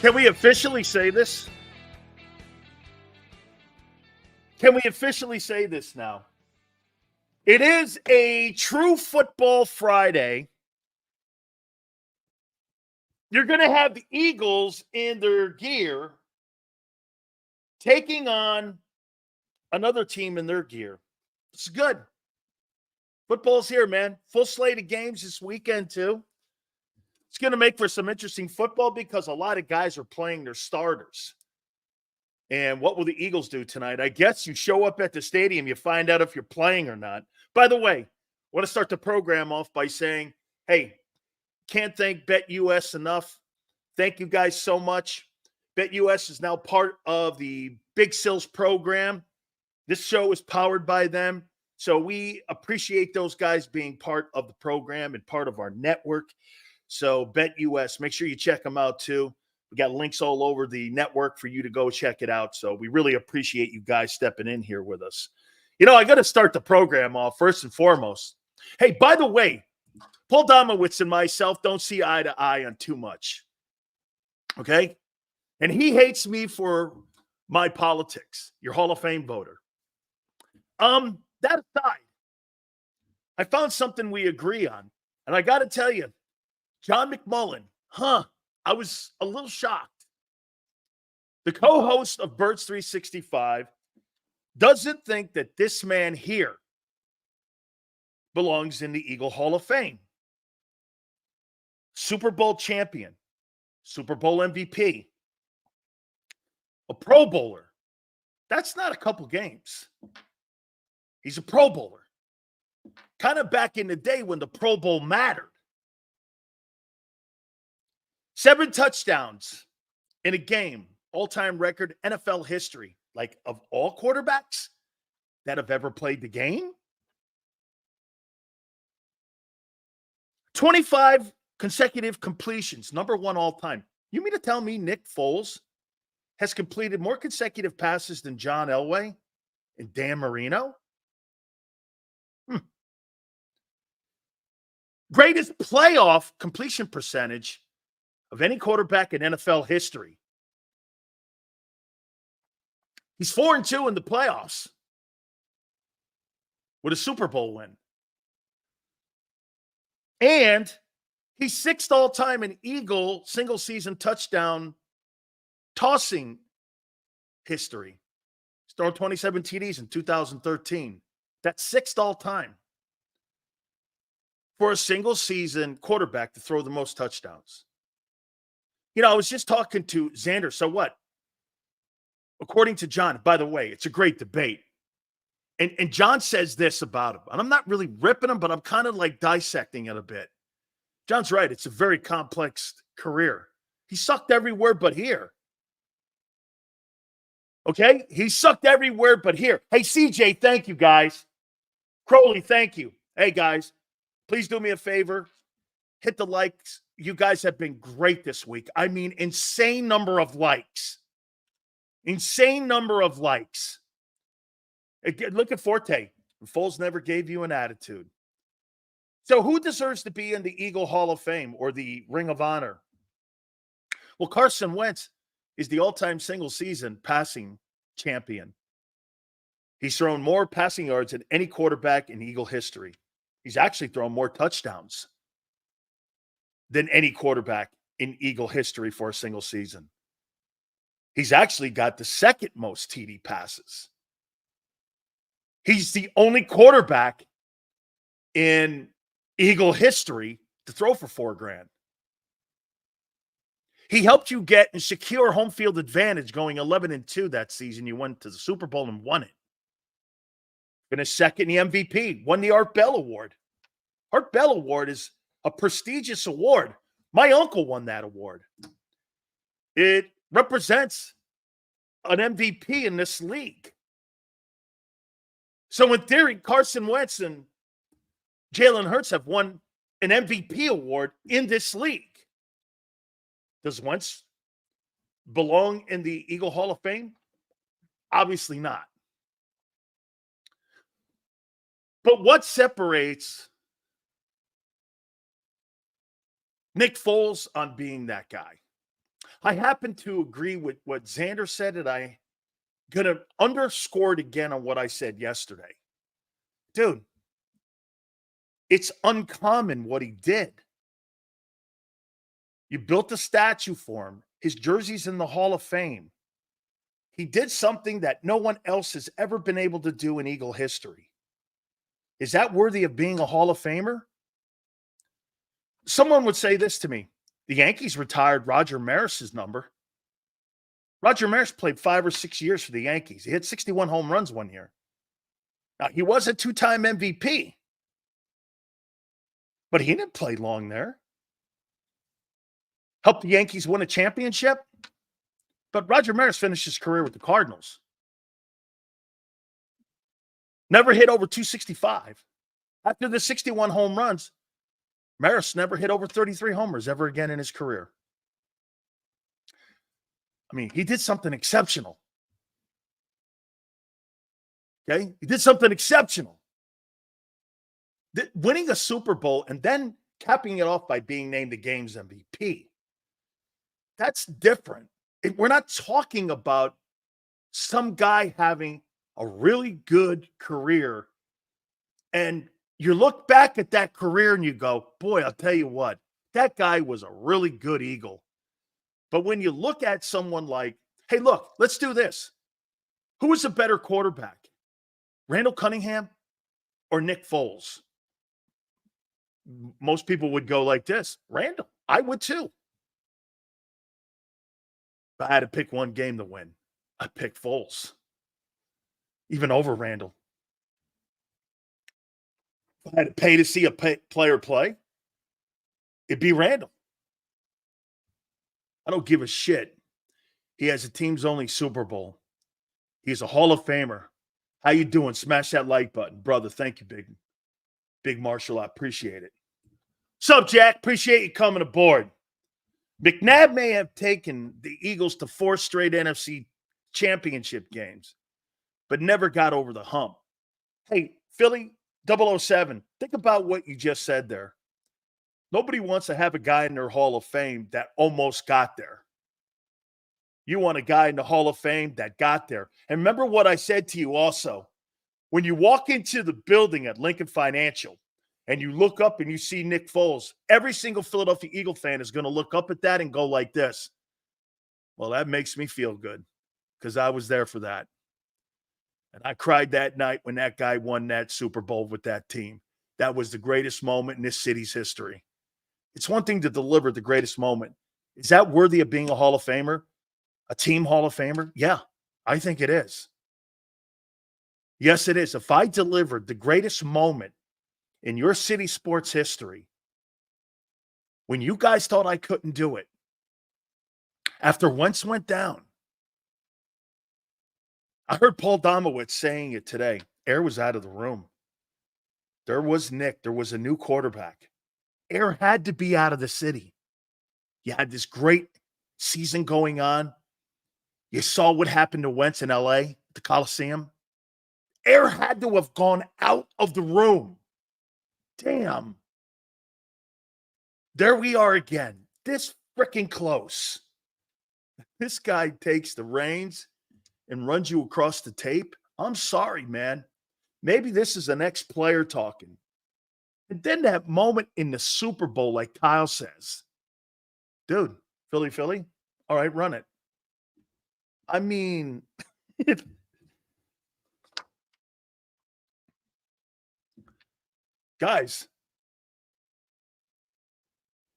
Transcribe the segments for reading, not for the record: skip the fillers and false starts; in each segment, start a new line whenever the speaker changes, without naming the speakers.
Can we officially say this? Can we officially say this now? It is a true football Friday. You're going to have the Eagles in their gear taking on another team in their gear. It's good. Football's here, man. Full slate of games this weekend, too. It's going to make for some interesting football because a lot of guys are playing their starters. And what will the Eagles do tonight? I guess you show up at the stadium, you find out if you're playing or not. By the way, I want to start the program off by saying, hey, can't thank BetUS enough. Thank you guys so much. BetUS is now part of the Big Sills program. This show is powered by them. So we appreciate those guys being part of the program and part of our network. So BetUS, make sure you check them out too. We got links all over the network for you to go check it out. So we really appreciate you guys stepping in here with us. You know, I got to start the program off first and foremost. Hey, by the way, Paul Domowitz and myself don't see eye to eye on too much. Okay? And he hates me for my politics, your Hall of Fame voter. That aside, I found something we agree on. And I got to tell you, John McMullen, I was a little shocked. The co-host of Birds 365 doesn't think that this man here belongs in the Eagle Hall of Fame. Super Bowl champion, Super Bowl MVP, a Pro Bowler. That's not a couple games. He's a Pro Bowler. Kind of back in the day when the Pro Bowl mattered. 7 touchdowns in a game, all-time record, NFL history, like of all quarterbacks that have ever played the game. 25 consecutive completions, number one all-time. You mean to tell me Nick Foles has completed more consecutive passes than John Elway and Dan Marino? Greatest playoff completion percentage of any quarterback in NFL history. He's 4-2 in the playoffs with a Super Bowl win. And he's 6th all-time in Eagle single-season touchdown tossing history. He's thrown 27 TDs in 2013. That's 6th all-time for a single-season quarterback to throw the most touchdowns. You know, I was just talking to Xander. So what? According to John, by the way, it's a great debate. And John says this about him. And I'm not really ripping him, but I'm kind of like dissecting it a bit. John's right. It's a very complex career. He sucked everywhere but here. Okay? He sucked everywhere but here. Hey, CJ, thank you, guys. Crowley, thank you. Hey, guys, please do me a favor. Hit the likes. You guys have been great this week. I mean, insane number of likes. Insane number of likes. Look at Forte. Foles never gave you an attitude. So who deserves to be in the Eagle Hall of Fame or the Ring of Honor? Well, Carson Wentz is the all-time single-season passing champion. He's thrown more passing yards than any quarterback in Eagle history. He's actually thrown more touchdowns than any quarterback in Eagle history for a single season. He's actually got the second most TD passes. He's the only quarterback in Eagle history to throw for $4,000. He helped you get and secure home field advantage going 11-2 that season. You went to the Super Bowl and won it. Finished second in the MVP, won the Art Bell Award. Art Bell Award is a prestigious award. My uncle won that award. It represents an MVP in this league. So in theory, Carson Wentz and Jalen Hurts have won an MVP award in this league. Does Wentz belong in the Eagle Hall of Fame? Obviously not. But what separates Nick Foles on being that guy? I happen to agree with what Xander said, and I'm going to underscore it again on what I said yesterday. Dude, it's uncommon what he did. You built a statue for him. His jersey's in the Hall of Fame. He did something that no one else has ever been able to do in Eagle history. Is that worthy of being a Hall of Famer? Someone would say this to me. The Yankees retired Roger Maris's number. Roger Maris played 5 or 6 years for the Yankees. He hit 61 home runs one year. Now, he was a 2-time MVP, but he didn't play long there. Helped the Yankees win a championship, but Roger Maris finished his career with the Cardinals. Never hit over 265. After the 61 home runs, Maris never hit over 33 homers ever again in his career. I mean, he did something exceptional. Okay? He did something exceptional. Winning a Super Bowl and then capping it off by being named the game's MVP. That's different. We're not talking about some guy having a really good career and you look back at that career and you go, boy, I'll tell you what, that guy was a really good Eagle. But when you look at someone like, hey, look, let's do this. Who is a better quarterback? Randall Cunningham or Nick Foles? Most people would go like this. Randall. I would too. If I had to pick one game to win, I'd pick Foles. Even over Randall. If I had to pay to see a player play, it'd be Randall. I don't give a shit. He has a team's only Super Bowl. He's a Hall of Famer. How you doing? Smash that like button. Brother, thank you, Big Marshall. I appreciate it. What's up, Jack? Appreciate you coming aboard. McNabb may have taken the Eagles to 4 straight NFC championship games, but never got over the hump. Hey, Philly 007, think about what you just said there. Nobody wants to have a guy in their Hall of Fame that almost got there. You want a guy in the Hall of Fame that got there. And remember what I said to you also. When you walk into the building at Lincoln Financial and you look up and you see Nick Foles, every single Philadelphia Eagle fan is going to look up at that and go like this. Well, that makes me feel good because I was there for that. And I cried that night when that guy won that Super Bowl with that team. That was the greatest moment in this city's history. It's one thing to deliver the greatest moment. Is that worthy of being a Hall of Famer? A team Hall of Famer? Yeah, I think it is. Yes, it is. If I delivered the greatest moment in your city sports history, when you guys thought I couldn't do it, after Wentz went down, I heard Paul Domowitz saying it today. Air was out of the room. There was Nick. There was a new quarterback. Air had to be out of the city. You had this great season going on. You saw what happened to Wentz in L.A., the Coliseum. Air had to have gone out of the room. Damn. There we are again. This freaking close. This guy takes the reins and runs you across the tape. I'm sorry, man. Maybe this is an ex-player talking. And then that moment in the Super Bowl, like Kyle says, dude, Philly, all right, run it. I mean, guys,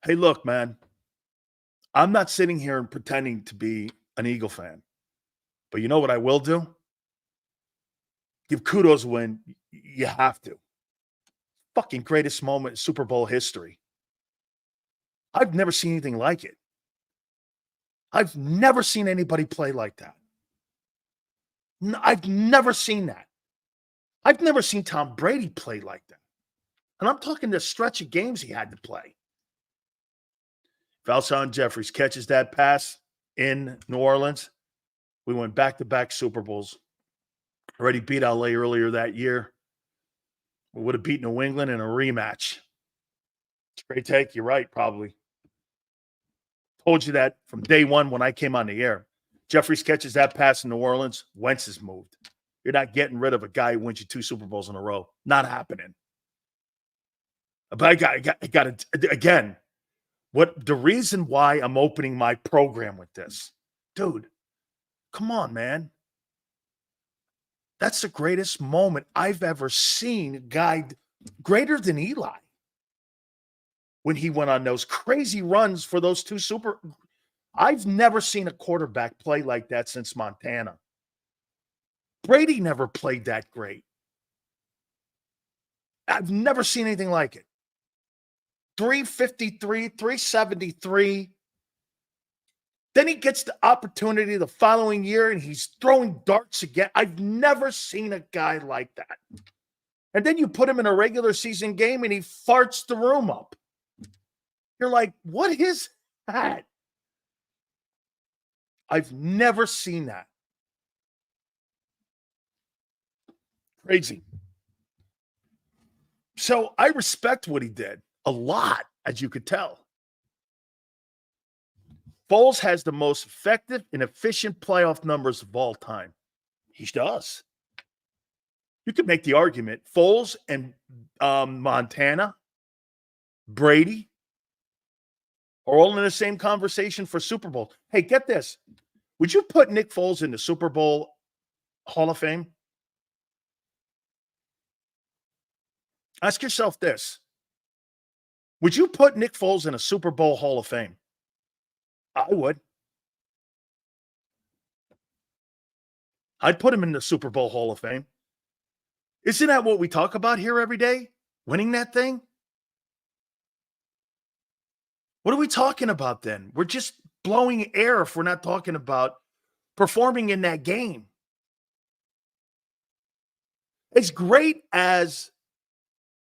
hey, look, man, I'm not sitting here and pretending to be an Eagle fan. But you know what I will do? Give kudos when you have to. Fucking greatest moment in Super Bowl history. I've never seen anything like it. I've never seen anybody play like that. I've never seen that. I've never seen Tom Brady play like that. And I'm talking the stretch of games he had to play. If Alshon Jeffries catches that pass in New Orleans, we went back-to-back Super Bowls. Already beat LA earlier that year. We would have beat New England in a rematch. It's a great take. You're right, probably. Told you that from day one when I came on the air. Jeffries catches that pass in New Orleans. Wentz is moved. You're not getting rid of a guy who wins you 2 Super Bowls in a row. Not happening. But I got to, again, the reason why I'm opening my program with this, dude, come on, man. That's the greatest moment I've ever seen a guy greater than Eli when he went on those crazy runs for those 2 I've never seen a quarterback play like that since Montana. Brady never played that great. I've never seen anything like it. 353, 373. Then he gets the opportunity the following year and he's throwing darts again. I've never seen a guy like that. And then you put him in a regular season game and he farts the room up. You're like, what is that? I've never seen that. Crazy. So I respect what he did a lot, as you could tell. Foles has the most effective and efficient playoff numbers of all time. He does. You could make the argument. Foles and Montana, Brady, are all in the same conversation for Super Bowl. Hey, get this. Would you put Nick Foles in the Super Bowl Hall of Fame? Ask yourself this. Would you put Nick Foles in a Super Bowl Hall of Fame? I would. I'd put him in the Super Bowl Hall of Fame. Isn't that what we talk about here every day? Winning that thing? What are we talking about then? We're just blowing air if we're not talking about performing in that game. As great as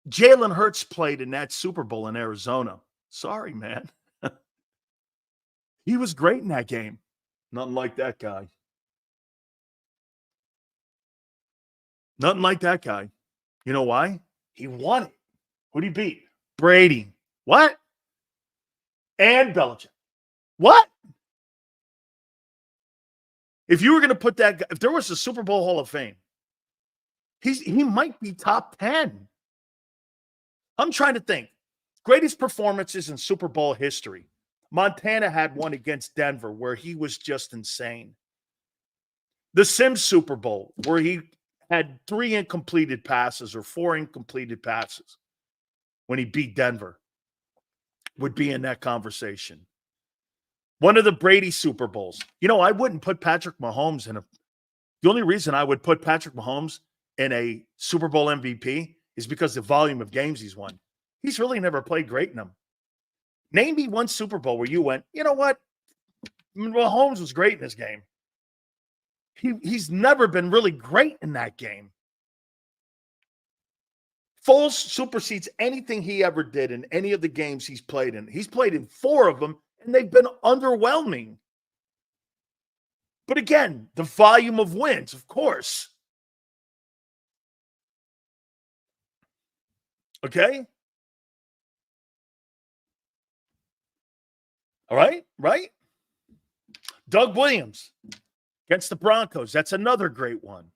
Jalen Hurts played in that Super Bowl in Arizona. Sorry, man. He was great in that game. Nothing like that guy. Nothing like that guy. You know why? He won it. Who'd he beat? Brady. What? And Belichick. What? If you were going to put that guy, if there was a Super Bowl Hall of Fame, he might be top 10. I'm trying to think. Greatest performances in Super Bowl history. Montana had one against Denver where he was just insane. The Sims Super Bowl where he had 3 incompleted passes or 4 incompleted passes when he beat Denver would be in that conversation. One of the Brady Super Bowls. You know, I wouldn't put Patrick Mahomes in the only reason I would put Patrick Mahomes in a Super Bowl MVP is because the volume of games he's won. He's really never played great in them. Name me one Super Bowl where you went, you know what? Mahomes was great in this game. He's never been really great in that game. Foles supersedes anything he ever did in any of the games he's played in. He's played in 4 of them, and they've been underwhelming. But again, the volume of wins, of course. Okay? All right? Right? Doug Williams against the Broncos. That's another great one.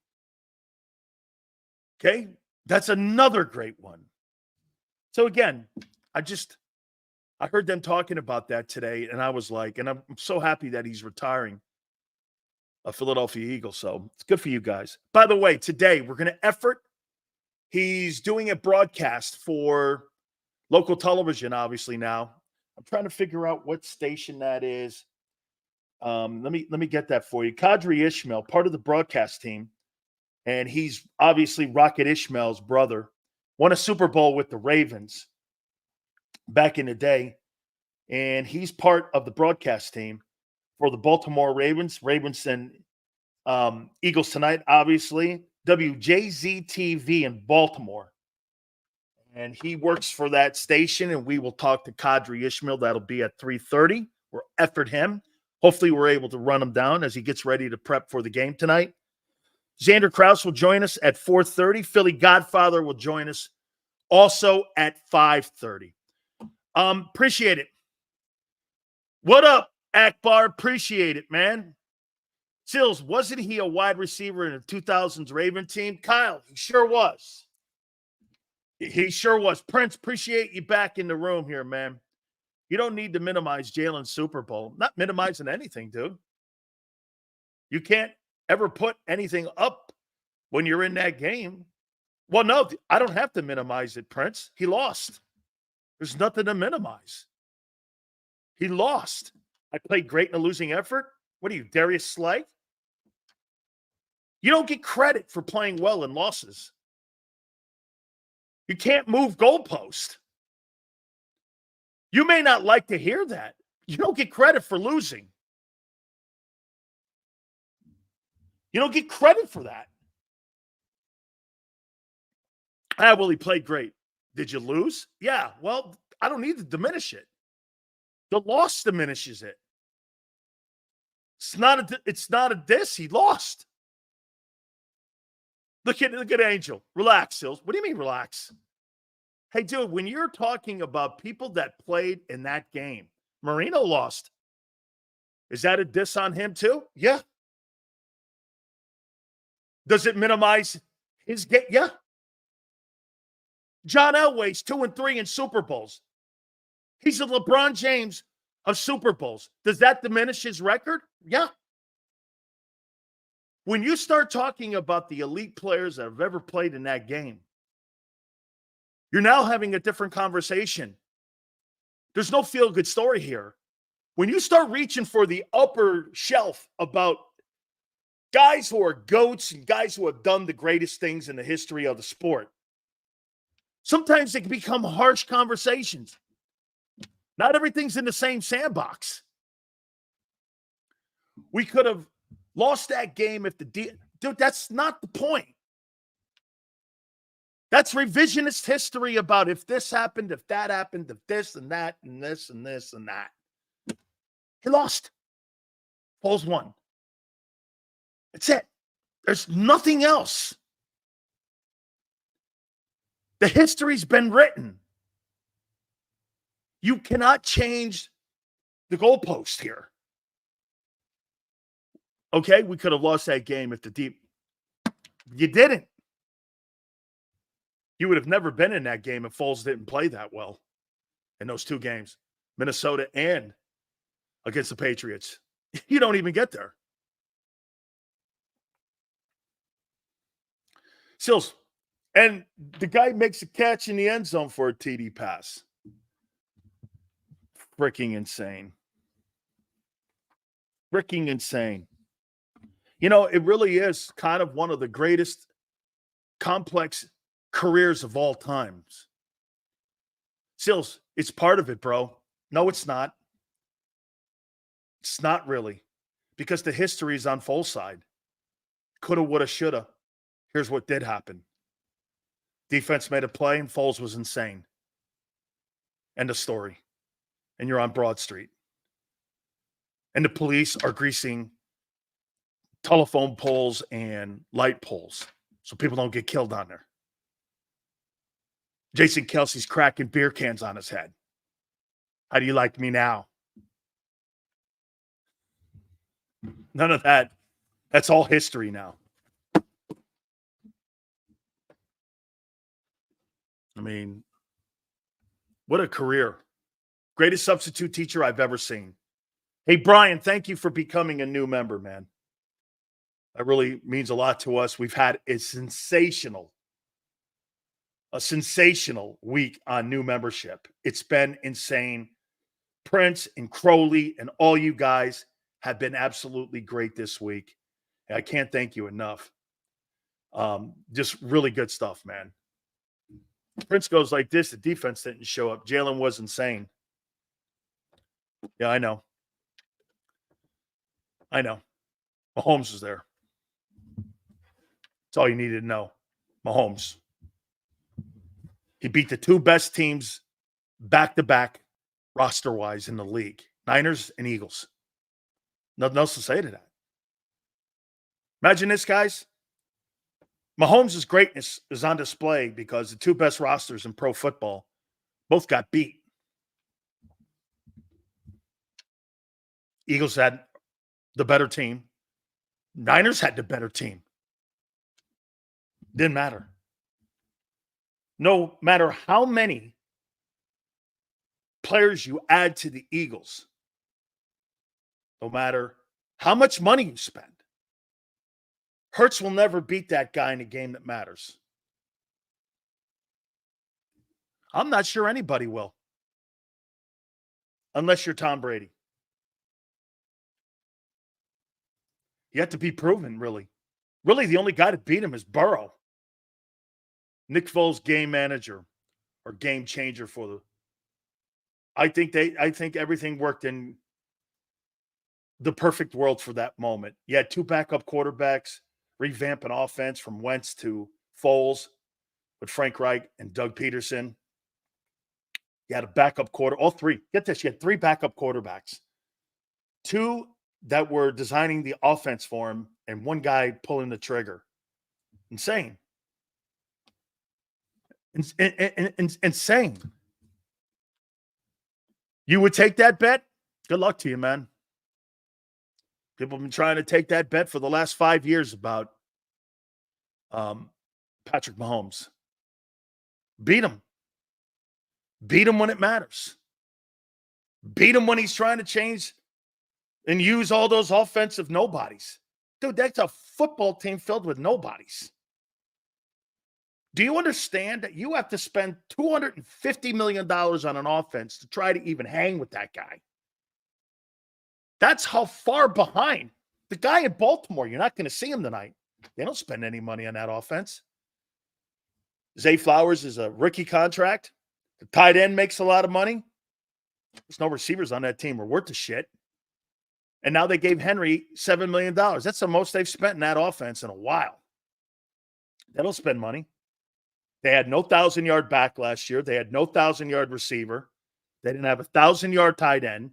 Okay? That's another great one. So again, I heard them talking about that today, and I was like, and I'm so happy that he's retiring a Philadelphia Eagle. So it's good for you guys. By the way, today we're going to effort. He's doing a broadcast for local television, obviously now. I'm trying to figure out what station that is. Let me get that for you. Kadri Ishmail, part of the broadcast team, and he's obviously Rocket Ishmael's brother. Won a Super Bowl with the Ravens back in the day, and he's part of the broadcast team for the Baltimore Ravens. Ravens and Eagles tonight, obviously. WJZ-TV in Baltimore. And he works for that station, and we will talk to Kadri Ishmael. That'll be at 3:30. We'll effort him. Hopefully we're able to run him down as he gets ready to prep for the game tonight. Xander Krause will join us at 4:30. Philly Godfather will join us also at 5:30. Appreciate it. What up, Akbar, appreciate it, man. Sills, wasn't he a wide receiver in the 2000s Raven team? Kyle, he sure was. He sure was. Prince, appreciate you back in the room here, man. You don't need to minimize Jalen's Super Bowl. Not minimizing anything, dude. You can't ever put anything up when you're in that game. Well, no, I don't have to minimize it, Prince. He lost. There's nothing to minimize. He lost. I played great in a losing effort. What are you, Darius Slay? You don't get credit for playing well in losses. You can't move goalpost. You may not like to hear that. You don't get credit for losing. You don't get credit for that. Well, he played great. Did you lose? Yeah, well, I don't need to diminish it. The loss diminishes it. It's not a diss. He lost. Look at Angel. Relax, Sills. What do you mean relax? Hey, dude, when you're talking about people that played in that game, Marino lost. Is that a diss on him too? Yeah. Does it minimize his game? Yeah. John Elway's 2-3 in Super Bowls. He's a LeBron James of Super Bowls. Does that diminish his record? Yeah. When you start talking about the elite players that have ever played in that game, you're now having a different conversation. There's no feel-good story here. When you start reaching for the upper shelf about guys who are GOATs and guys who have done the greatest things in the history of the sport, sometimes they can become harsh conversations. Not everything's in the same sandbox. We could have lost that game if dude, that's not the point. That's revisionist history about if this happened, if that happened, if this and that and this and this and that. He lost. Foles won. That's it. There's nothing else. The history's been written. You cannot change the goalpost here. Okay, we could have lost that game if you didn't. You would have never been in that game if Foles didn't play that well in those two games, Minnesota and against the Patriots. You don't even get there. Sills, and the guy makes a catch in the end zone for a TD pass. Freaking insane. Freaking insane. You know, it really is kind of one of the greatest complex careers of all times. Sills, it's part of it, bro. No, it's not. It's not really. Because the history is on Foles' side. Coulda, woulda, shoulda. Here's what did happen. Defense made a play and Foles was insane. End of story. And you're on Broad Street. And the police are greasing telephone poles and light poles so people don't get killed on there. Jason Kelsey's cracking beer cans on his head. How do you like me now? None of that. That's all history now. I mean, what a career. Greatest substitute teacher I've ever seen. Hey, Brian, thank you for becoming a new member, man. That really means a lot to us. We've had a sensational week on new membership. It's been insane. Prince and Crowley and all you guys have been absolutely great this week. And I can't thank you enough. Just really good stuff, man. Prince goes like this. The defense didn't show up. Jalen was insane. Yeah, I know. Mahomes was there. That's all you needed to know. Mahomes. He beat the two best teams back-to-back roster-wise in the league. Niners and Eagles. Nothing else to say to that. Imagine this, guys. Mahomes' greatness is on display because the two best rosters in pro football both got beat. Eagles had the better team. Niners had the better team. Didn't matter. No matter how many players you add to the Eagles, no matter how much money you spend, Hurts will never beat that guy in a game that matters. I'm not sure anybody will. Unless you're Tom Brady. You have to be proven, really. Really, the only guy to beat him is Burrow. Nick Foles, game manager or game changer for the. I think everything worked in the perfect world for that moment. You had two backup quarterbacks, revamp an offense from Wentz to Foles with Frank Reich and Doug Peterson. You had a backup all three. Get this, you had three backup quarterbacks. Two that were designing the offense for him, and one guy pulling the trigger. Insane. Insane. You would take that bet? Good luck to you, man. People have been trying to take that bet for the last 5 years about Patrick Mahomes. Beat him. Beat him when it matters. Beat him when he's trying to change and use all those offensive nobodies. Dude, that's a football team filled with nobodies. Do you understand that you have to spend $250 million on an offense to try to even hang with that guy? That's how far behind. The guy in Baltimore, you're not going to see him tonight. They don't spend any money on that offense. Zay Flowers is a rookie contract. The tight end makes a lot of money. There's no receivers on that team who are worth the shit. And now they gave Henry $7 million. That's the most they've spent in that offense in a while. They don't spend money. They had no 1,000-yard back last year. They had no 1,000-yard receiver. They didn't have a 1,000-yard tight end.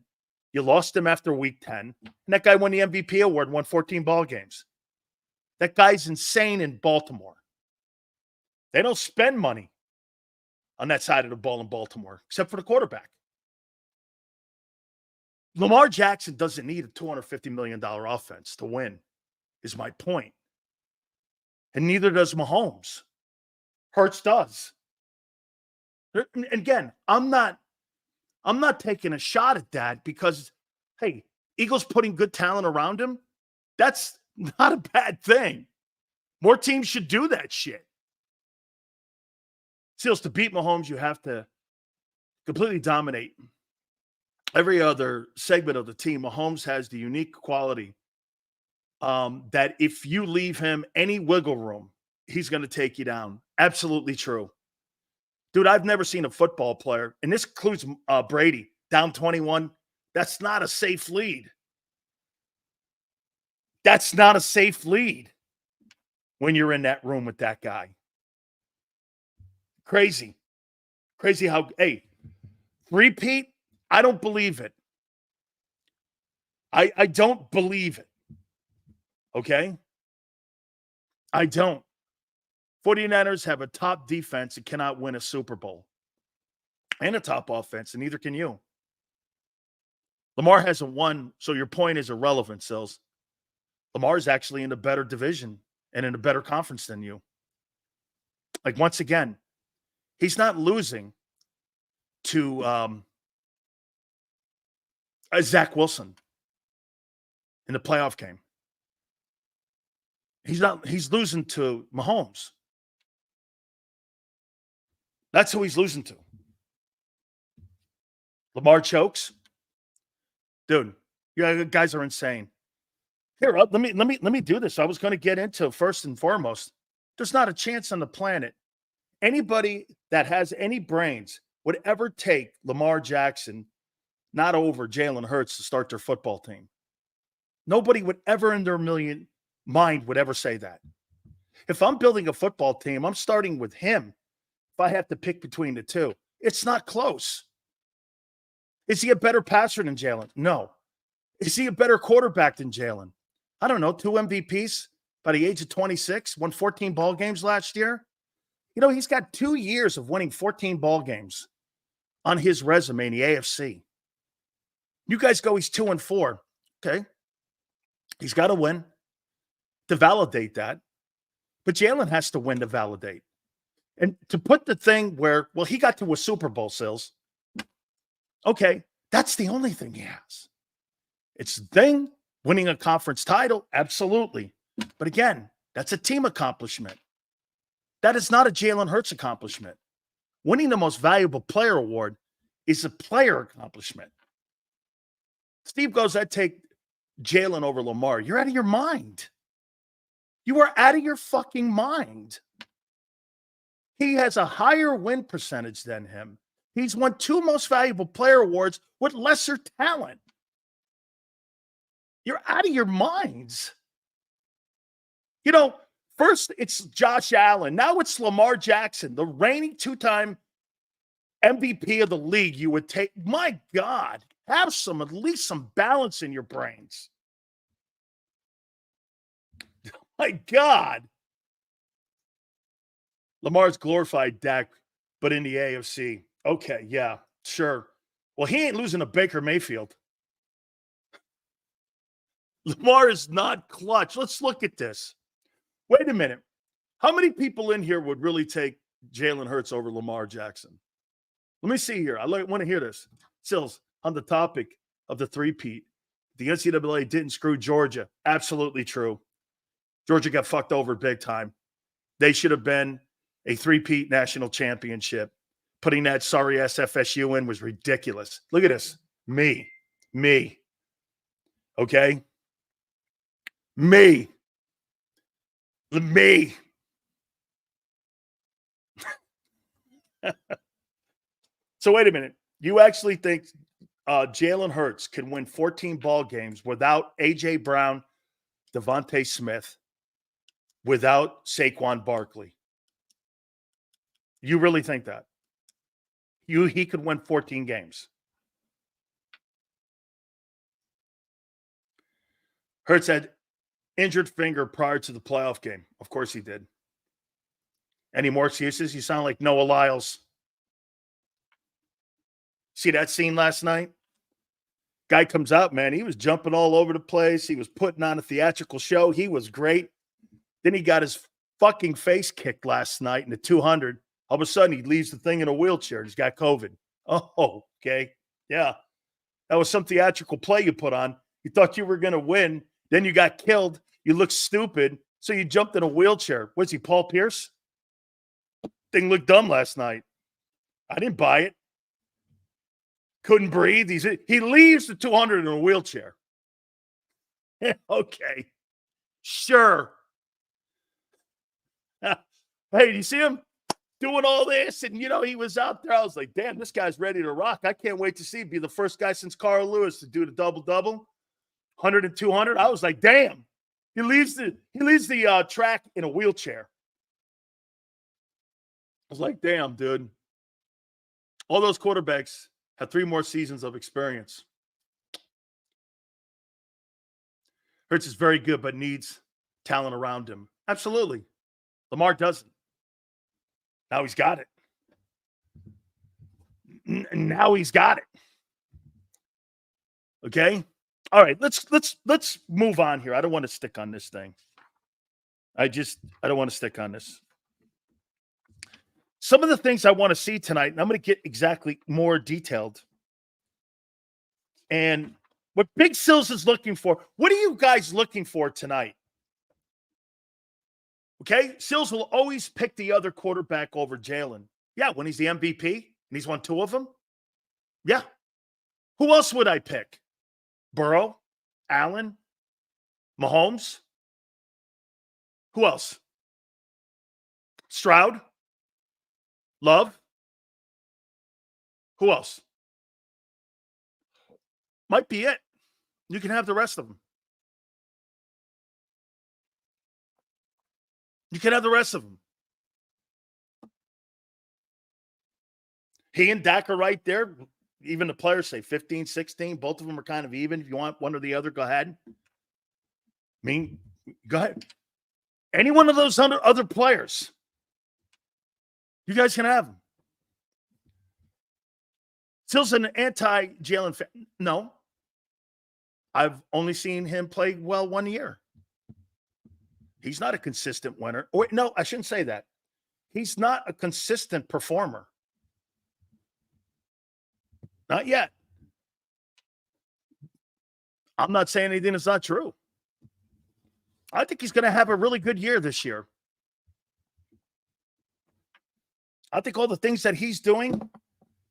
You lost him after week 10. And that guy won the MVP award and won 14 ball games. That guy's insane in Baltimore. They don't spend money on that side of the ball in Baltimore, except for the quarterback. Lamar Jackson doesn't need a $250 million offense to win, is my point. And neither does Mahomes. Hurts does. And again, I'm not taking a shot at that because, hey, Eagles putting good talent around him, that's not a bad thing. More teams should do that shit. Seals, to beat Mahomes, you have to completely dominate every other segment of the team. Mahomes has the unique quality that if you leave him any wiggle room, he's going to take you down. Absolutely true. Dude, I've never seen a football player, and this includes Brady, down 21. That's not a safe lead. That's not a safe lead when you're in that room with that guy. Crazy. Crazy how, hey, repeat, I don't believe it. I don't believe it. Okay? I don't. 49ers have a top defense and cannot win a Super Bowl. And a top offense, and neither can you. Lamar hasn't won, so your point is irrelevant, Sills. Lamar's actually in a better division and in a better conference than you. Like, once again, he's not losing to Zach Wilson in the playoff game. He's losing to Mahomes. That's who he's losing to. Lamar chokes. Dude, you guys are insane. Here, let me do this. I was going to get into first and foremost. There's not a chance on the planet anybody that has any brains would ever take Lamar Jackson not over Jalen Hurts to start their football team. Nobody would ever in their million mind would ever say that. If I'm building a football team, I'm starting with him. If I have to pick between the two, it's not close. Is he a better passer than Jalen? No. Is he a better quarterback than Jalen? I don't know. 2 MVPs by the age of 26, won 14 ball games last year. You know, he's got 2 years of winning 14 ball games on his resume in the AFC. You guys go, he's 2-4. Okay. He's got to win to validate that. But Jalen has to win to validate. And to put the thing where, well, he got to a Super Bowl, Sills. Okay, that's the only thing he has. It's the thing, winning a conference title, absolutely. But again, that's a team accomplishment. That is not a Jalen Hurts accomplishment. Winning the most valuable player award is a player accomplishment. Steve goes, I'd take Jalen over Lamar. You're out of your mind. You are out of your fucking mind. He has a higher win percentage than him. He's won 2 most valuable player awards with lesser talent. You're out of your minds. You know, first it's Josh Allen. Now it's Lamar Jackson, the reigning 2-time MVP of the league. You would take, my God, have at least some balance in your brains. My God. Lamar's glorified Dak, but in the AFC. Okay, yeah, sure. Well, he ain't losing to Baker Mayfield. Lamar is not clutch. Let's look at this. Wait a minute. How many people in here would really take Jalen Hurts over Lamar Jackson? Let me see here. I want to hear this. Sills, on the topic of the three-peat, the NCAA didn't screw Georgia. Absolutely true. Georgia got fucked over big time. They should have been a three-peat national championship. Putting that sorry-ass FSU in was ridiculous. Look at this. Me. Okay? Me. So wait a minute. You actually think Jalen Hurts can win 14 ball games without A.J. Brown, Devontae Smith, without Saquon Barkley? You really think that? He could win 14 games. Hurts had injured finger prior to the playoff game. Of course he did. Any more excuses? You sound like Noah Lyles. See that scene last night? Guy comes out, man. He was jumping all over the place. He was putting on a theatrical show. He was great. Then he got his fucking face kicked last night in the 200. All of a sudden, he leaves the thing in a wheelchair. He's got COVID. Oh, okay. Yeah. That was some theatrical play you put on. You thought you were going to win. Then you got killed. You looked stupid. So you jumped in a wheelchair. Was he Paul Pierce? Thing looked dumb last night. I didn't buy it. Couldn't breathe. He leaves the 200 in a wheelchair. Okay. Sure. Hey, do you see him doing all this? And, he was out there. I was like, damn, this guy's ready to rock. I can't wait to see him be the first guy since Carl Lewis to do the double-double, 100 and 200. I was like, damn. He leaves the track in a wheelchair. I was like, damn, dude. All those quarterbacks have 3 more seasons of experience. Hurts is very good, but needs talent around him. Absolutely. Lamar doesn't. Now he's got it. Now he's got it. Okay? All right, let's move on here. I don't want to stick on this thing. I don't want to stick on this. Some of the things I want to see tonight, and I'm going to get exactly more detailed. And what Big Sills is looking for, what are you guys looking for tonight? Okay? Sills will always pick the other quarterback over Jalen. Yeah, when he's the MVP, and he's won 2 of them. Yeah. Who else would I pick? Burrow? Allen? Mahomes? Who else? Stroud? Love? Who else? Might be it. You can have the rest of them. You can have the rest of them. He and Dak are right there. Even the players say 15, 16. Both of them are kind of even. If you want one or the other, go ahead. I mean, go ahead. Any one of those other players, you guys can have them. Still's an anti-Jalen fan. No. I've only seen him play well 1 year. He's not a consistent winner. Or no, I shouldn't say that. He's not a consistent performer. Not yet. I'm not saying anything that's not true. I think he's going to have a really good year this year. I think all the things that he's doing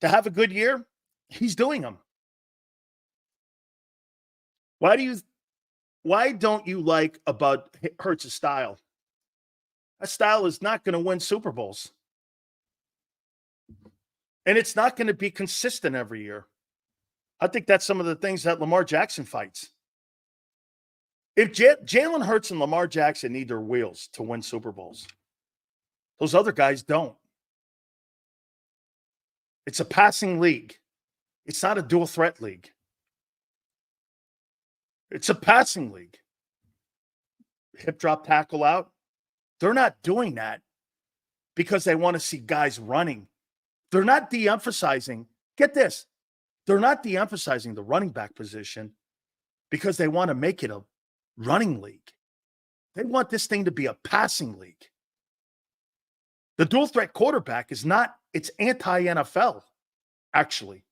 to have a good year, he's doing them. Why don't you like about Hurts' style? That style is not going to win Super Bowls. And it's not going to be consistent every year. I think that's some of the things that Lamar Jackson fights. If Jalen Hurts and Lamar Jackson need their wheels to win Super Bowls, those other guys don't. It's a passing league. It's not a dual threat league. It's a passing league. Hip drop tackle out. They're not doing that because they want to see guys running. They're not de-emphasizing. Get this. They're not de-emphasizing the running back position because they want to make it a running league. They want this thing to be a passing league. The dual threat quarterback is not, it's anti-NFL, actually.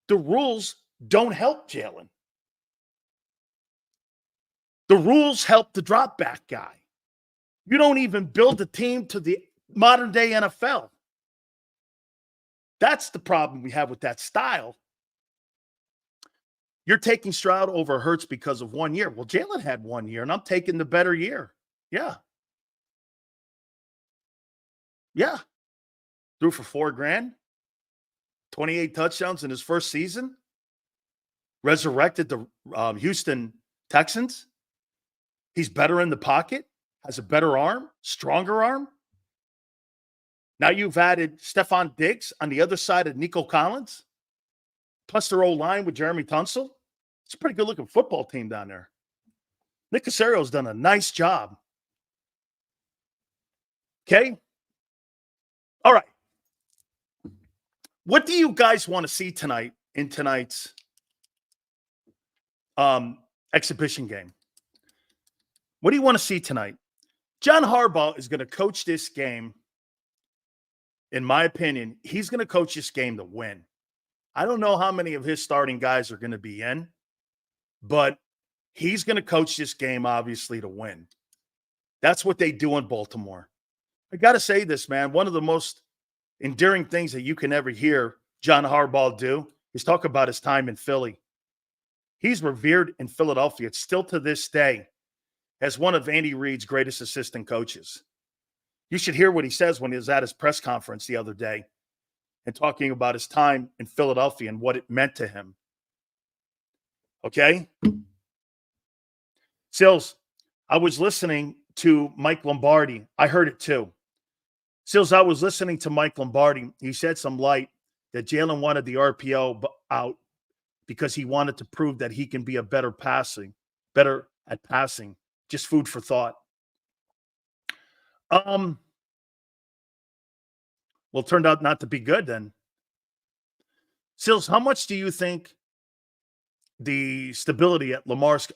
The rules don't help Jalen. The rules help the drop back guy. You don't even build a team to the modern day NFL. That's the problem we have with that style. You're taking Stroud over Hurts because of 1 year. Well, Jalen had 1 year, and I'm taking the better year. Yeah. Yeah. Threw for $4,000, 28 touchdowns in his first season, resurrected the Houston Texans. He's better in the pocket, has a better arm, stronger arm. Now you've added Stephon Diggs on the other side of Nico Collins, plus their O-line with Jeremy Tunsil. It's a pretty good-looking football team down there. Nick Caserio's done a nice job. Okay? All right. What do you guys want to see tonight in tonight's exhibition game? What do you want to see tonight? John Harbaugh is going to coach this game. In my opinion, he's going to coach this game to win. I don't know how many of his starting guys are going to be in, but he's going to coach this game, obviously, to win. That's what they do in Baltimore. I got to say this, man. One of the most endearing things that you can ever hear John Harbaugh do is talk about his time in Philly. He's revered in Philadelphia. It's still to this day as one of Andy Reid's greatest assistant coaches. You should hear what he says when he was at his press conference the other day and talking about his time in Philadelphia and what it meant to him. Okay? Sills, I was listening to Mike Lombardi. I heard it too. Sills, I was listening to Mike Lombardi. He shed some light that Jalen wanted the RPO out because he wanted to prove that he can be a better at passing. Just food for thought. Well, it turned out not to be good then. Sills, how much do you think the stability at Lamar's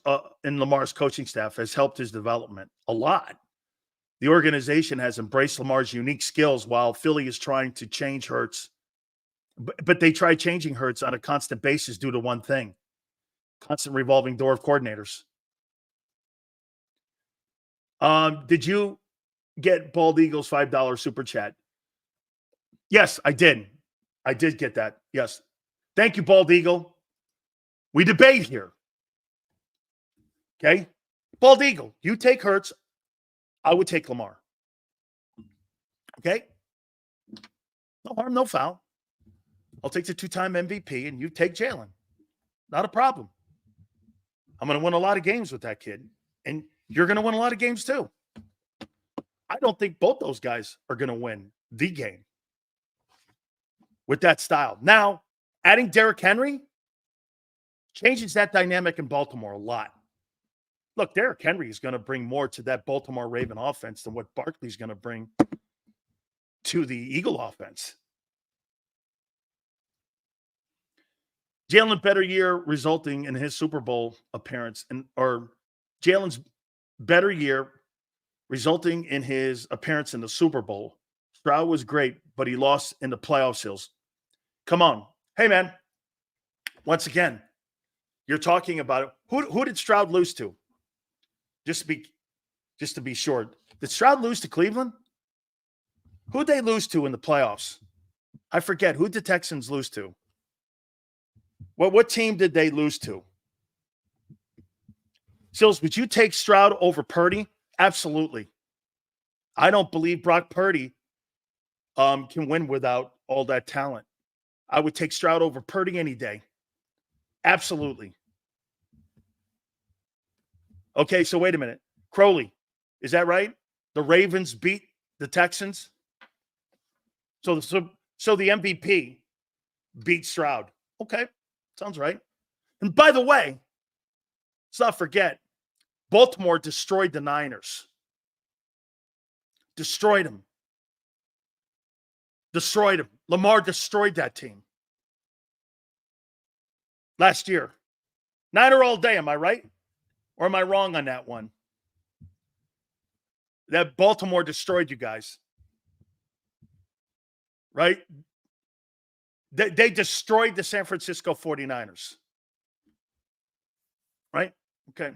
coaching staff has helped his development? A lot. The organization has embraced Lamar's unique skills while Philly is trying to change Hurts. But they try changing Hurts on a constant basis due to one thing: constant revolving door of coordinators. Did you get Bald Eagle's $5 super chat? Yes, I did. I did get that. Yes. Thank you, Bald Eagle. We debate here. Okay? Bald Eagle, you take Hurts. I would take Lamar. Okay? No harm, no foul. I'll take the two-time MVP, and you take Jalen. Not a problem. I'm going to win a lot of games with that kid. And you're going to win a lot of games too. I don't think both those guys are going to win the game with that style. Now, adding Derrick Henry changes that dynamic in Baltimore a lot. Look, Derrick Henry is going to bring more to that Baltimore Raven offense than what Barkley's going to bring to the Eagle offense. Jalen better year resulting in his Super Bowl appearance, or Jalen's better year resulting in his appearance in the Super Bowl. Stroud was great, but he lost in the playoff seals. Come on. Hey, man. Once again, you're talking about it. Who did Stroud lose to? Just to be sure. Did Stroud lose to Cleveland? Who'd they lose to in the playoffs? I forget. Who'd the Texans lose to? What team did they lose to? Sills, would you take Stroud over Purdy? Absolutely. I don't believe Brock Purdy can win without all that talent. I would take Stroud over Purdy any day. Absolutely. Okay, so wait a minute. Crowley, is that right? The Ravens beat the Texans? So the MVP beat Stroud. Okay, sounds right. And by the way, let's not forget, Baltimore destroyed the Niners. Destroyed them. Lamar destroyed that team last year. Niner all day, am I right? Or am I wrong on that one? That Baltimore destroyed you guys. Right? They destroyed the San Francisco 49ers. Right? Okay.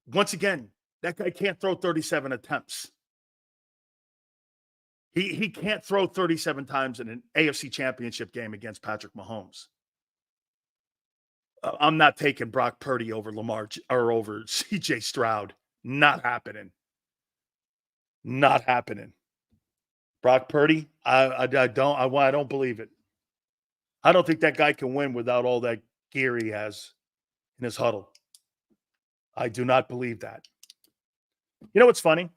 Once again, that guy can't throw 37 attempts. He can't throw 37 times in an AFC championship game against Patrick Mahomes. I'm not taking Brock Purdy over Lamar or over CJ Stroud. Not happening. Not happening. Brock Purdy, I don't believe it. I don't think that guy can win without all that gear he has in his huddle. I do not believe that. You know what's funny?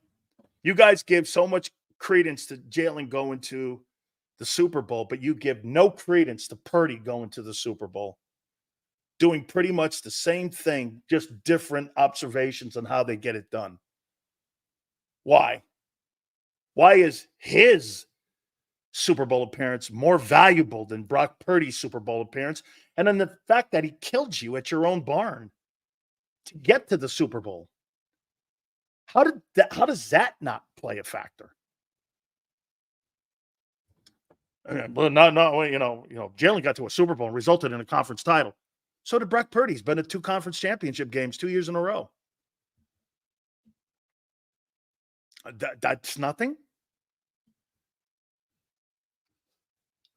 You guys give so much credence to Jalen going to the Super Bowl, but you give no credence to Purdy going to the Super Bowl. Doing pretty much the same thing, just different observations on how they get it done. Why? Why is his Super Bowl appearance more valuable than Brock Purdy's Super Bowl appearance? And then the fact that he killed you at your own barn to get to the Super Bowl. How does that not play a factor? Well, Jalen got to a Super Bowl and resulted in a conference title. So did Brock Purdy. He's been to 2 conference championship games 2 years in a row. That's nothing.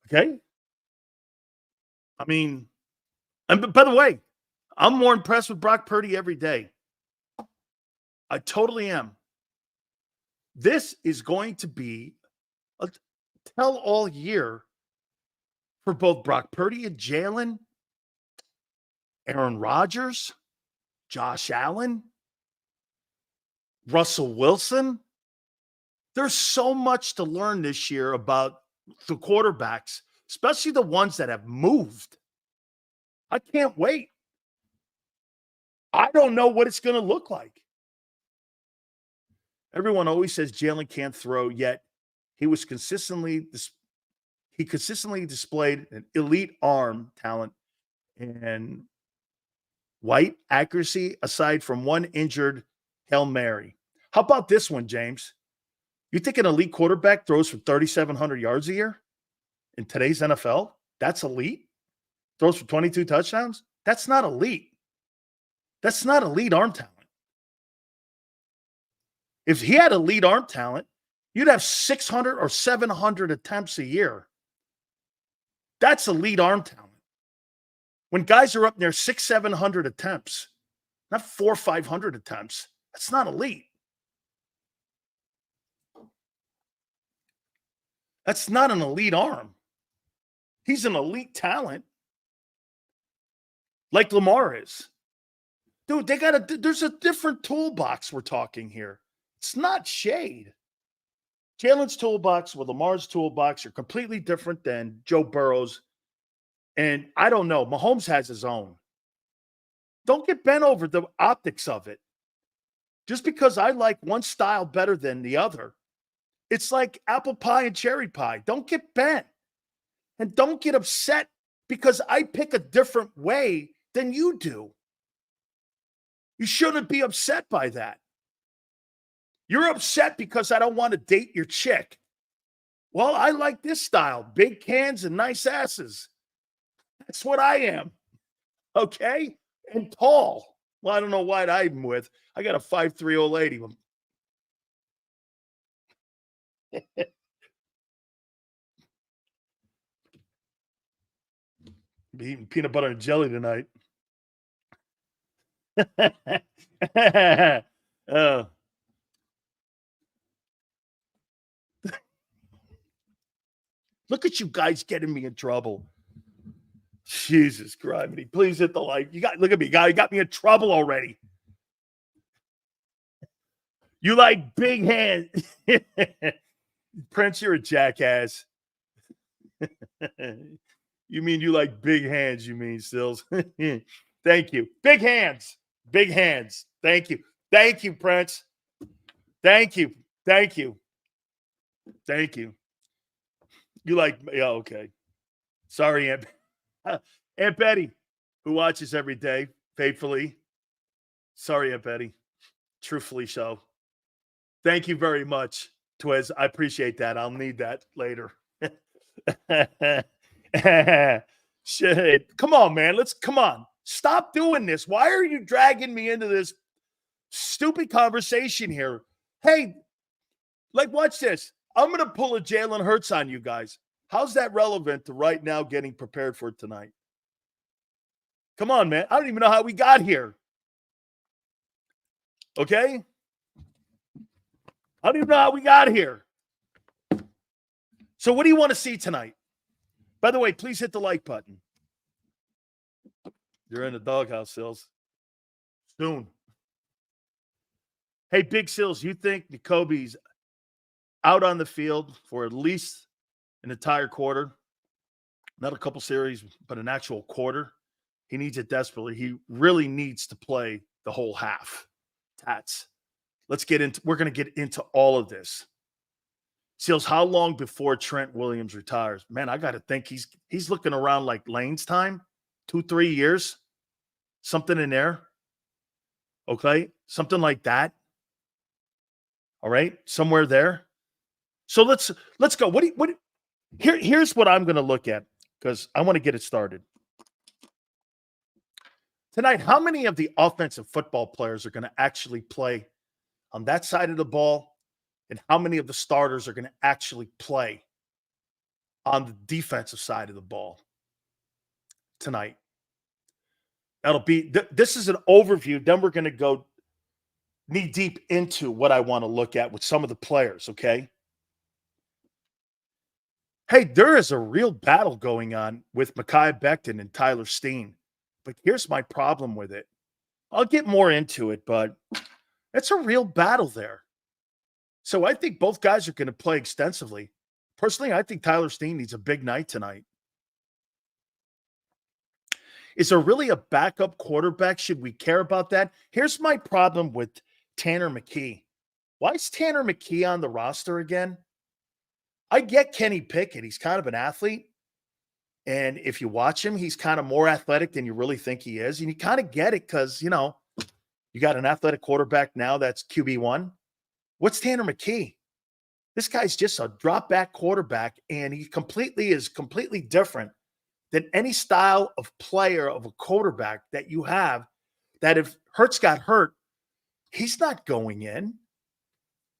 Okay. I mean, and by the way, I'm more impressed with Brock Purdy every day. I totally am. This is going to be a tell-all year for both Brock Purdy and Jalen, Aaron Rodgers, Josh Allen, Russell Wilson. There's so much to learn this year about the quarterbacks, especially the ones that have moved. I can't wait. I don't know what it's going to look like. Everyone always says Jalen can't throw, yet he consistently displayed an elite arm talent and white accuracy aside from one injured Hail Mary. How about this one, James? You think an elite quarterback throws for 3,700 yards a year in today's NFL? That's elite? Throws for 22 touchdowns? That's not elite. That's not elite arm talent. If he had elite arm talent, you'd have 600 or 700 attempts a year. That's elite arm talent. When guys are up near 600-700 attempts, not 400 or 500 attempts, that's not elite. That's not an elite arm. He's an elite talent, like Lamar is. Dude, there's a different toolbox we're talking here. It's not shade. Jalen's toolbox with Lamar's toolbox are completely different than Joe Burrow's. And I don't know. Mahomes has his own. Don't get bent over the optics of it. Just because I like one style better than the other. It's like apple pie and cherry pie. Don't get bent. And don't get upset because I pick a different way than you do. You shouldn't be upset by that. You're upset because I don't want to date your chick. Well, I like this style, big hands and nice asses. That's what I am, okay? And tall. Well, I don't know what I'm with. I got a 5'3" old lady. Be eating peanut butter and jelly tonight. Look at you guys getting me in trouble. Jesus Christ. Please hit the like. Look at me, guy. You got me in trouble already. You like big hands. Prince, you're a jackass. You mean you like big hands, you mean, Stills. Thank you. Big hands. Big hands. Thank you. Thank you, Prince. Thank you. Thank you. Thank you. You like, yeah, okay. Sorry, Aunt, Aunt Betty, who watches every day faithfully. Sorry, Aunt Betty. Truthfully so. Thank you very much, Twiz. I appreciate that. I'll need that later. Shit. Come on, man. Come on. Stop doing this. Why are you dragging me into this stupid conversation here? Hey, like, watch this. I'm going to pull a Jalen Hurts on you guys. How's that relevant to right now getting prepared for tonight? Come on, man. I don't even know how we got here. Okay? I don't even know how we got here. So what do you want to see tonight? By the way, please hit the like button. You're in the doghouse, Sills. Soon. Hey, Big Sills, you think Nakobe's out on the field for at least an entire quarter? Not a couple series, but an actual quarter. He needs it desperately. He really needs to play the whole half. Tats. We're going to get into all of this. Seals, how long before Trent Williams retires? Man, I got to think he's looking around like Lane's time, 2-3 years, something in there. Okay, something like that. All right, somewhere there. So let's go. Here's what I'm going to look at because I want to get it started tonight. How many of the offensive football players are going to actually play on that side of the ball? And how many of the starters are going to actually play on the defensive side of the ball tonight? That'll be, this is an overview. Then we're going to go knee deep into what I want to look at with some of the players, okay? Hey, there is a real battle going on with Mekhi Becton and Tyler Steen. But here's my problem with it. I'll get more into it, but it's a real battle there. So I think both guys are going to play extensively. Personally, I think Tyler Steen needs a big night tonight. Is there really a backup quarterback? Should we care about that? Here's my problem with Tanner McKee. Why is Tanner McKee on the roster again? I get Kenny Pickett. He's kind of an athlete. And if you watch him, he's kind of more athletic than you really think he is. And you kind of get it because, you got an athletic quarterback now that's QB1. What's Tanner McKee? This guy's just a drop back quarterback, and he is completely different than any style of player of a quarterback that you have. That if Hurts got hurt, he's not going in.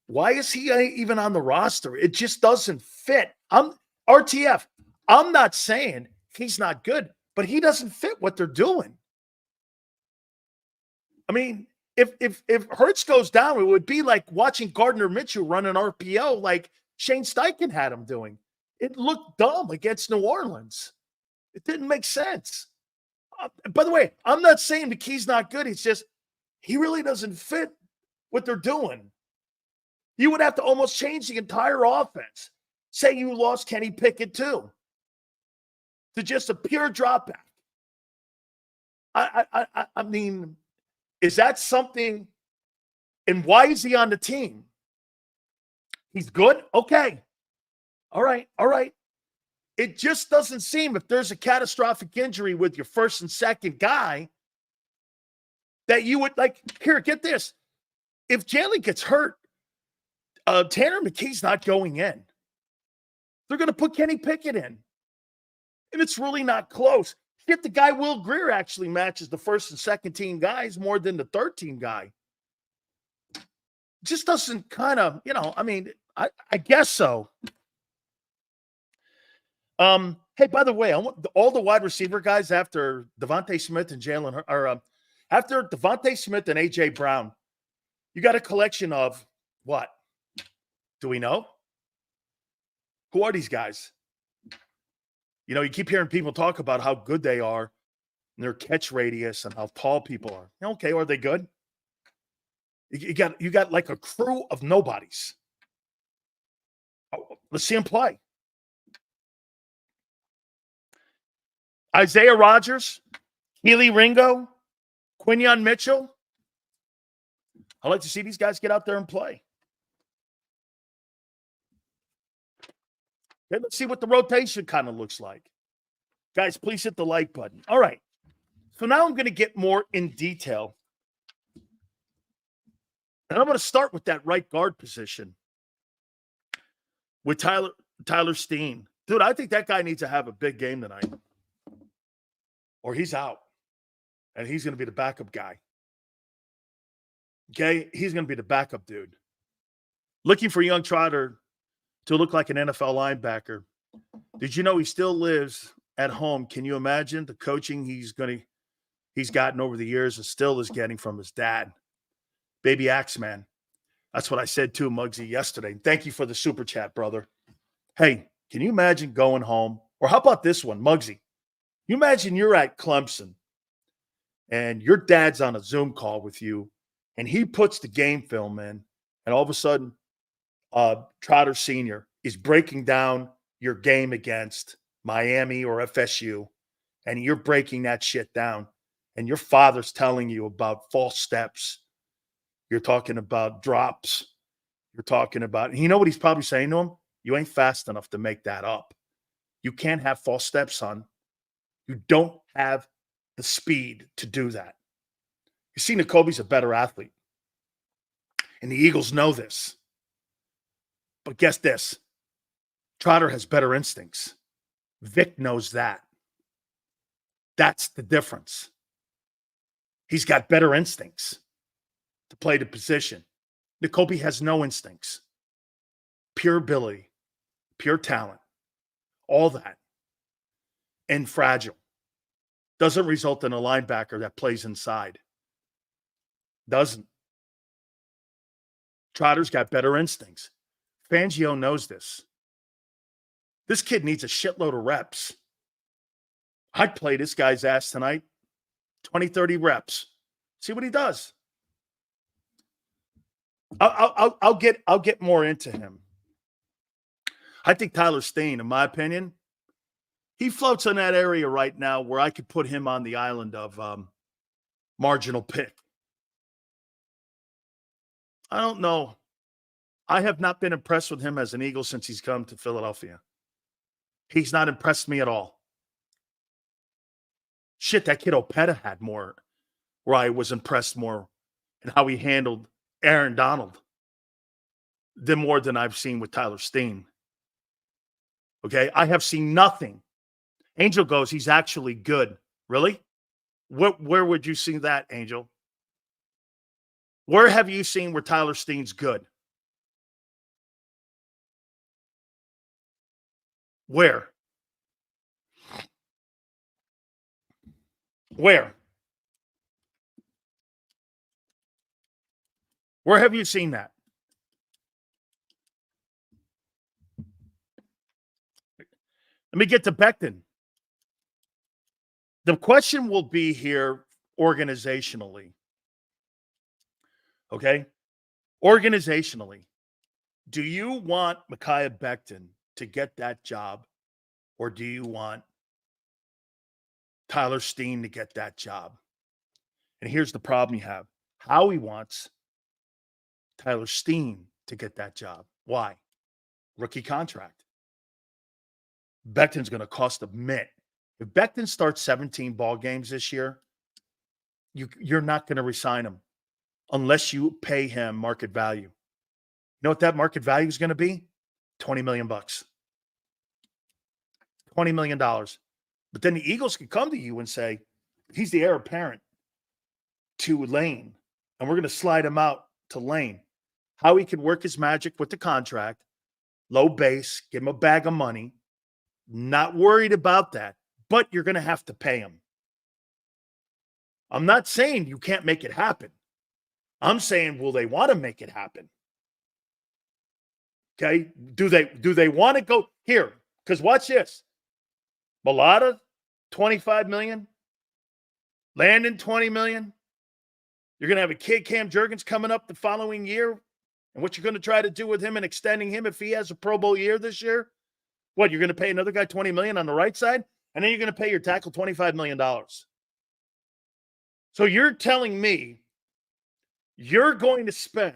Why is he even on the roster? It just doesn't fit. RTF. I'm not saying he's not good, but he doesn't fit what they're doing. I mean, if Hurts goes down, it would be like watching Gardner Minshew run an RPO like Shane Steichen had him doing. It looked dumb against New Orleans. It didn't make sense. By the way, I'm not saying McKee's not good. It's just he really doesn't fit what they're doing. You would have to almost change the entire offense. Say you lost Kenny Pickett too, to just a pure drop back. I mean, is that something? And why is he on the team? He's good? Okay. All right. It just doesn't seem, if there's a catastrophic injury with your first and second guy, that you would like, here, get this. If Jalen gets hurt, Tanner McKee's not going in. They're going to put Kenny Pickett in. And it's really not close. Shit, the guy Will Grier actually matches the first and second team guys more than the third team guy. Just doesn't kind of, I mean, I guess so. Hey, by the way, I want all the wide receiver guys after Devontae Smith and Jalen, or after Devontae Smith and A.J. Brown, you got a collection of what? Do we know? Who are these guys? You keep hearing people talk about how good they are and their catch radius and how tall people are. Okay, are they good? You got like a crew of nobodies. Let's see them play. Isaiah Rodgers, Keely Ringo, Quinyon Mitchell. I'd like to see these guys get out there and play. Okay, let's see what the rotation kind of looks like. Guys, please hit the like button. All right. So now I'm going to get more in detail. And I'm going to start with that right guard position with Tyler Steen. Dude, I think that guy needs to have a big game tonight. Or he's out. And he's going to be the backup guy. Okay? He's going to be the backup dude. Looking for young Trotter to look like an NFL linebacker. Did you know he still lives at home? Can you imagine the coaching he's gotten over the years and still is getting from his dad? Baby Axeman. That's what I said to Muggsy yesterday. Thank you for the super chat, brother. Hey, can you imagine going home? Or how about this one, Muggsy? You imagine you're at Clemson and your dad's on a Zoom call with you and he puts the game film in and all of a sudden Trotter Sr. is breaking down your game against Miami or FSU, and you're breaking that shit down, and your father's telling you about false steps. You're talking about drops. You're talking about, and you know what he's probably saying to him? You ain't fast enough to make that up. You can't have false steps, son. You don't have the speed to do that. You see, Nakobe's a better athlete, and the Eagles know this. But guess this, Trotter has better instincts. Vic knows that. That's the difference. He's got better instincts to play the position. Nakobe has no instincts. Pure ability, pure talent, all that. And fragile. Doesn't result in a linebacker that plays inside. Doesn't. Trotter's got better instincts. Fangio knows this. This kid needs a shitload of reps. I'd play this guy's ass tonight. 20, 30 reps. See what he does. I'll get more into him. I think Tyler Steen, in my opinion, he floats in that area right now where I could put him on the island of marginal pick. I don't know. I have not been impressed with him as an Eagle since he's come to Philadelphia. He's not impressed me at all. Shit, that kid Opeta had more, where I was impressed more in how he handled Aaron Donald than more than I've seen with Tyler Steen. Okay, I have seen nothing. Angel goes, he's actually good. Really? Where would you see that, Angel? Where have you seen where Tyler Steen's good? Where? Where have you seen that? Let me get to Becton. The question will be here organizationally. Okay? Organizationally, do you want Micaiah Becton to get that job, or do you want Tyler Steen to get that job? And here's the problem you have. Howie wants Tyler Steen to get that job. Why? Rookie contract. Becton's going to cost a mint. If Becton starts 17 ball games this year, you're not going to resign him unless you pay him market value. You know what that market value is going to be? $20 million. $20 million. But then the Eagles can come to you and say, he's the heir apparent to Lane, and we're going to slide him out to Lane. How he can work his magic with the contract, low base, give him a bag of money. Not worried about that, but you're going to have to pay him. I'm not saying you can't make it happen. I'm saying, will they want to make it happen? Okay. Do they want to go here? Because watch this. Mulata, $25 million. Landon, $20 million. You're going to have a kid, Cam Jurgens, coming up the following year. And what you're going to try to do with him and extending him if he has a Pro Bowl year this year? What, you're going to pay another guy $20 million on the right side? And then you're going to pay your tackle $25 million. So you're telling me you're going to spend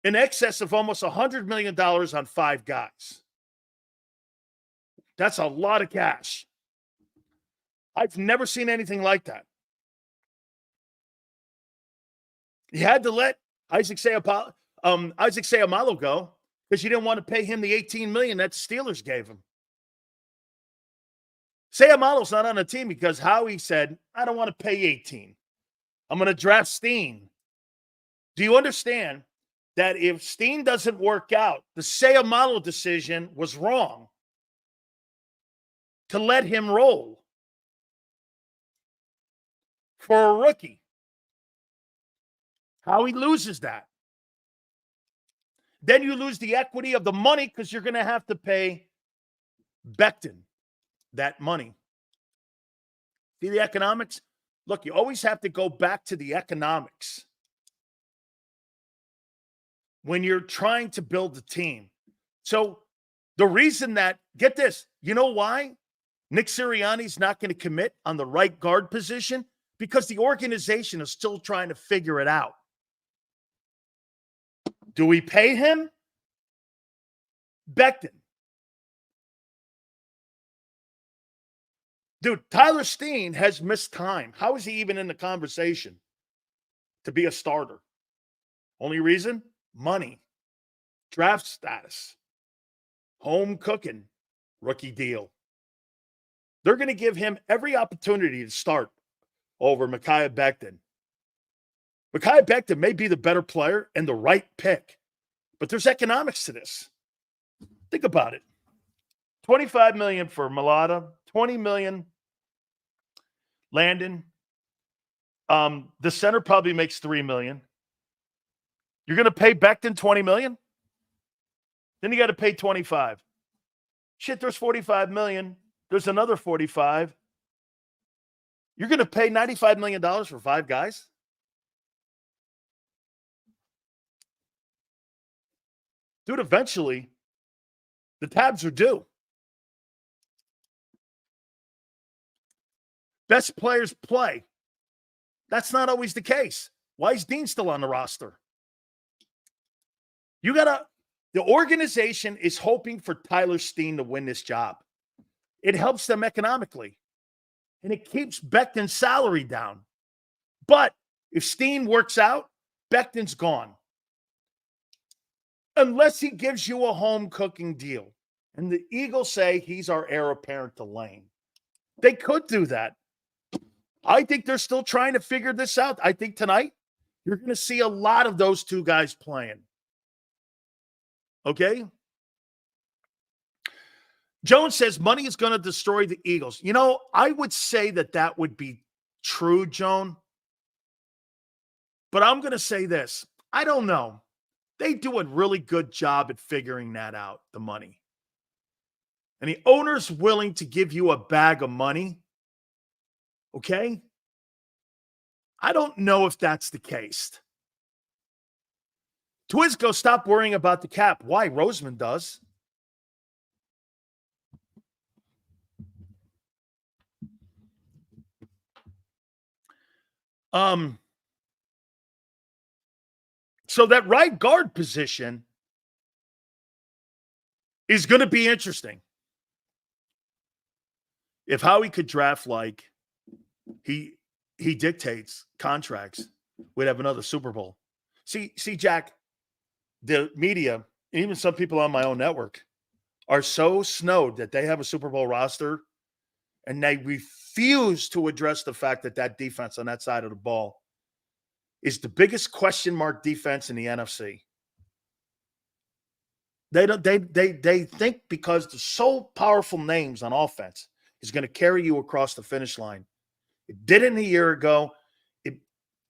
in excess of almost $100 million on 5 guys. That's a lot of cash. I've never seen anything like that. You had to let Isaac Seumalo go because you didn't want to pay him the $18 million that the Steelers gave him. Seumalo's not on the team because Howie said, I don't want to pay 18. I'm going to draft Steen. Do you understand that if Steen doesn't work out, the Seumalo decision was wrong to let him roll for a rookie? Howie loses that. Then you lose the equity of the money because you're going to have to pay Becton that money. See the economics? Look, you always have to go back to the economics when you're trying to build a team. So the reason that, get this, you know why Nick Sirianni's not going to commit on the right guard position? Because the organization is still trying to figure it out. Do we pay him? Becton. Dude, Tyler Steen has missed time. How is he even in the conversation to be a starter? Only reason? Money. Draft status. Home cooking. Rookie deal. They're going to give him every opportunity to start over Mekhi Becton. Mekhi Becton may be the better player and the right pick, but there's economics to this. Think about it. $25 million for Mulata, $20 million Landon. The center probably makes $3 million. You're going to pay Becton $20 million? Then you got to pay $25. Shit, there's $45 million. There's another $45. You're going to pay $95 million for 5 guys? Dude, eventually, the tabs are due. Best players play. That's not always the case. Why is Dean still on the roster? The organization is hoping for Tyler Steen to win this job. It helps them economically. And it keeps Becton's salary down. But if Steen works out, Becton's gone. Unless he gives you a home cooking deal. And the Eagles say he's our heir apparent to Lane. They could do that. I think they're still trying to figure this out. I think tonight you're going to see a lot of those 2 guys playing. Okay? Jones says money is going to destroy the Eagles. You know, I would say that would be true, Joan. But I'm going to say this. I don't know. They do a really good job at figuring that out, the money. And the owner's willing to give you a bag of money. Okay? I don't know if that's the case. Twisco, stop worrying about the cap. Why? Roseman does. So that right guard position is going to be interesting. If Howie could draft like he dictates contracts, we'd have another Super Bowl. See, Jack, the media, even some people on my own network, are so snowed that they have a Super Bowl roster, and they refuse to address the fact that that defense on that side of the ball is the biggest question mark defense in the NFC. They think because the so powerful names on offense is going to carry you across the finish line. It didn't a year ago.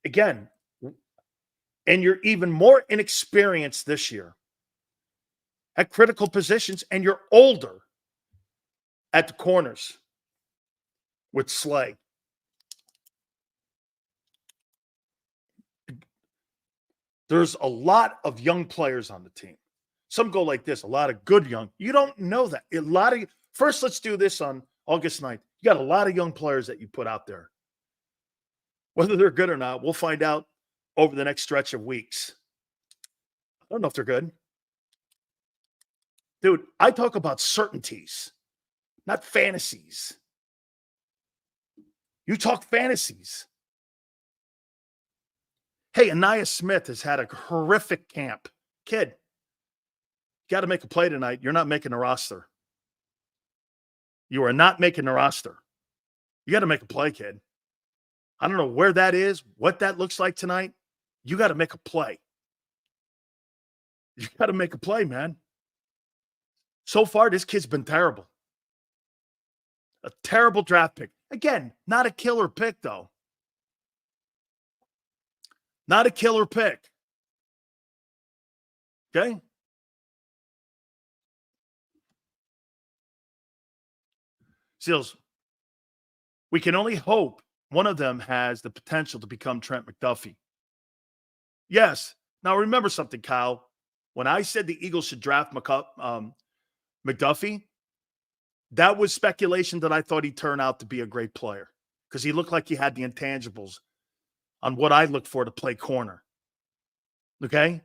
Again, and you're even more inexperienced this year at critical positions, and you're older at the corners with Slay. There's a lot of young players on the team. Some go like this, a lot of good young. You don't know that. First, let's do this on August 9th. You got a lot of young players that you put out there. Whether they're good or not, we'll find out over the next stretch of weeks. I don't know if they're good. Dude, I talk about certainties, not fantasies. You talk fantasies. Hey, Anaya Smith has had a horrific camp. Kid, you got to make a play tonight. You're not making the roster. You are not making the roster. You got to make a play, kid. I don't know where that is, what that looks like tonight. You got to make a play. You got to make a play, man. So far, this kid's been terrible. A terrible draft pick. Again, not a killer pick, though. Not a killer pick. Okay? Seals, we can only hope one of them has the potential to become Trent McDuffie. Yes. Now, remember something, Kyle. When I said the Eagles should draft McDuffie, that was speculation that I thought he'd turn out to be a great player because he looked like he had the intangibles on what I look for to play corner. Okay?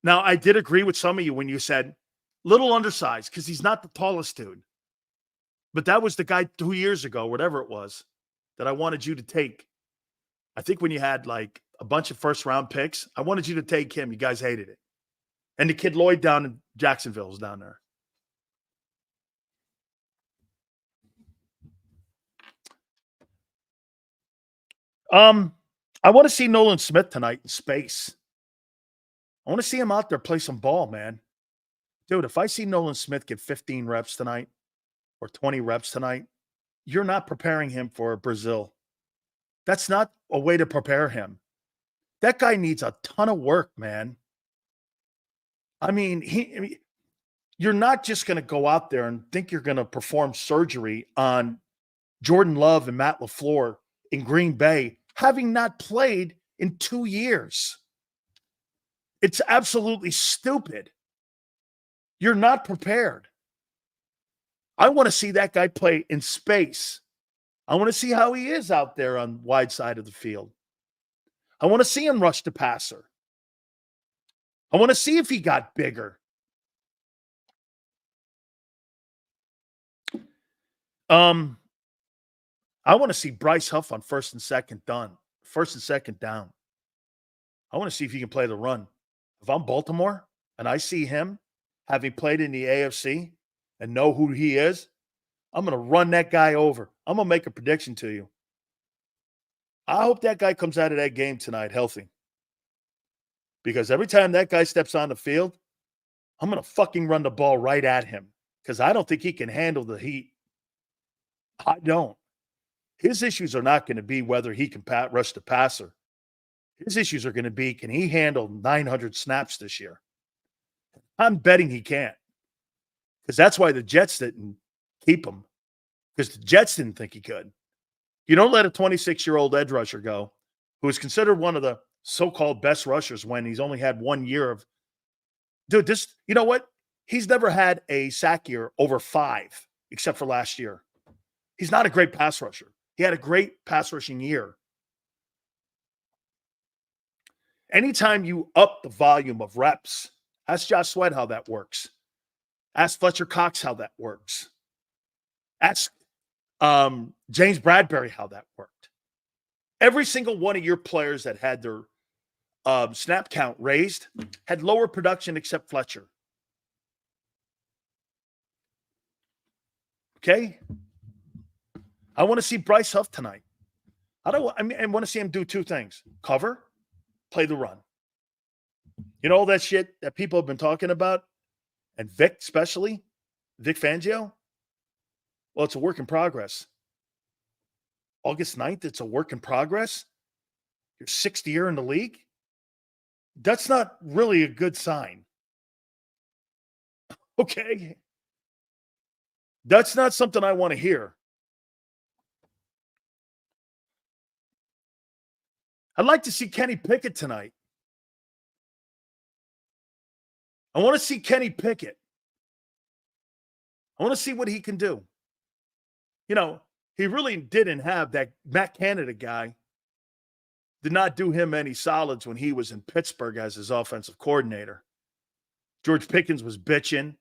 Now, I did agree with some of you when you said little undersized because he's not the tallest dude. But that was the guy 2 years ago, whatever it was, that I wanted you to take. I think when you had like a bunch of first-round picks, I wanted you to take him. You guys hated it. And the kid Lloyd down in Jacksonville was down there. I want to see Nolan Smith tonight in space. I want to see him out there play some ball, man. Dude, if I see Nolan Smith get 15 reps tonight or 20 reps tonight, you're not preparing him for Brazil. That's not a way to prepare him. That guy needs a ton of work, man. I mean, you're not just going to go out there and think you're going to perform surgery on Jordan Love and Matt LaFleur in Green Bay, having not played in 2 years. It's absolutely stupid. You're not prepared. I want to see that guy play in space. I want to see how he is out there on wide side of the field. I want to see him rush the passer. I want to see if he got bigger. I want to see Bryce Huff on first and second down. I want to see if he can play the run. If I'm Baltimore and I see him having played in the AFC and know who he is, I'm going to run that guy over. I'm going to make a prediction to you. I hope that guy comes out of that game tonight healthy. Because every time that guy steps on the field, I'm going to fucking run the ball right at him because I don't think he can handle the heat. I don't. His issues are not going to be whether he can rush the passer. His issues are going to be, can he handle 900 snaps this year? I'm betting he can't. Because that's why the Jets didn't keep him. Because the Jets didn't think he could. You don't let a 26-year-old edge rusher go, who is considered one of the so-called best rushers when he's only had 1 year of – dude, this – you know what? He's never had a sack year over 5, except for last year. He's not a great pass rusher. He had a great pass rushing year. Anytime you up the volume of reps, ask Josh Sweat how that works. Ask Fletcher Cox how that works. Ask James Bradbury, how that worked. Every single one of your players that had their snap count raised had lower production except Fletcher. Okay? I want to see Bryce Huff tonight. I want to see him do two things. Cover, play the run. You know all that shit that people have been talking about? And Vic especially? Vic Fangio? Well, it's a work in progress. August 9th, it's a work in progress. Your 6th year in the league? That's not really a good sign. Okay? That's not something I want to hear. I'd like to see Kenny Pickett tonight. I want to see Kenny Pickett. I want to see what he can do. You know, he really didn't have that Matt Canada guy. Did not do him any solids when he was in Pittsburgh as his offensive coordinator. George Pickens was bitching.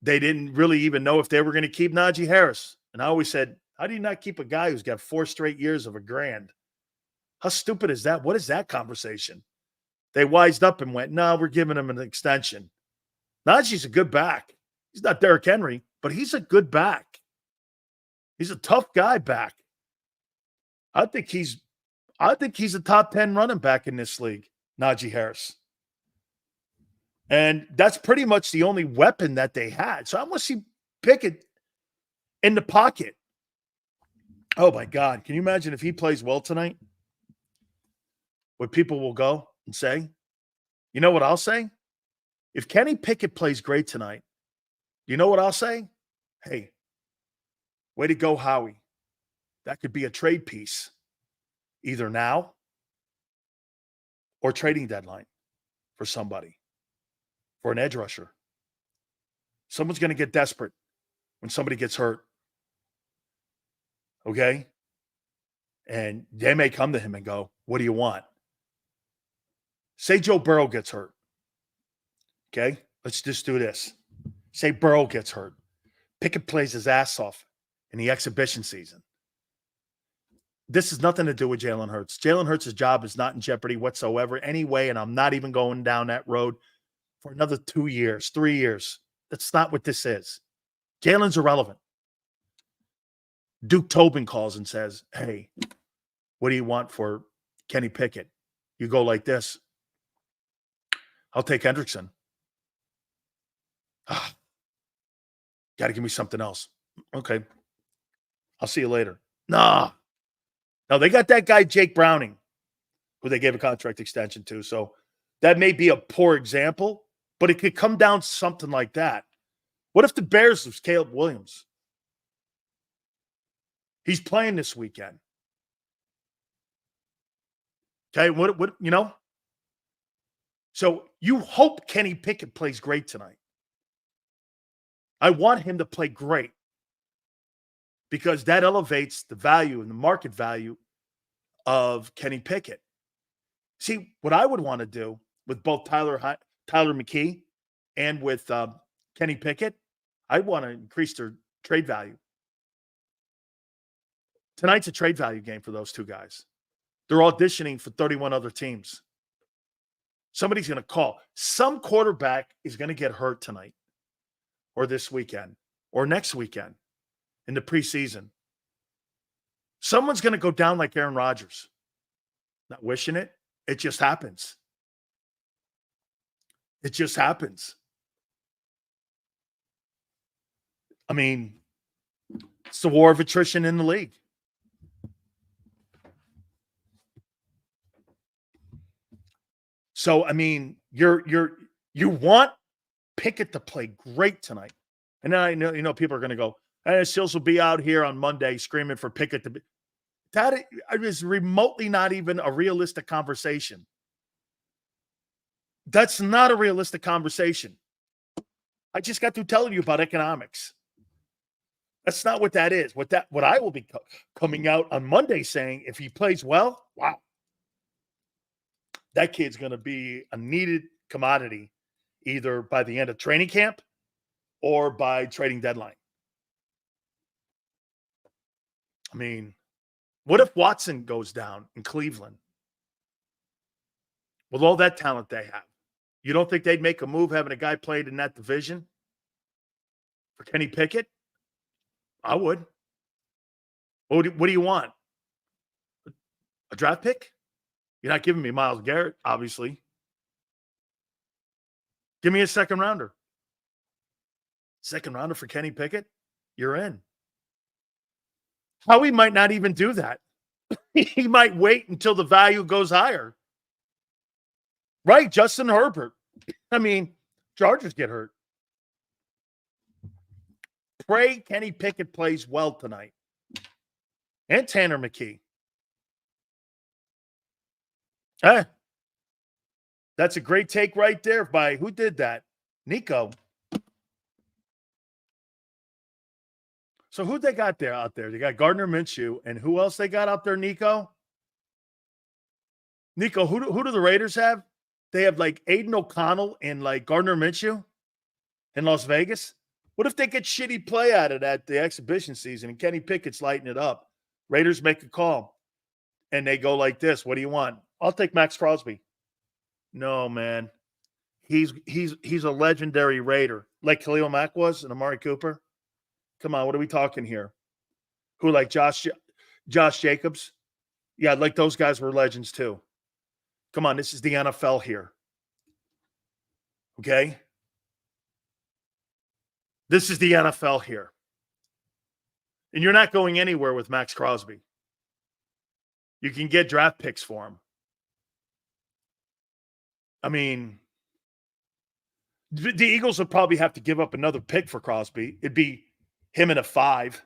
They didn't really even know if they were going to keep Najee Harris. And I always said, how do you not keep a guy who's got 4 straight years of $1,000? How stupid is that? What is that conversation? They wised up and went, no, we're giving him an extension. Najee's a good back. He's not Derrick Henry, but he's a good back. He's a tough guy back. I think he's a top 10 running back in this league, Najee Harris. And that's pretty much the only weapon that they had. So I want to see Pickett in the pocket. Oh, my God. Can you imagine if he plays well tonight? What people will go and say? You know what I'll say? If Kenny Pickett plays great tonight, you know what I'll say? Hey, way to go, Howie. That could be a trade piece, either now or trading deadline for somebody, for an edge rusher. Someone's going to get desperate when somebody gets hurt. Okay? And they may come to him and go, what do you want? Say Joe Burrow gets hurt. Okay? Let's just do this. Say Burrow gets hurt. Pickett plays his ass off in the exhibition season. This has nothing to do with Jalen Hurts. Jalen Hurts' job is not in jeopardy whatsoever anyway, and I'm not even going down that road for another 2 years, 3 years. That's not what this is. Jalen's irrelevant. Duke Tobin calls and says, hey, what do you want for Kenny Pickett? You go like this. I'll take Hendrickson. Got to give me something else. Okay. I'll see you later. Nah. No, they got that guy, Jake Browning, who they gave a contract extension to. So that may be a poor example, but it could come down to something like that. What if the Bears lose Caleb Williams? He's playing this weekend. Okay, what you know? So you hope Kenny Pickett plays great tonight. I want him to play great because that elevates the value and the market value of Kenny Pickett. See, what I would want to do with both Tyler McKee and with Kenny Pickett, I want to increase their trade value. Tonight's a trade value game for those two guys. They're auditioning for 31 other teams. Somebody's going to call. Some quarterback is going to get hurt tonight or this weekend or next weekend in the preseason. Someone's going to go down like Aaron Rodgers. Not wishing it. It just happens. It just happens. I mean, it's the war of attrition in the league. So, I mean, you want Pickett to play great tonight. And then I know people are going to go, Sills will be out here on Monday screaming for Pickett to be. That is remotely not even a realistic conversation. That's not a realistic conversation. I just got through telling you about economics. That's not what that is. What I will be coming out on Monday saying, if he plays well, wow. That kid's going to be a needed commodity either by the end of training camp or by trading deadline. I mean, what if Watson goes down in Cleveland with all that talent they have? You don't think they'd make a move having a guy played in that division for Kenny Pickett? I would. What do you want? A draft pick? You're not giving me Myles Garrett, obviously. Give me a second rounder. Second rounder for Kenny Pickett? You're in. Howie might not even do that. He might wait until the value goes higher. Right, Justin Herbert. I mean, Chargers get hurt. Pray Kenny Pickett plays well tonight. And Tanner McKee. That's a great take right there by, who did that? Nico. So who they got there out there? They got Gardner Minshew. And who else they got out there, Nico? Nico, who do the Raiders have? They have like Aiden O'Connell and like Gardner Minshew in Las Vegas. What if they get shitty play at it at the exhibition season and Kenny Pickett's lighting it up? Raiders make a call and they go like this. What do you want? I'll take Max Crosby. No, man. He's a legendary Raider. Like Khalil Mack was and Amari Cooper. Come on, what are we talking here? Who, like Josh Jacobs? Yeah, like those guys were legends too. Come on, this is the NFL here. Okay? This is the NFL here. And you're not going anywhere with Max Crosby. You can get draft picks for him. I mean, the Eagles would probably have to give up another pick for Crosby. It'd be him in a 5.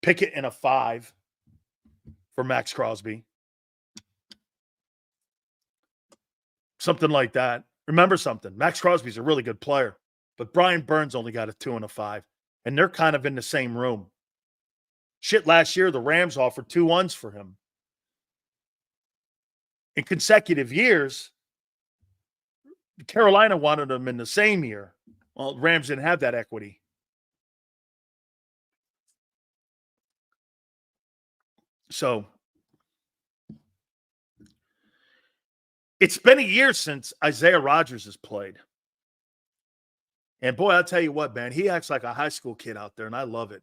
Pickett in a 5 for Max Crosby. Something like that. Remember something. Max Crosby's a really good player, but Brian Burns only got a 2 and a 5, and they're kind of in the same room. Shit, last year, the Rams offered 2 1s for him. In consecutive years, Carolina wanted him in the same year. Well, Rams didn't have that equity. So it's been a year since Isaiah Rodgers has played. And boy, I'll tell you what, man, he acts like a high school kid out there, and I love it.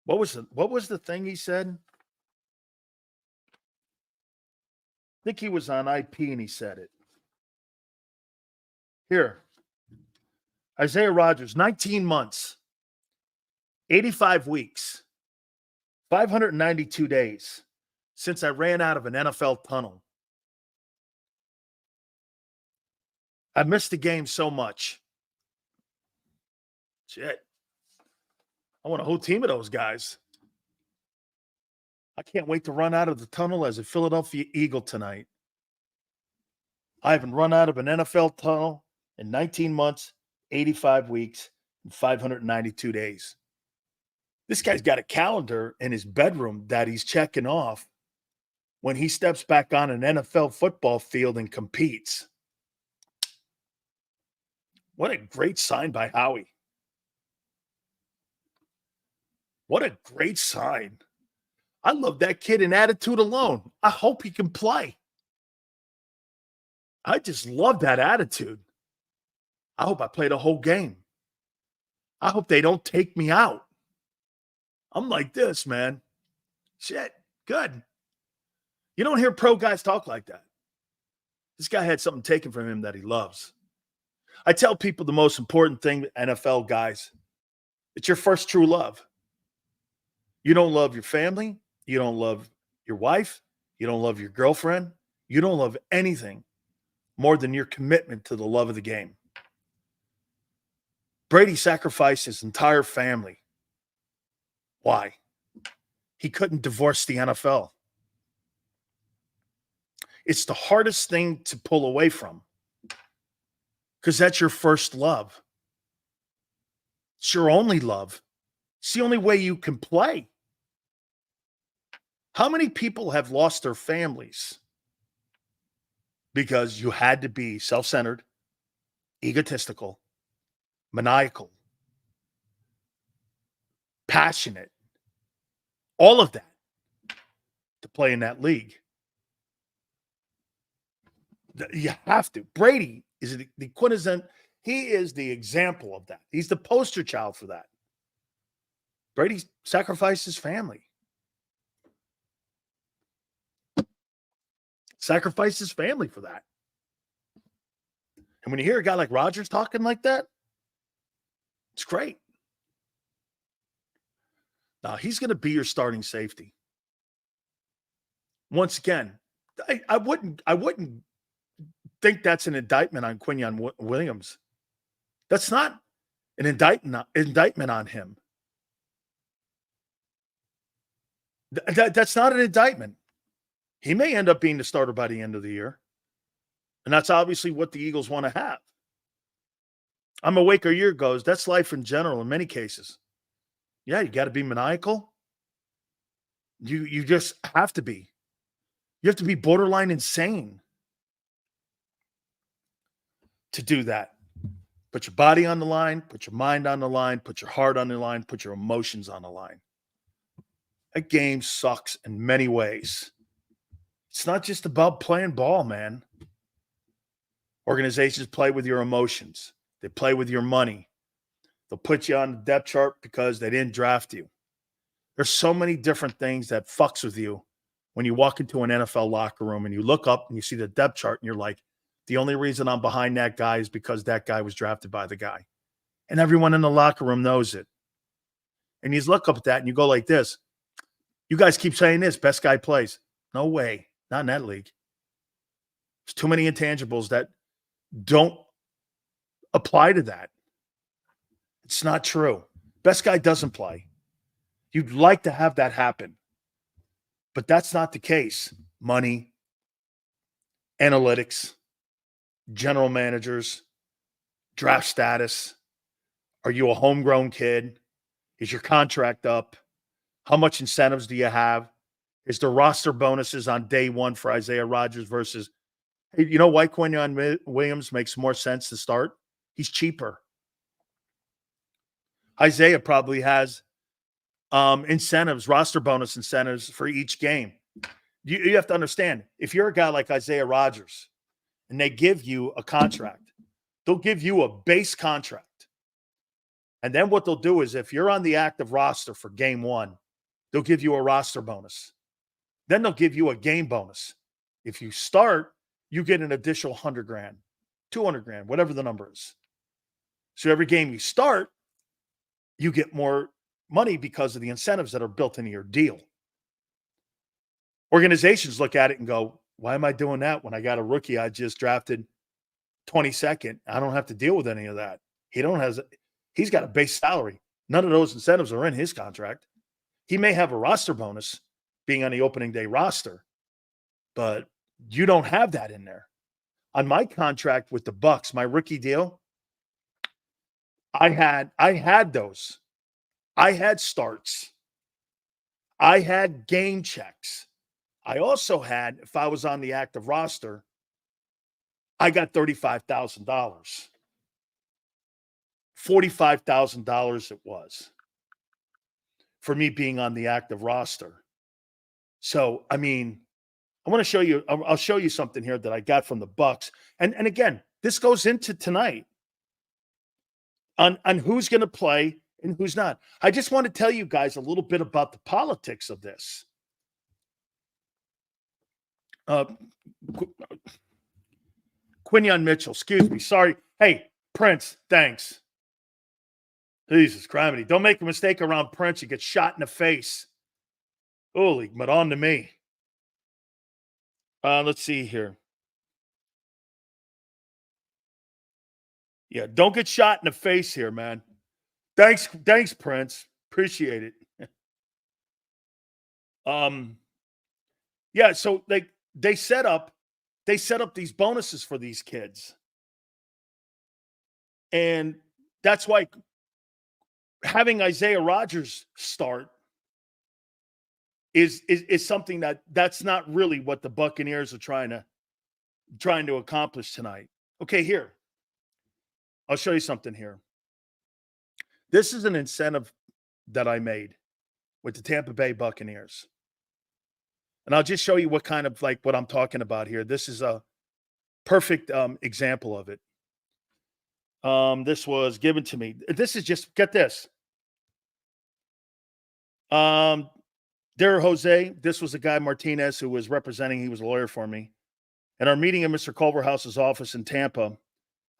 What was the thing he said? I think he was on IP and he said it. Here. Isaiah Rodgers, 19 months, 85 weeks, 592 days since I ran out of an NFL tunnel. I missed the game so much. Shit. I want a whole team of those guys. I can't wait to run out of the tunnel as a Philadelphia Eagle tonight. I haven't run out of an NFL tunnel in 19 months, 85 weeks, and 592 days. This guy's got a calendar in his bedroom that he's checking off when he steps back on an NFL football field and competes. What a great sign by Howie. What a great sign. I love that kid in attitude alone. I hope he can play. I just love that attitude. I hope I play the whole game. I hope they don't take me out. I'm like this, man. Shit, good. You don't hear pro guys talk like that. This guy had something taken from him that he loves. I tell people the most important thing, NFL guys, it's your first true love. You don't love your family. You don't love your wife. You don't love your girlfriend. You don't love anything more than your commitment to the love of the game. Brady sacrificed his entire family. Why? He couldn't divorce the NFL. It's the hardest thing to pull away from because that's your first love. It's your only love. It's the only way you can play. How many people have lost their families because you had to be self-centered, egotistical, maniacal, passionate, all of that to play in that league. You have to. Brady is the quintessential. He is the example of that. He's the poster child for that. Brady sacrificed his family. Sacrificed his family for that. And when you hear a guy like Rodgers talking like that, it's great. Now, he's going to be your starting safety. Once again, I wouldn't think that's an indictment on Quinyon Williams. That's not an indictment on him. That's not an indictment. He may end up being the starter by the end of the year. And that's obviously what the Eagles want to have. I'm awake a year goes. That's life in general in many cases. Yeah, you got to be maniacal. You just have to be. You have to be borderline insane to do that. Put your body on the line, put your mind on the line, put your heart on the line, put your emotions on the line. A game sucks in many ways. It's not just about playing ball, man. Organizations play with your emotions. They play with your money. They'll put you on the depth chart because they didn't draft you. There's so many different things that fucks with you when you walk into an NFL locker room and you look up and you see the depth chart and you're like, the only reason I'm behind that guy is because that guy was drafted by the guy. And everyone in the locker room knows it. And you look up at that and you go like this. You guys keep saying this, best guy plays. No way. Not in that league. There's too many intangibles that don't apply to that. It's not true. Best guy doesn't play. You'd like to have that happen. But that's not the case. Money, analytics, general managers, draft status. Are you a homegrown kid? Is your contract up? How much incentives do you have? Is the roster bonuses on day one for Isaiah Rodgers versus, hey, you know why Quinyon Williams makes more sense to start? He's cheaper. Isaiah probably has incentives, roster bonus incentives for each game. You have to understand, if you're a guy like Isaiah Rodgers and they give you a contract, they'll give you a base contract. And then what they'll do is if you're on the active roster for game one, they'll give you a roster bonus. Then they'll give you a game bonus. If you start, you get an additional $100,000, $200,000, whatever the number is. So every game you start, you get more money because of the incentives that are built into your deal. Organizations look at it and go, why am I doing that when I got a rookie I just drafted 22nd? I don't have to deal with any of that. He's got a base salary. None of those incentives are in his contract. He may have a roster bonus being on the opening day roster, but you don't have that in there. On my contract with the Bucks, my rookie deal, I had those. I had starts. I had game checks. I also had, if I was on the active roster, I got $35,000. $45,000 it was for me being on the active roster. So, I mean, I want to show you, I'll show you something here that I got from the Bucks. And again, this goes into tonight on who's going to play and who's not. I just want to tell you guys a little bit about the politics of this. Quinyon Mitchell, excuse me. Sorry. Hey, Prince, thanks. Jesus Christ. Don't make a mistake around Prince. You get shot in the face. Holy, but on to me. Let's see here. Yeah, don't get shot in the face here, man. Thanks, Prince. Appreciate it. Yeah, so they set up these bonuses for these kids. And that's why having Isaiah Rodgers start is something that's not really what the Buccaneers are trying to accomplish tonight. Okay, here. I'll show you something here. This is an incentive that I made. with the Tampa Bay Buccaneers. And I'll just show you what kind of like what I'm talking about here. This is a perfect example of it. This was given to me. This is just, get this. Dear Jose, this was a guy, Martinez, who was representing, he was a lawyer for me. In our meeting in Mr. Culverhouse's office in Tampa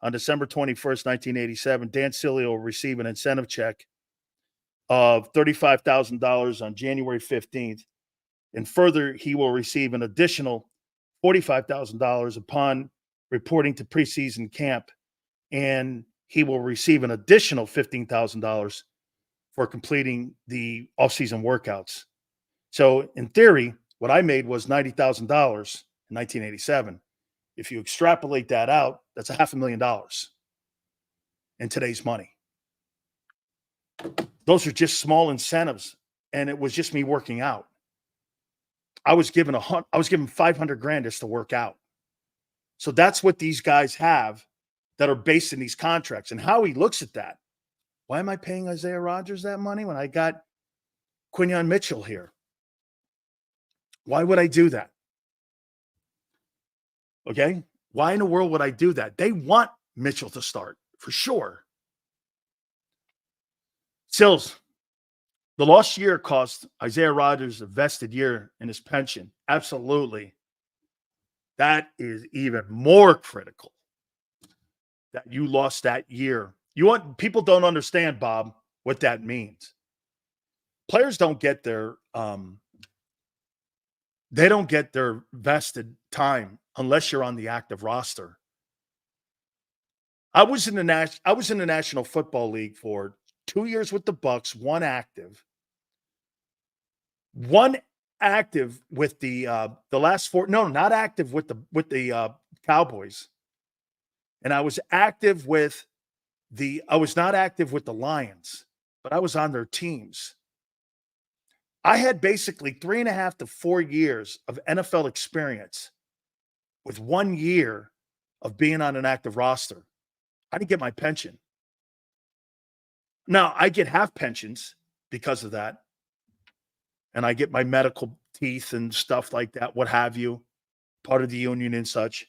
on December 21st, 1987, Dan Sileo will receive an incentive check of $35,000 on January 15th. And further, he will receive an additional $45,000 upon reporting to preseason camp. And he will receive an additional $15,000 for completing the offseason workouts. So in theory, what I made was $90,000 in 1987. If you extrapolate that out, that's $500,000 in today's money. Those are just small incentives, and it was just me working out. I was given $500,000 just to work out. So that's what these guys have that are based in these contracts. And Howie looks at that. Why am I paying Isaiah Rodgers that money when I got Quinyon Mitchell here? Why would I do that? Okay? Why in the world would I do that? They want Mitchell to start, for sure. Sills, the lost year cost Isaiah Rodgers a vested year in his pension. Absolutely. That is even more critical, that you lost that year. People don't understand, Bob, what that means. Players don't get their they don't get their vested time unless you're on the active roster. I was in the National Football League for 2 years with the Bucks, one active with the last four. No, not active with the Cowboys. And I was active with I was not active with the Lions, but I was on their teams. I had basically 3.5 to 4 years of NFL experience with 1 year of being on an active roster. I didn't get my pension. Now, I get half pensions because of that. And I get my medical teeth and stuff like that, what have you, part of the union and such.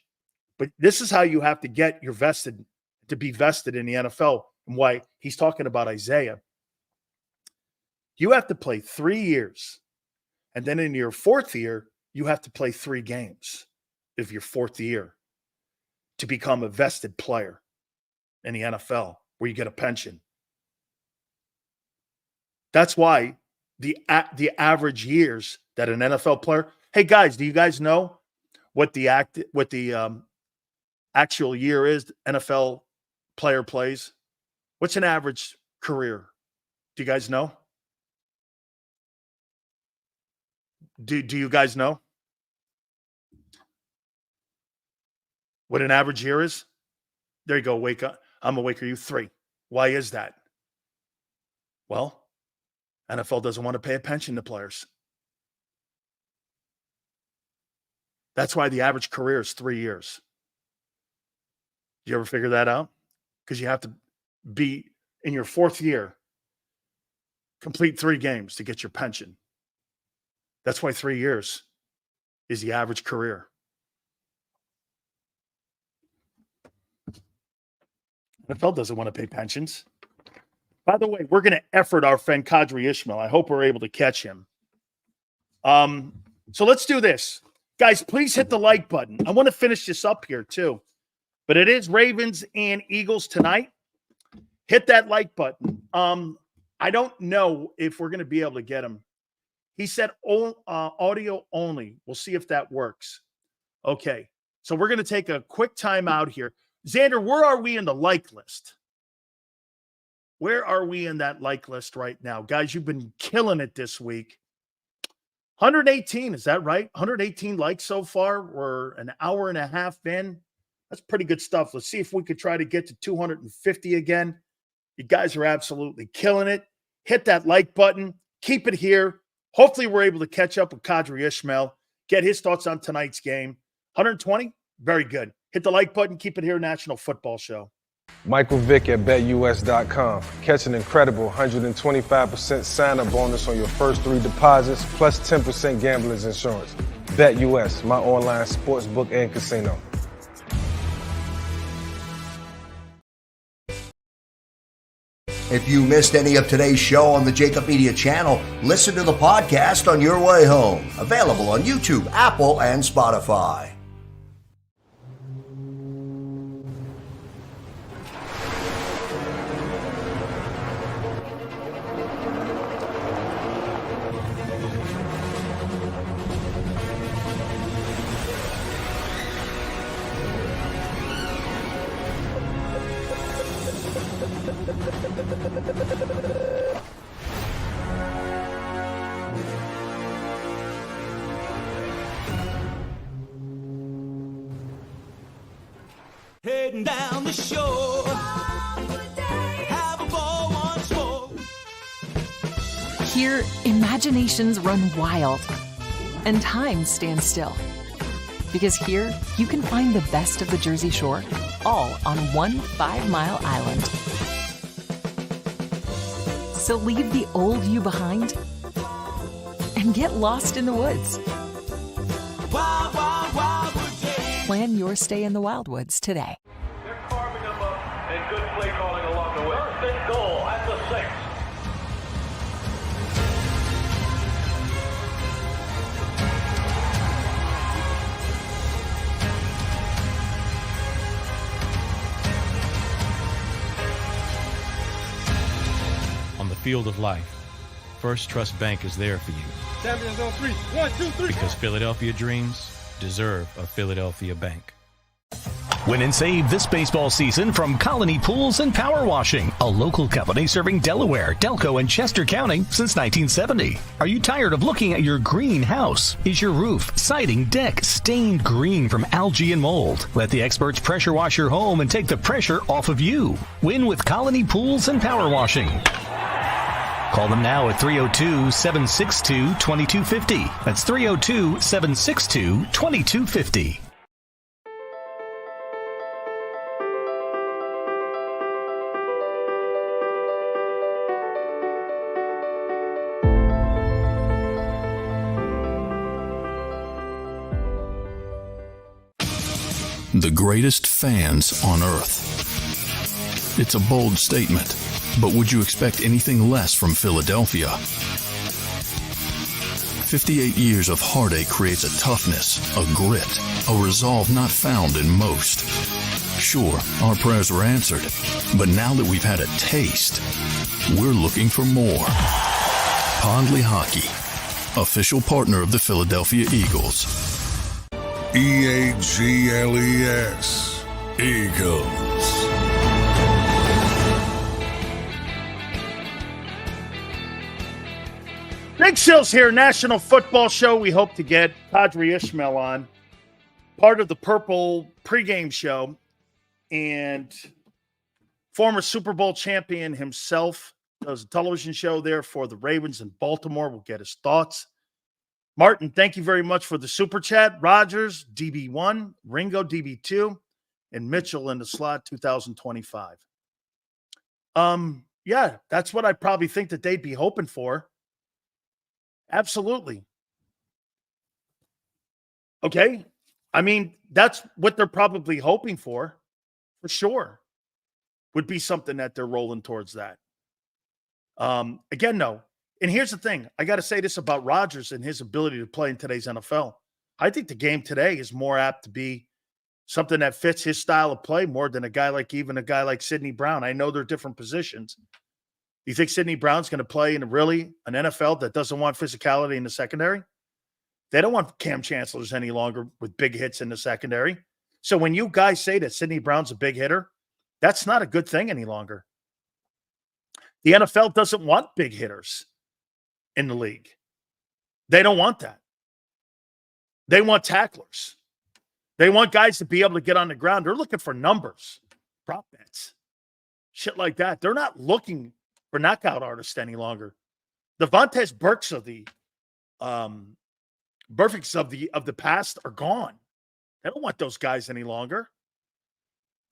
But this is how you have to get your to be vested in the NFL, and why he's talking about Isaiah. You have to play 3 years. And then in your fourth year, you have to play 3 games of your fourth year to become a vested player in the NFL, where you get a pension. That's why the average years that an NFL player. Hey guys, do you guys know what the actual year is NFL player plays? What's an average career? Do you guys know? Do you guys know what an average year is? There you go. Wake up. I'm awake. Are you 3? Why is that? Well, NFL doesn't want to pay a pension to players. That's why the average career is 3 years. Do you ever figure that out? Because you have to be in your fourth year, complete 3 games to get your pension. That's why 3 years is the average career. NFL doesn't want to pay pensions. By the way, we're going to effort our friend Kadri Ishmael. I hope we're able to catch him. So let's do this. Guys, please hit the like button. I want to finish this up here too. But it is Ravens and Eagles tonight. Hit that like button. I don't know if we're going to be able to get him. He said audio only. We'll see if that works. Okay. So we're going to take a quick time out here. Xander, where are we in the like list? Where are we in that like list right now? Guys, you've been killing it this week. 118, is that right? 118 likes so far. We're an hour and a half in. That's pretty good stuff. Let's see if we could try to get to 250 again. You guys are absolutely killing it. Hit that like button. Keep it here. Hopefully we're able to catch up with Kadri Ishmael, get his thoughts on tonight's game. 120? Very good. Hit the like button. Keep it here, National Football Show.
Michael Vick at BetUS.com. Catch an incredible 125% sign-up bonus on your first 3 deposits, plus 10% gambler's insurance. BetUS, my online sportsbook and casino.
If you missed any of today's show on the JAKIB Media channel, listen to the podcast on your way home. Available on YouTube, Apple, and Spotify.
Heading down the shore, have a ball once more.
Here, imaginations run wild and time stands still. Because here, you can find the best of the Jersey Shore, all on one 5-mile island. So leave the old you behind and get lost in the woods.
Wild, wild, wildwood day.
Plan your stay in the Wildwoods today.
They're carving them up and good play calling along the way. First and goal at the 6.
On the field of life, First Trust Bank is there for you.
Champions on 3. 1, 2, 3.
Because Philadelphia dreams deserve a Philadelphia bank.
Win and save this baseball season from Colony Pools and Power Washing, a local company serving Delaware, Delco, and Chester County since 1970. Are you tired of looking at your green house? Is your roof, siding, deck stained green from algae and mold? Let the experts pressure wash your home and take the pressure off of you. Win with Colony Pools and Power Washing. Call them now at 302-762-2250. That's 302-762-2250.
The greatest fans on earth. It's a bold statement, but would you expect anything less from Philadelphia? 58 years of heartache creates a toughness, a grit, a resolve not found in most. Sure, our prayers were answered, but now that we've had a taste, we're looking for more. Pondley Hockey, official partner of the Philadelphia Eagles.
EAGLES, Eagles.
Big Sills here, National Football Show. We hope to get Kadri Ishmail on, part of the Purple pregame show, and former Super Bowl champion himself does a television show there for the Ravens in Baltimore. We'll get his thoughts. Martin, thank you very much for the super chat. Rogers, DB1, Ringo, DB2, and Mitchell in the slot 2025. Yeah, that's what I probably think that they'd be hoping for. Absolutely. Okay. I mean, that's what they're probably hoping for sure. Would be something that they're rolling towards that. Again, no. And here's the thing. I got to say this about Rodgers and his ability to play in today's NFL. I think the game today is more apt to be something that fits his style of play more than even a guy like Sidney Brown. I know they're different positions. You think Sidney Brown's going to play in an NFL that doesn't want physicality in the secondary? They don't want Cam Chancellors any longer with big hits in the secondary. So when you guys say that Sidney Brown's a big hitter, that's not a good thing any longer. The NFL doesn't want big hitters in the league. They don't want that. They want tacklers. They want guys to be able to get on the ground. They're looking for numbers, prop bets, shit like that. They're not looking for knockout artists any longer. The Vontaze Burks of the past are gone. They don't want those guys any longer.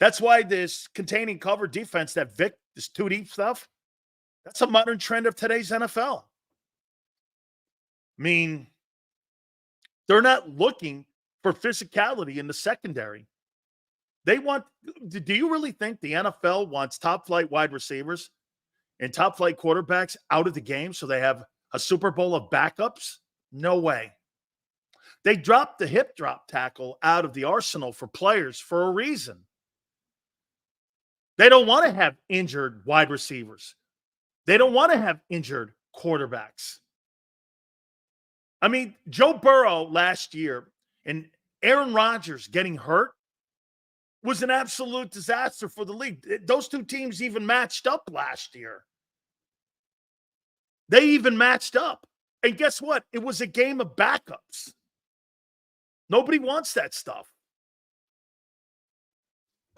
That's why this containing cover defense, that Vic, this 2 deep stuff, that's a modern trend of today's NFL. I mean, they're not looking for physicality in the secondary. They want, do you really think the NFL wants top flight wide receivers and top flight quarterbacks out of the game so they have a Super Bowl of backups? No way. They dropped the hip drop tackle out of the arsenal for players for a reason. They don't want to have injured wide receivers. They don't want to have injured quarterbacks. I mean, Joe Burrow last year and Aaron Rodgers getting hurt was an absolute disaster for the league. Those two teams even matched up last year. They even matched up. And guess what? It was a game of backups. Nobody wants that stuff.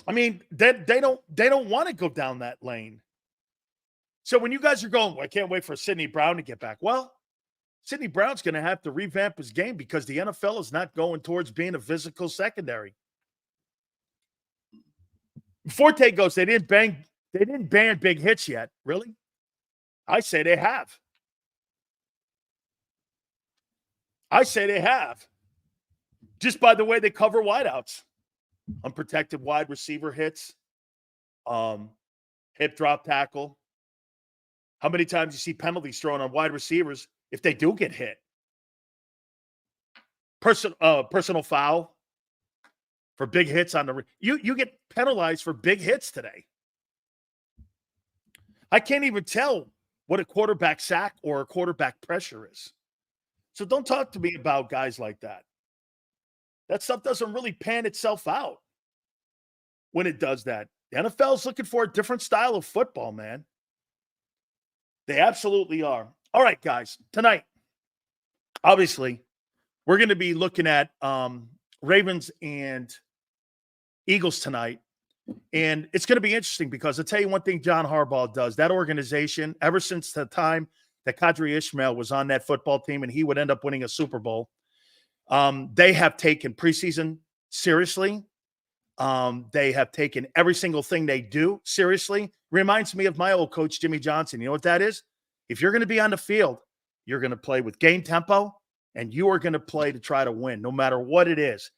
I mean, they don't want to go down that lane. So when you guys are going, well, I can't wait for Sidney Brown to get back. Well, Sidney Brown's going to have to revamp his game because the NFL is not going towards being a physical secondary. Forte goes, they didn't ban big hits yet. Really? I say they have. Just by the way they cover wideouts. Unprotected wide receiver hits. Hip drop tackle. How many times you see penalties thrown on wide receivers if they do get hit? Personal foul for big hits on the you get penalized for big hits today. I can't even tell what a quarterback sack or a quarterback pressure is. So don't talk to me about guys like that. That stuff doesn't really pan itself out when it does that. The NFL's looking for a different style of football, man. They absolutely are. All right, guys, tonight, obviously, we're going to be looking at Ravens and Eagles tonight. And it's going to be interesting because I'll tell you one thing John Harbaugh does. That organization, ever since the time that Kadri Ishmael was on that football team and he would end up winning a Super Bowl, they have taken preseason seriously. They have taken every single thing they do seriously. Reminds me of my old coach, Jimmy Johnson. You know what that is? If you're going to be on the field, you're going to play with game tempo, and you are going to play to try to win, no matter what it is.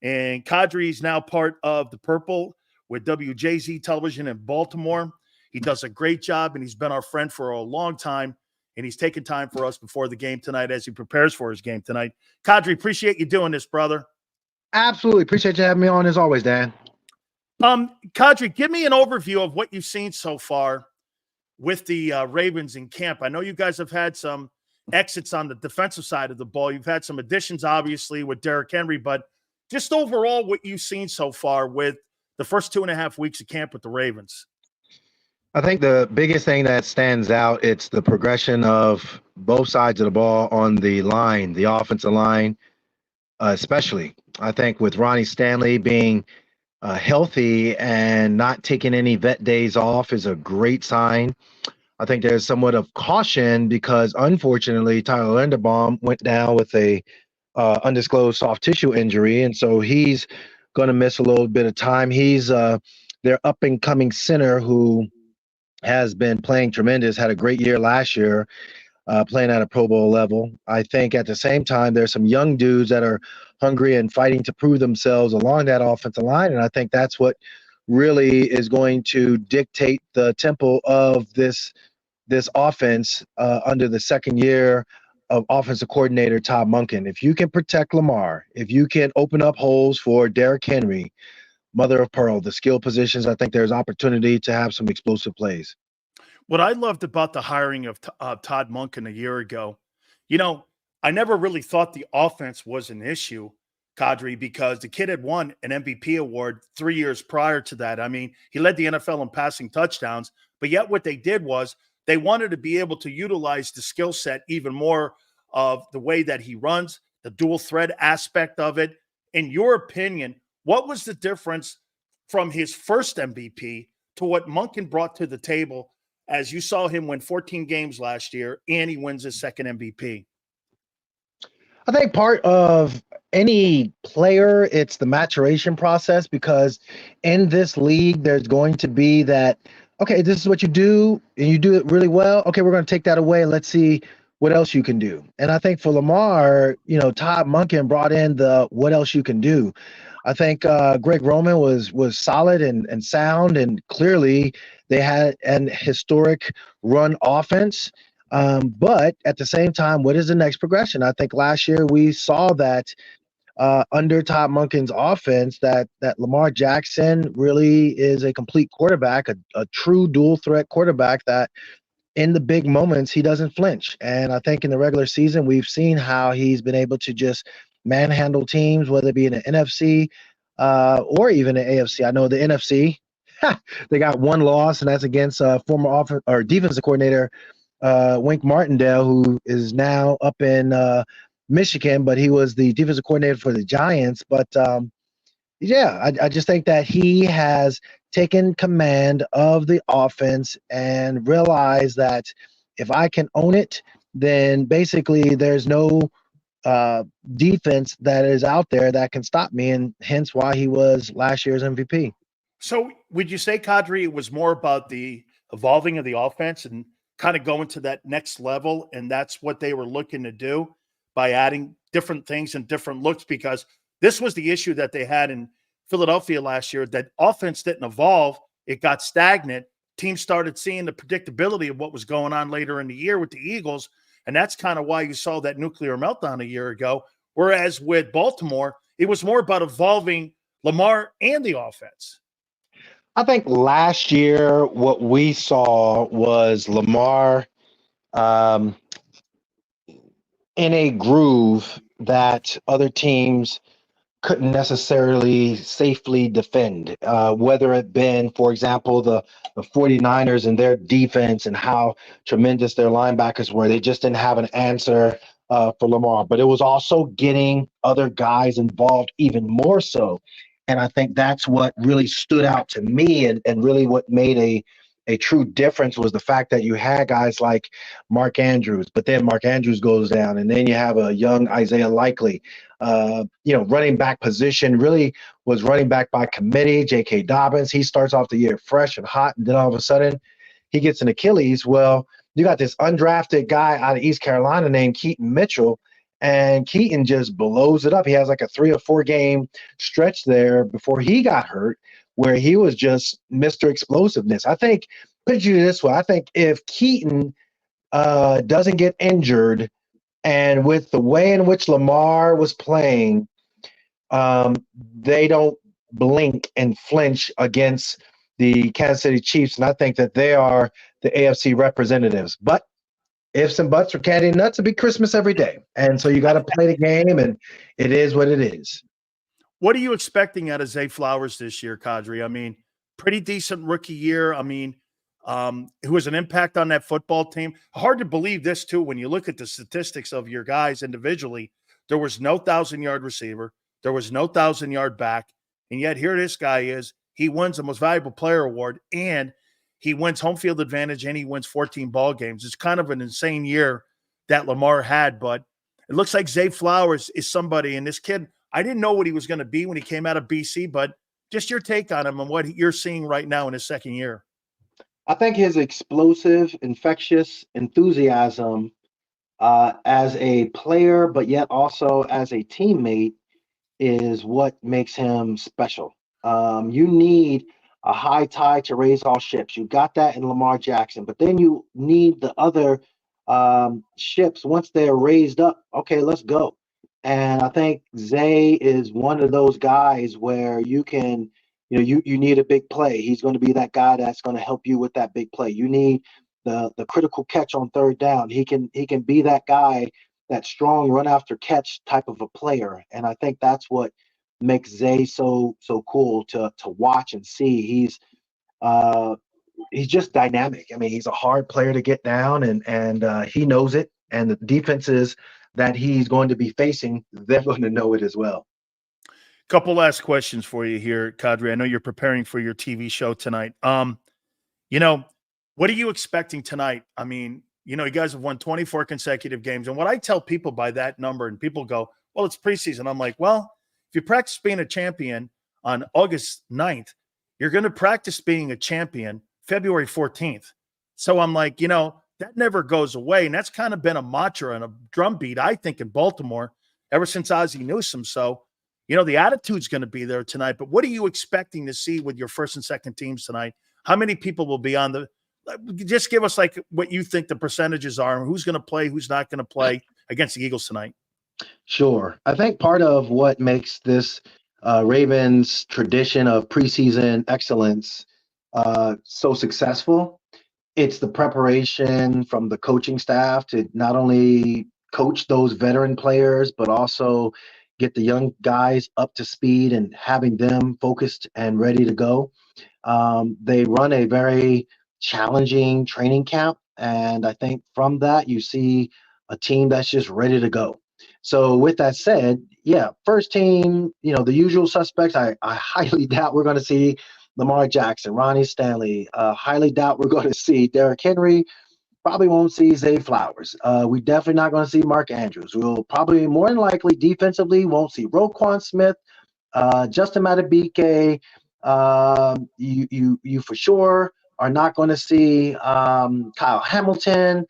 And Kadri is now part of the Purple with WJZ Television in Baltimore. He does a great job, and he's been our friend for a long time, and he's taking time for us before the game tonight as he prepares for his game tonight. Kadri, appreciate you doing this, brother.
Absolutely. Appreciate you having me on as always, Dan.
Kadri, give me an overview of what you've seen so far with the Ravens in camp. I know you guys have had some exits on the defensive side of the ball. You've had some additions, obviously, with Derrick Henry, but just overall what you've seen so far with the first 2.5 weeks of camp with the Ravens.
I think the biggest thing that stands out, it's the progression of both sides of the ball on the line, the offensive line, especially. I think with Ronnie Stanley being healthy and not taking any vet days off is a great sign. I think there's somewhat of caution because, unfortunately, Tyler Linderbaum went down with a undisclosed soft tissue injury, and so he's going to miss a little bit of time. He's their up-and-coming center who has been playing tremendous, had a great year last year, playing at a Pro Bowl level. I think at the same time, there's some young dudes that are hungry and fighting to prove themselves along that offensive line, and I think that's what really is going to dictate the tempo of this offense under the second year of offensive coordinator Todd Monken. If you can protect Lamar, if you can open up holes for Derrick Henry, mother of pearl, the skill positions, I think there's opportunity to have some explosive plays.
What I loved about the hiring of Todd Monken a year ago, you know, I never really thought the offense was an issue, Kadri, because the kid had won an MVP award 3 years prior to that. I mean, he led the NFL in passing touchdowns, but yet what they did was they wanted to be able to utilize the skill set even more of the way that he runs, the dual threat aspect of it. In your opinion, what was the difference from his first MVP to what Monken brought to the table as you saw him win 14 games last year and he wins his second MVP?
I think part of any player, it's the maturation process, because in this league, there's going to be that, okay, this is what you do and you do it really well. Okay, we're going to take that away and let's see what else you can do. And I think for Lamar, Todd Monken brought in the what else you can do. I think Greg Roman was solid and sound, and clearly they had an historic run offense. But at the same time, what is the next progression? I think last year we saw that under Todd Monken's offense, that Lamar Jackson really is a complete quarterback, a true dual threat quarterback that in the big moments he doesn't flinch. And I think in the regular season we've seen how he's been able to just manhandle teams, whether it be in the NFC or even the AFC. I know the NFC, they got one loss, and that's against former defensive coordinator Wink Martindale, who is now up in Michigan, but he was the defensive coordinator for the Giants. But I just think that he has taken command of the offense and realized that if I can own it, then basically there's no defense that is out there that can stop me, and hence why he was last year's MVP.
So would you say, Kadri, it was more about the evolving of the offense and kind of going to that next level, and that's what they were looking to do by adding different things and different looks? Because this was the issue that they had in Philadelphia last year, that offense didn't evolve. It got stagnant. Teams started seeing the predictability of what was going on later in the year with the Eagles, and that's kind of why you saw that nuclear meltdown a year ago. Whereas with Baltimore, it was more about evolving Lamar and the offense.
I think last year what we saw was Lamar in a groove that other teams couldn't necessarily safely defend, whether it been, for example, the 49ers and their defense and how tremendous their linebackers were. They just didn't have an answer for Lamar, but it was also getting other guys involved even more so. And I think that's what really stood out to me, and really what made a true difference was the fact that you had guys like Mark Andrews, but then Mark Andrews goes down, and then you have a young Isaiah Likely. Running back position really was running back by committee. J.K. Dobbins, he starts off the year fresh and hot, and then all of a sudden he gets an Achilles. Well, you got this undrafted guy out of East Carolina named Keaton Mitchell, and Keaton just blows it up. He has like a 3 or 4 game stretch there before he got hurt, where he was just Mr. Explosiveness. I think, put it this way, I think if Keaton doesn't get injured, and with the way in which Lamar was playing, they don't blink and flinch against the Kansas City Chiefs, and I think that they are the AFC representatives. But ifs and buts or candy and nuts, it'll be Christmas every day. And so you got to play the game, and it is what it is.
What are you expecting out of Zay Flowers this year, Kadri? I mean, pretty decent rookie year. I mean, who was an impact on that football team. Hard to believe this, too, when you look at the statistics of your guys individually. There was no 1,000-yard receiver. There was no 1,000-yard back. And yet here this guy is. He wins the most valuable player award, and he wins home field advantage, and he wins 14 ball games. It's kind of an insane year that Lamar had, but it looks like Zay Flowers is somebody. And this kid, I didn't know what he was going to be when he came out of BC, but just your take on him and what you're seeing right now in his second year.
I think his explosive, infectious enthusiasm as a player, but yet also as a teammate, is what makes him special. You need a high tide to raise all ships. You got that in Lamar Jackson, but then you need the other ships once they're raised up. Okay, let's go. And I think Zay is one of those guys where you can, you need a big play. He's going to be that guy that's going to help you with that big play. You need the critical catch on third down. He can be that guy, that strong run after catch type of a player. And I think that's what makes Zay so cool to watch and see. He's just dynamic. I mean, he's a hard player to get down, and he knows it. And the defenses that he's going to be facing, they're going to know it as well.
Couple last questions for you here, Kadri. I know you're preparing for your TV show tonight. What are you expecting tonight? I mean, you guys have won 24 consecutive games. And what I tell people by that number, and people go, well, it's preseason. I'm like, well, if you practice being a champion on August 9th, you're going to practice being a champion February 14th. So I'm like, that never goes away. And that's kind of been a mantra and a drumbeat, I think, in Baltimore ever since Ozzie Newsome. So, the attitude's going to be there tonight. But what are you expecting to see with your first and second teams tonight? How many people will be on just give us like what you think the percentages are and who's going to play, who's not going to play against the Eagles tonight?
Sure. I think part of what makes this Ravens tradition of preseason excellence so successful, it's the preparation from the coaching staff to not only coach those veteran players, but also get the young guys up to speed and having them focused and ready to go. They run a very challenging training camp, and I think from that you see a team that's just ready to go. So with that said, yeah, first team, the usual suspects. I highly doubt we're going to see Lamar Jackson, Ronnie Stanley. Highly doubt we're going to see Derrick Henry. Probably won't see Zay Flowers. We definitely not going to see Mark Andrews. We'll probably more than likely defensively won't see Roquan Smith, Justin Madubuike. You for sure are not going to see Kyle Hamilton.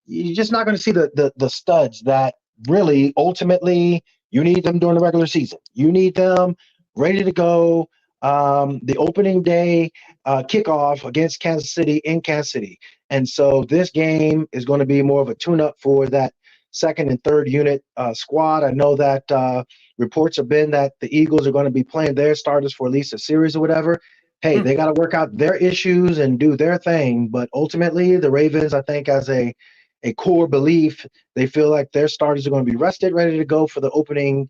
You're just not going to see the studs that really ultimately you need them during the regular season. You need them ready to go. The opening day kickoff against Kansas City in Kansas City. And so this game is going to be more of a tune-up for that second and third unit squad. I know that reports have been that the Eagles are going to be playing their starters for at least a series or whatever. Hey, they got to work out their issues and do their thing. But ultimately, the Ravens, I think, as a core belief, they feel like their starters are going to be rested, ready to go for the opening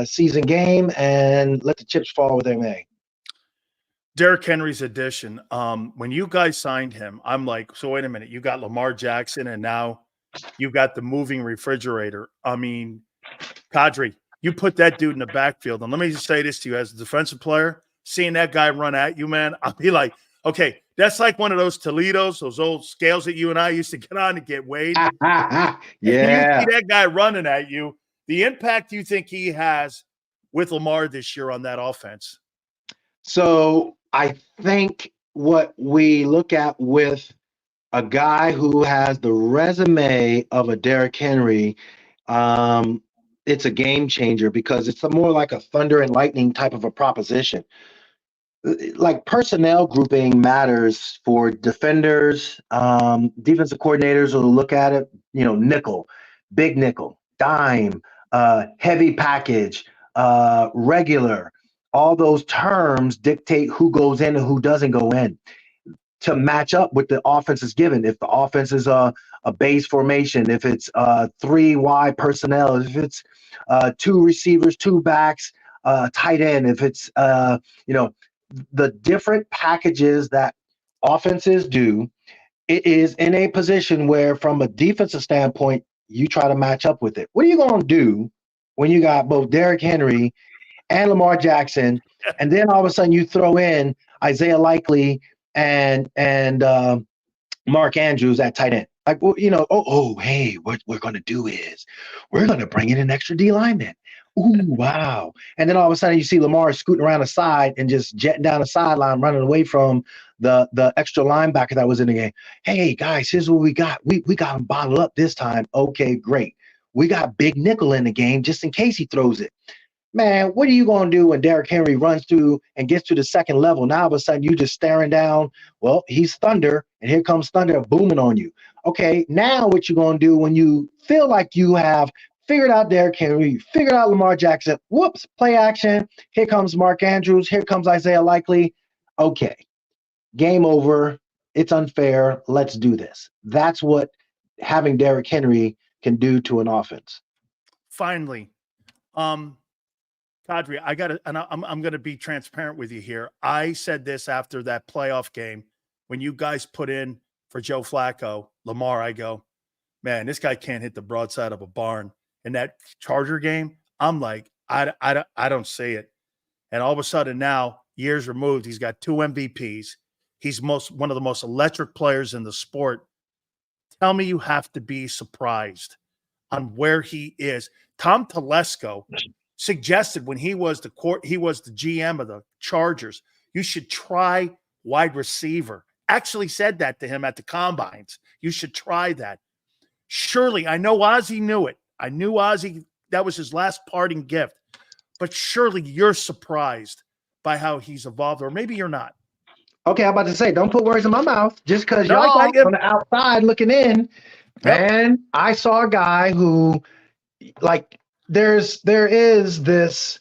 season game, and let the chips fall where they may.
Derrick Henry's addition. When you guys signed him, I'm like, so wait a minute, you got Lamar Jackson and now you got the moving refrigerator. I mean, Kadri, you put that dude in the backfield. And let me just say this to you as a defensive player, seeing that guy run at you, man, I'll be like, okay, that's like one of those Toledos, those old scales that you and I used to get on to get weighed.
Yeah.
You see that guy running at you, the impact you think he has with Lamar this year on that offense.
So I think what we look at with a guy who has the resume of a Derrick Henry, it's a game changer because it's more like a thunder and lightning type of a proposition. Like personnel grouping matters for defenders, defensive coordinators will look at it, nickel, big nickel, dime, heavy package, regular. All those terms dictate who goes in and who doesn't go in to match up with the offense is given. If the offense is a base formation, if it's 3 wide personnel, if it's 2 receivers, 2 backs, tight end, if it's the different packages that offenses do, it is in a position where from a defensive standpoint, you try to match up with it. What are you going to do when you got both Derrick Henry and Lamar Jackson, and then all of a sudden you throw in Isaiah Likely and Mark Andrews at tight end? Like, well, hey, what we're going to do is we're going to bring in an extra D lineman. Ooh, wow. And then all of a sudden you see Lamar scooting around the side and just jetting down the sideline, running away from the extra linebacker that was in the game. Hey, guys, here's what we got. We got him bottled up this time. Okay, great. We got big nickel in the game just in case he throws it. Man, what are you going to do when Derrick Henry runs through and gets to the second level? Now, all of a sudden, you're just staring down. Well, he's thunder, and here comes thunder booming on you. Okay, now what you going to do when you feel like you have figured out Derrick Henry, figured out Lamar Jackson, whoops, play action. Here comes Mark Andrews. Here comes Isaiah Likely. Okay, game over. It's unfair. Let's do this. That's what having Derrick Henry can do to an offense.
Finally, Kadri, I'm going to be transparent with you here. I said this after that playoff game when you guys put in for Joe Flacco, Lamar. I go, man, this guy can't hit the broadside of a barn. In that Charger game, I'm like, I don't see it. And all of a sudden now, years removed, he's got 2 MVPs. He's one of the most electric players in the sport. Tell me you have to be surprised on where he is. Tom Telesco suggested when he was the GM of the Chargers, you should try wide receiver. Actually said that to him at the combines. You should try that. Surely, I know Ozzie knew it. I knew Ozzie, that was his last parting gift. But surely you're surprised by how he's evolved, or maybe you're not.
Okay, I'm about to say, don't put words in my mouth just because
No,
y'all on the outside looking in. And I saw a guy who, like, there is this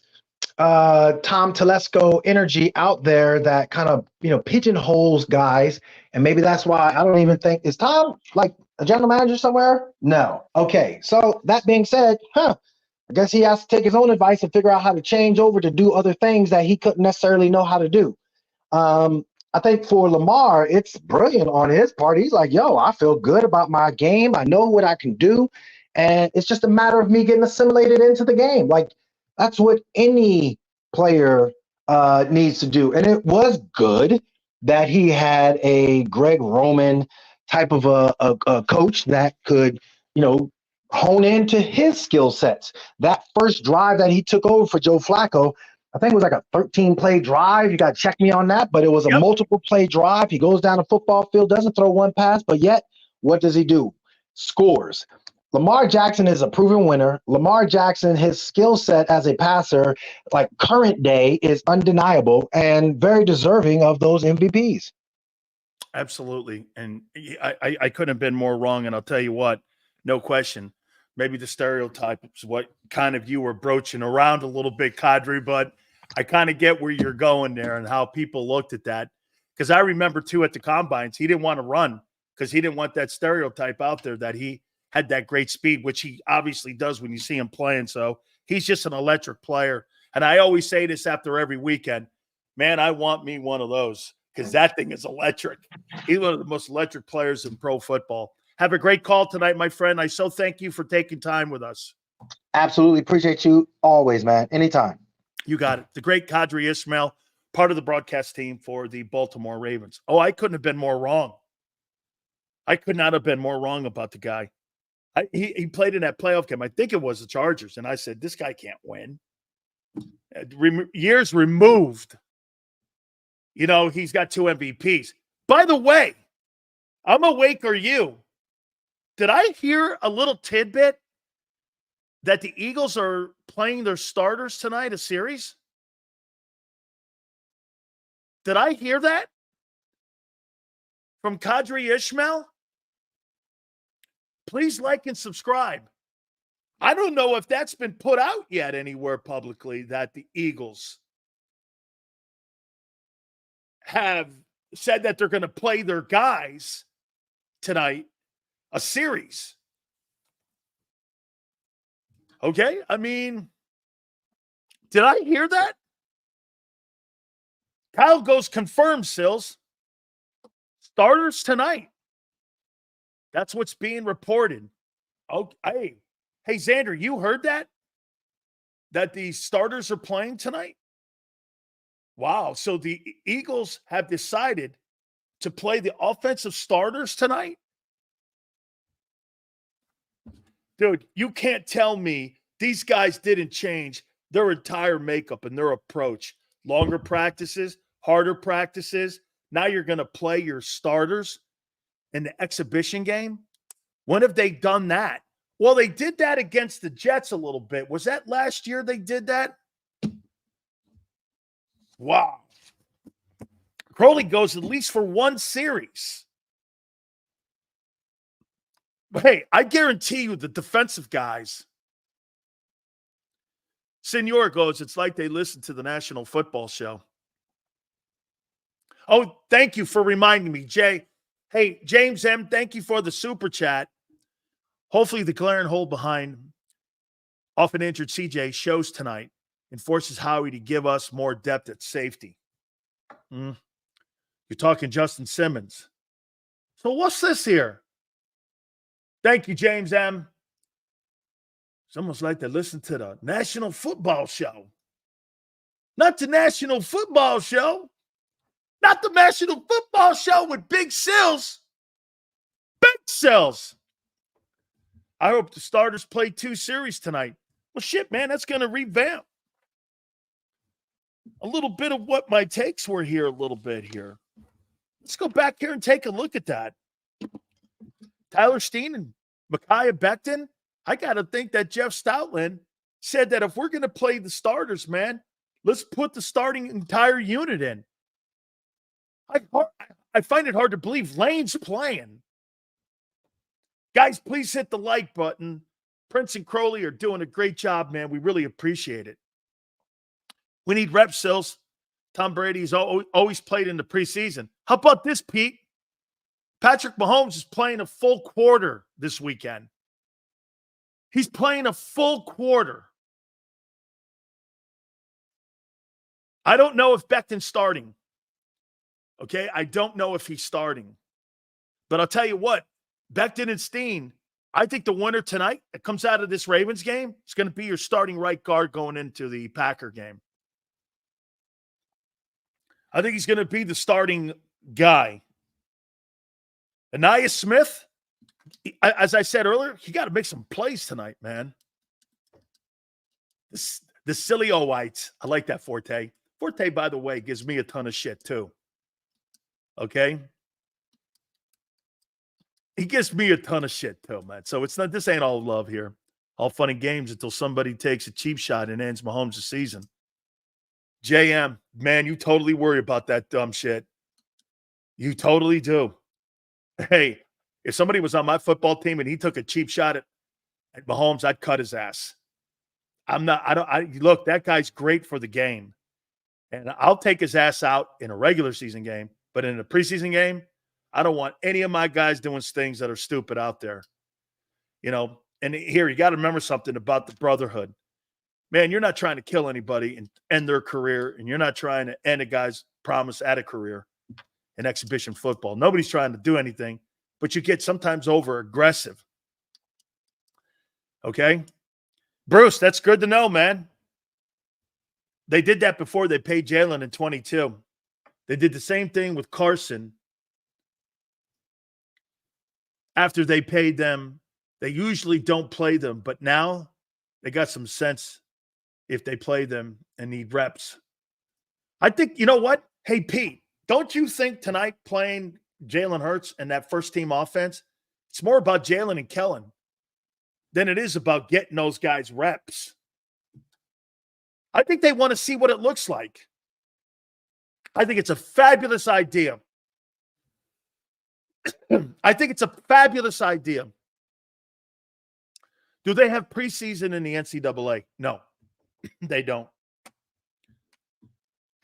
Tom Telesco energy out there that kind of, pigeonholes guys. And maybe that's why I don't even think, is Tom like a general manager somewhere? No. Okay. So that being said, I guess he has to take his own advice and figure out how to change over to do other things that he couldn't necessarily know how to do. I think for Lamar, it's brilliant on his part. He's like, yo, I feel good about my game. I know what I can do. And it's just a matter of me getting assimilated into the game. Like, that's what any player needs to do. And it was good that he had a Greg Roman type of a coach that could, hone into his skill sets. That first drive that he took over for Joe Flacco, I think it was like a 13-play drive. You got to check me on that, but it was a multiple-play drive. He goes down the football field, doesn't throw one pass, but yet, what does he do? Scores. Lamar Jackson is a proven winner. Lamar Jackson, his skill set as a passer, like current day, is undeniable and very deserving of those MVPs.
Absolutely. And I couldn't have been more wrong, and I'll tell you what, no question. Maybe the stereotype is what kind of you were broaching around a little bit, Kadri, but I kind of get where you're going there and how people looked at that. Because I remember, too, at the combines, he didn't want to run because he didn't want that stereotype out there that he had that great speed, which he obviously does when you see him playing. So he's just an electric player. And I always say this after every weekend, man, I want me one of those because that thing is electric. He's one of the most electric players in pro football. Have a great call tonight, my friend. I so thank you for taking time with us.
Absolutely. Appreciate you always, man. Anytime.
You got it. The great Kadri Ishmail, part of the broadcast team for the Baltimore Ravens. Oh, I couldn't have been more wrong. I could not have been more wrong about the guy. He played in that playoff game. I think it was the Chargers. And I said, this guy can't win. Years removed. He's got 2 MVPs. By the way, I'm awake, are you? Did I hear a little tidbit that the Eagles are playing their starters tonight, a series? Did I hear that? From Kadri Ishmail? Please like and subscribe. I don't know if that's been put out yet anywhere publicly that the Eagles have said that they're going to play their guys tonight, a series. Okay? I mean, did I hear that? Kyle goes confirmed, Sills. Starters tonight. That's what's being reported. Okay. Hey, Xander, you heard that? That the starters are playing tonight? Wow. So the Eagles have decided to play the offensive starters tonight? Dude, you can't tell me these guys didn't change their entire makeup and their approach. Longer practices, harder practices. Now you're going to play your starters in the exhibition game? When have they done that? Well, they did that against the Jets a little bit. Was that last year they did that? Wow. Crowley goes at least for one series. But hey, I guarantee you the defensive guys. Senor goes, it's like they listen to the National Football Show. Oh, thank you for reminding me, Jay. Hey, James M., thank you for the super chat. Hopefully the glaring hole behind often injured CJ shows tonight and forces Howie to give us more depth at safety. You're talking Justin Simmons. So what's this here? Thank you, James M. It's almost like they listen to the National Football Show. Not the National Football Show. Not the National Football Show with Big Sills. Big Sills. I hope the starters play 2 series tonight. Well, shit, man, that's going to revamp a little bit of what my takes were here a little bit here. Let's go back here and take a look at that. Tyler Steen and Micaiah Becton. I got to think that Jeff Stoutland said that if we're going to play the starters, man, let's put the starting entire unit in. I find it hard to believe Lane's playing. Guys, please hit the like button. Prince and Crowley are doing a great job, man. We really appreciate it. We need rep Sills. Tom Brady's always played in the preseason. How about this, Pete? Patrick Mahomes is playing a full quarter this weekend. He's playing a full quarter. I don't know if Becton's starting. Okay, I don't know if he's starting. But I'll tell you what, Becton and Steen, I think the winner tonight that comes out of this Ravens game is going to be your starting right guard going into the Packer game. I think he's going to be the starting guy. Anaya Smith, as I said earlier, he got to make some plays tonight, man. The Sileo whites, I like that Forte. Forte, by the way, gives me a ton of shit too. Okay? He gives me a ton of shit too, man. So it's not, this ain't all love here. All fun and games until somebody takes a cheap shot and ends Mahomes' season. JM, man, you totally worry about that dumb shit. You totally do. Hey, if somebody was on my football team and he took a cheap shot at Mahomes, I'd cut his ass. Look, that guy's great for the game. And I'll take his ass out in a regular season game. But in a preseason game, I don't want any of my guys doing things that are stupid out there. You know, and here, you got to remember something about the brotherhood. Man, you're not trying to kill anybody and end their career, and you're not trying to end a guy's promise at a career in exhibition football. Nobody's trying to do anything, but you get sometimes over aggressive. Okay? Bruce, that's good to know, man. They did that before they paid Jalen in 22. They did the same thing with Carson. After they paid them, they usually don't play them, but now they got some sense if they play them and need reps. I think, you know what? Hey, Pete, don't you think tonight playing Jalen Hurts and that first-team offense, it's more about Jalen and Kellen than it is about getting those guys reps? I think they want to see what it looks like. I think it's a fabulous idea. I think it's a fabulous idea. Do they have preseason in the NCAA? No, they don't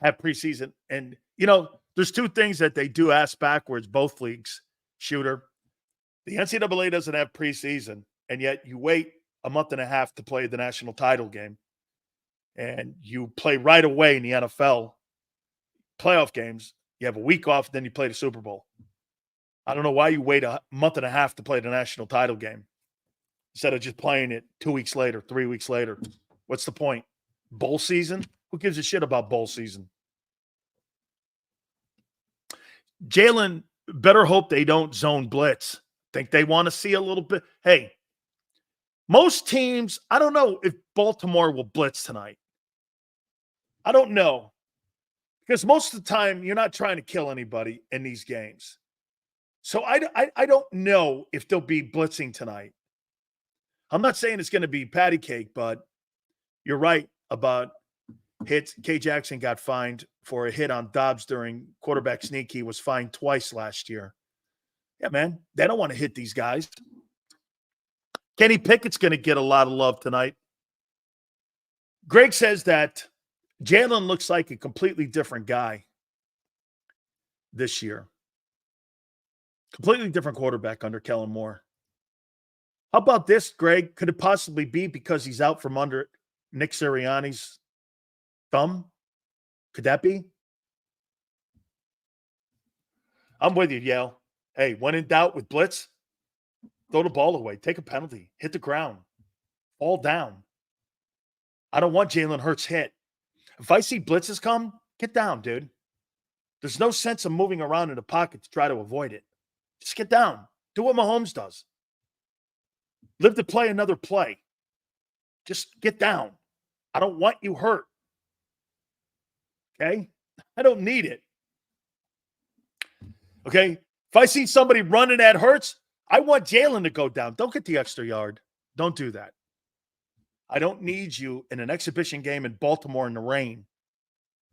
have preseason. And, you know, there's two things that they do ass backwards, both leagues, Shooter. The NCAA doesn't have preseason, and yet you wait a month and a half to play the national title game. And you play right away in the NFL playoff games. You have a week off, then you play the Super Bowl. I don't know why you wait a month and a half to play the national title game instead of just playing it 2 weeks later, 3 weeks later. What's the point? Bowl season? Who gives a shit about bowl season? Jalen, better hope they don't zone blitz. Think they want to see a little bit. Hey, most teams, I don't know if Baltimore will blitz tonight. I don't know. Because most of the time, you're not trying to kill anybody in these games. So I don't know if they'll be blitzing tonight. I'm not saying it's going to be patty cake, but you're right about hits. K. Jackson got fined for a hit on Dobbs during quarterback sneak. He was fined twice last year. Yeah, man. They don't want to hit these guys. Kenny Pickett's going to get a lot of love tonight. Greg says that Jalen looks like a completely different guy this year. Completely different quarterback under Kellen Moore. How about this, Greg? Could it possibly be because he's out from under Nick Sirianni's thumb? Could that be? I'm with you, Yale. Hey, when in doubt with blitz, throw the ball away. Take a penalty. Hit the ground. Fall down. I don't want Jalen Hurts hit. If I see blitzes come, get down, dude. There's no sense of moving around in the pocket to try to avoid it. Just get down. Do what Mahomes does. Live to play another play. Just get down. I don't want you hurt. Okay? I don't need it. Okay? If I see somebody running at Hurts, I want Jalen to go down. Don't get the extra yard. Don't do that. I don't need you in an exhibition game in Baltimore in the rain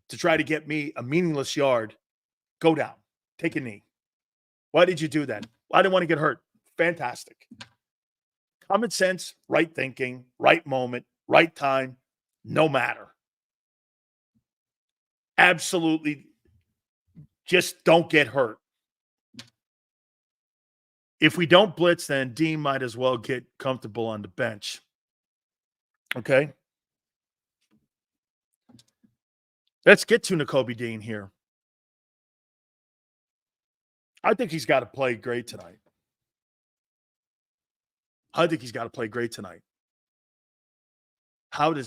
to try to get me a meaningless yard. Go down. Take a knee. Why did you do that? I didn't want to get hurt. Fantastic. Common sense, right thinking, right moment, right time, no matter. Absolutely just don't get hurt. If we don't blitz, then Dean might as well get comfortable on the bench. Okay? Let's get to Nakobe Dean here. I think he's got to play great tonight.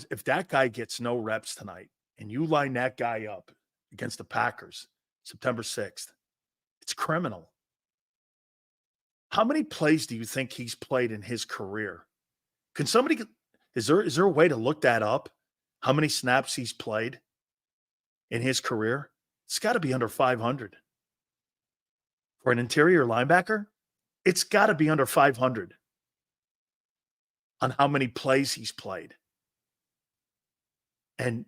If that guy gets no reps tonight and you line that guy up against the Packers September 6th, it's criminal. How many plays do you think he's played in his career? Can somebody, is there a way to look that up? How many snaps he's played in his career? It's got to be under 500. For an interior linebacker, it's got to be under 500 on how many plays he's played. And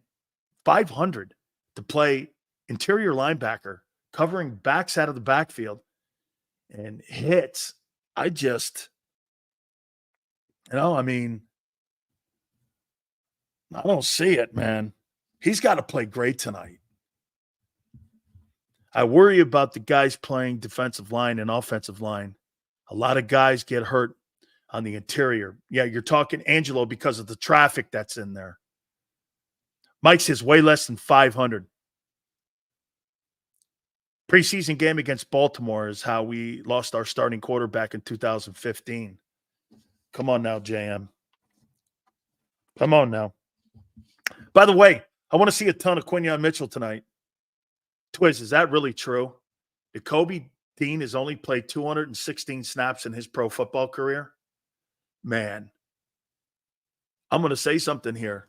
500 to play interior linebacker, covering backs out of the backfield and hits. I don't see it, man. He's got to play great tonight. I worry about the guys playing defensive line and offensive line. A lot of guys get hurt on the interior. Yeah, you're talking Angelo because of the traffic that's in there. Mike says way less than 500. Preseason game against Baltimore is how we lost our starting quarterback in 2015. Come on now, JM. Come on now. By the way, I want to see a ton of Quinyon Mitchell tonight. Twiz, is that really true? Nakobe Dean has only played 216 snaps in his pro football career? Man, I'm going to say something here.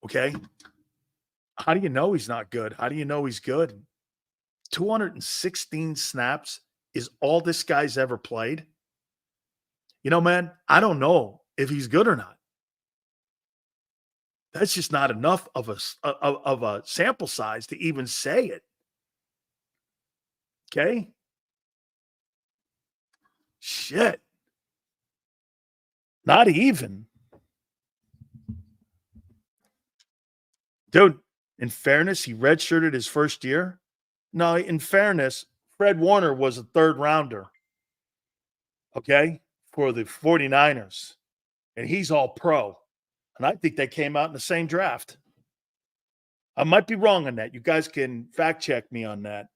Okay? How do you know he's not good? How do you know he's good? 216 snaps is all this guy's ever played. You know, man, I don't know if he's good or not. That's just not enough of a sample size to even say it. Okay? Shit. Not even. Dude, in fairness, he redshirted his first year. No, in fairness, Fred Warner was a third rounder. Okay? For the 49ers. And he's all pro. And I think they came out in the same draft. I might be wrong on that. You guys can fact check me on that.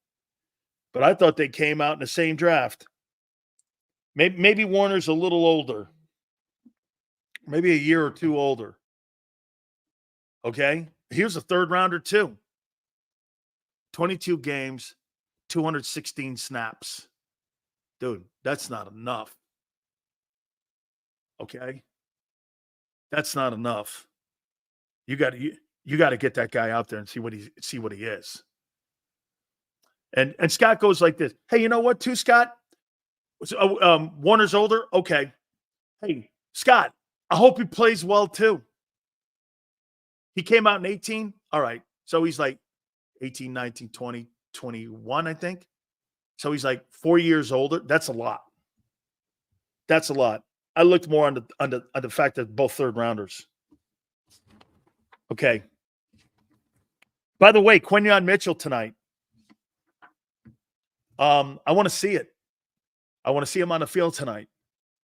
But I thought they came out in the same draft. Maybe Warner's a little older. Maybe a year or two older. Okay? He was a third rounder too. 22 games, 216 snaps. Dude, that's not enough. Okay? That's not enough. You got to get that guy out there and see what he is. And Scott goes like this. Hey, you know what, too, Scott? Warner's older. Okay. Hey, Scott, I hope he plays well too. He came out in 18. All right. So he's like 18, 19, 20, 21, I think. So he's like 4 years older. That's a lot. That's a lot. I looked more on the fact that both third rounders. Okay. By the way, Quinyon Mitchell tonight. I want to see it. I want to see him on the field tonight.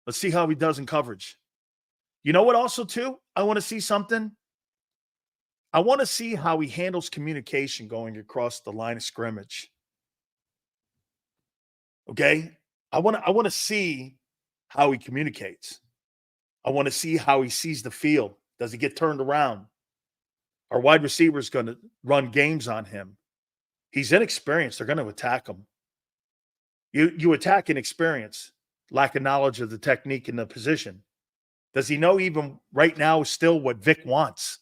Let's see how he does in coverage. You know what also, too? I want to see something. I want to see how he handles communication going across the line of scrimmage. Okay? I want to see how he communicates. I want to see how he sees the field. Does he get turned around? Our wide receiver's going to run games on him. He's inexperienced. They're going to attack him. You attack inexperience. lack of knowledge of the technique in the position. Does he know even right now still what Vic wants?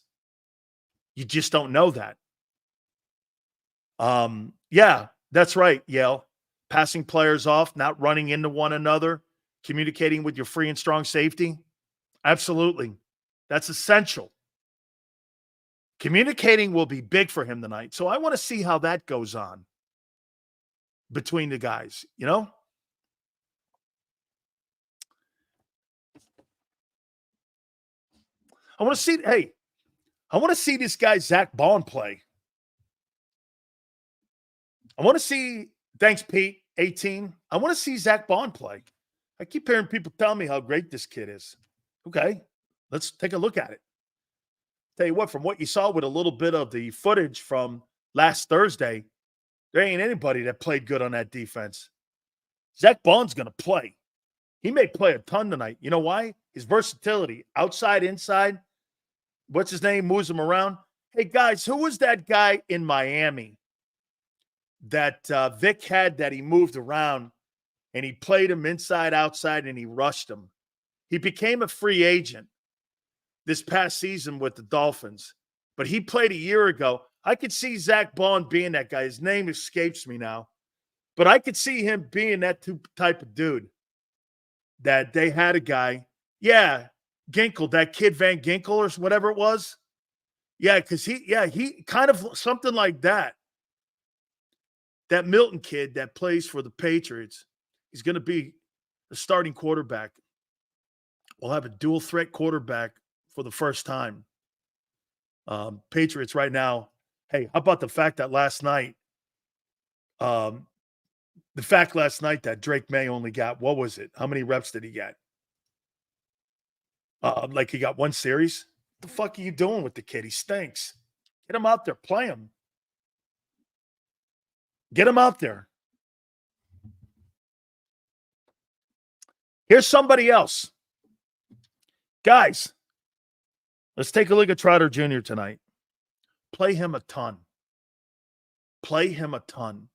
You just don't know that. Yeah, that's right, Yale. Passing players off, not running into one another, communicating with your free and strong safety. Absolutely. That's essential. Communicating will be big for him tonight. So I want to see how that goes on between the guys, you know? I want to see this guy, Zach Bond, play. I want to see, thanks, Pete, 18. I want to see Zach Bond play. I keep hearing people tell me how great this kid is. Okay, let's take a look at it. Tell you what, from what you saw with a little bit of the footage from last Thursday, there ain't anybody that played good on that defense. Zach Bond's going to play. He may play a ton tonight. You know why? His versatility, outside, inside. What's his name? Moves him around. Hey, guys, who was that guy in Miami that Vic had that he moved around and he played him inside, outside, and he rushed him? He became a free agent this past season with the Dolphins, but he played a year ago. I could see Zach Bond being that guy. His name escapes me now, but I could see him being that type of dude that they had a guy. Yeah, Ginkle, that kid Van Ginkle or whatever it was. Yeah, because he kind of something like that. That Milton kid that plays for the Patriots, he's going to be the starting quarterback. We'll have a dual threat quarterback for the first time. Patriots right now. Hey, how about the fact that last night, that Drake May only got, what was it? How many reps did he get? Like he got one series? What the fuck are you doing with the kid? He stinks. Get him out there. Play him. Get him out there. Here's somebody else. Guys, let's take a look at Trotter Jr. tonight. Play him a ton. Play him a ton.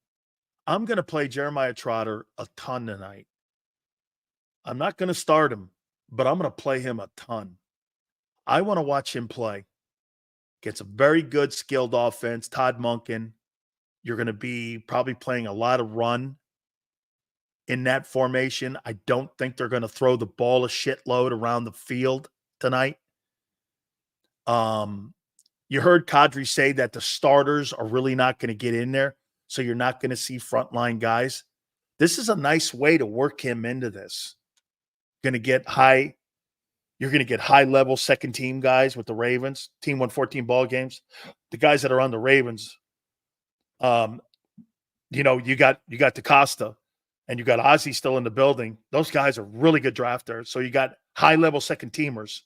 I'm going to play Jeremiah Trotter a ton tonight. I'm not going to start him, but I'm going to play him a ton. I want to watch him play. Gets a very good, skilled offense. Todd Monken. You're going to be probably playing a lot of run in that formation. I don't think they're going to throw the ball a shitload around the field tonight. You heard Kadri say that the starters are really not going to get in there, so you're not going to see frontline guys. This is a nice way to work him into this. You're going to get high-level second-team guys with the Ravens. Team won 14 ball games. The guys that are on the Ravens, you got DeCosta and you got Ozzie still in the building. Those guys are really good drafters. So you got high-level second-teamers.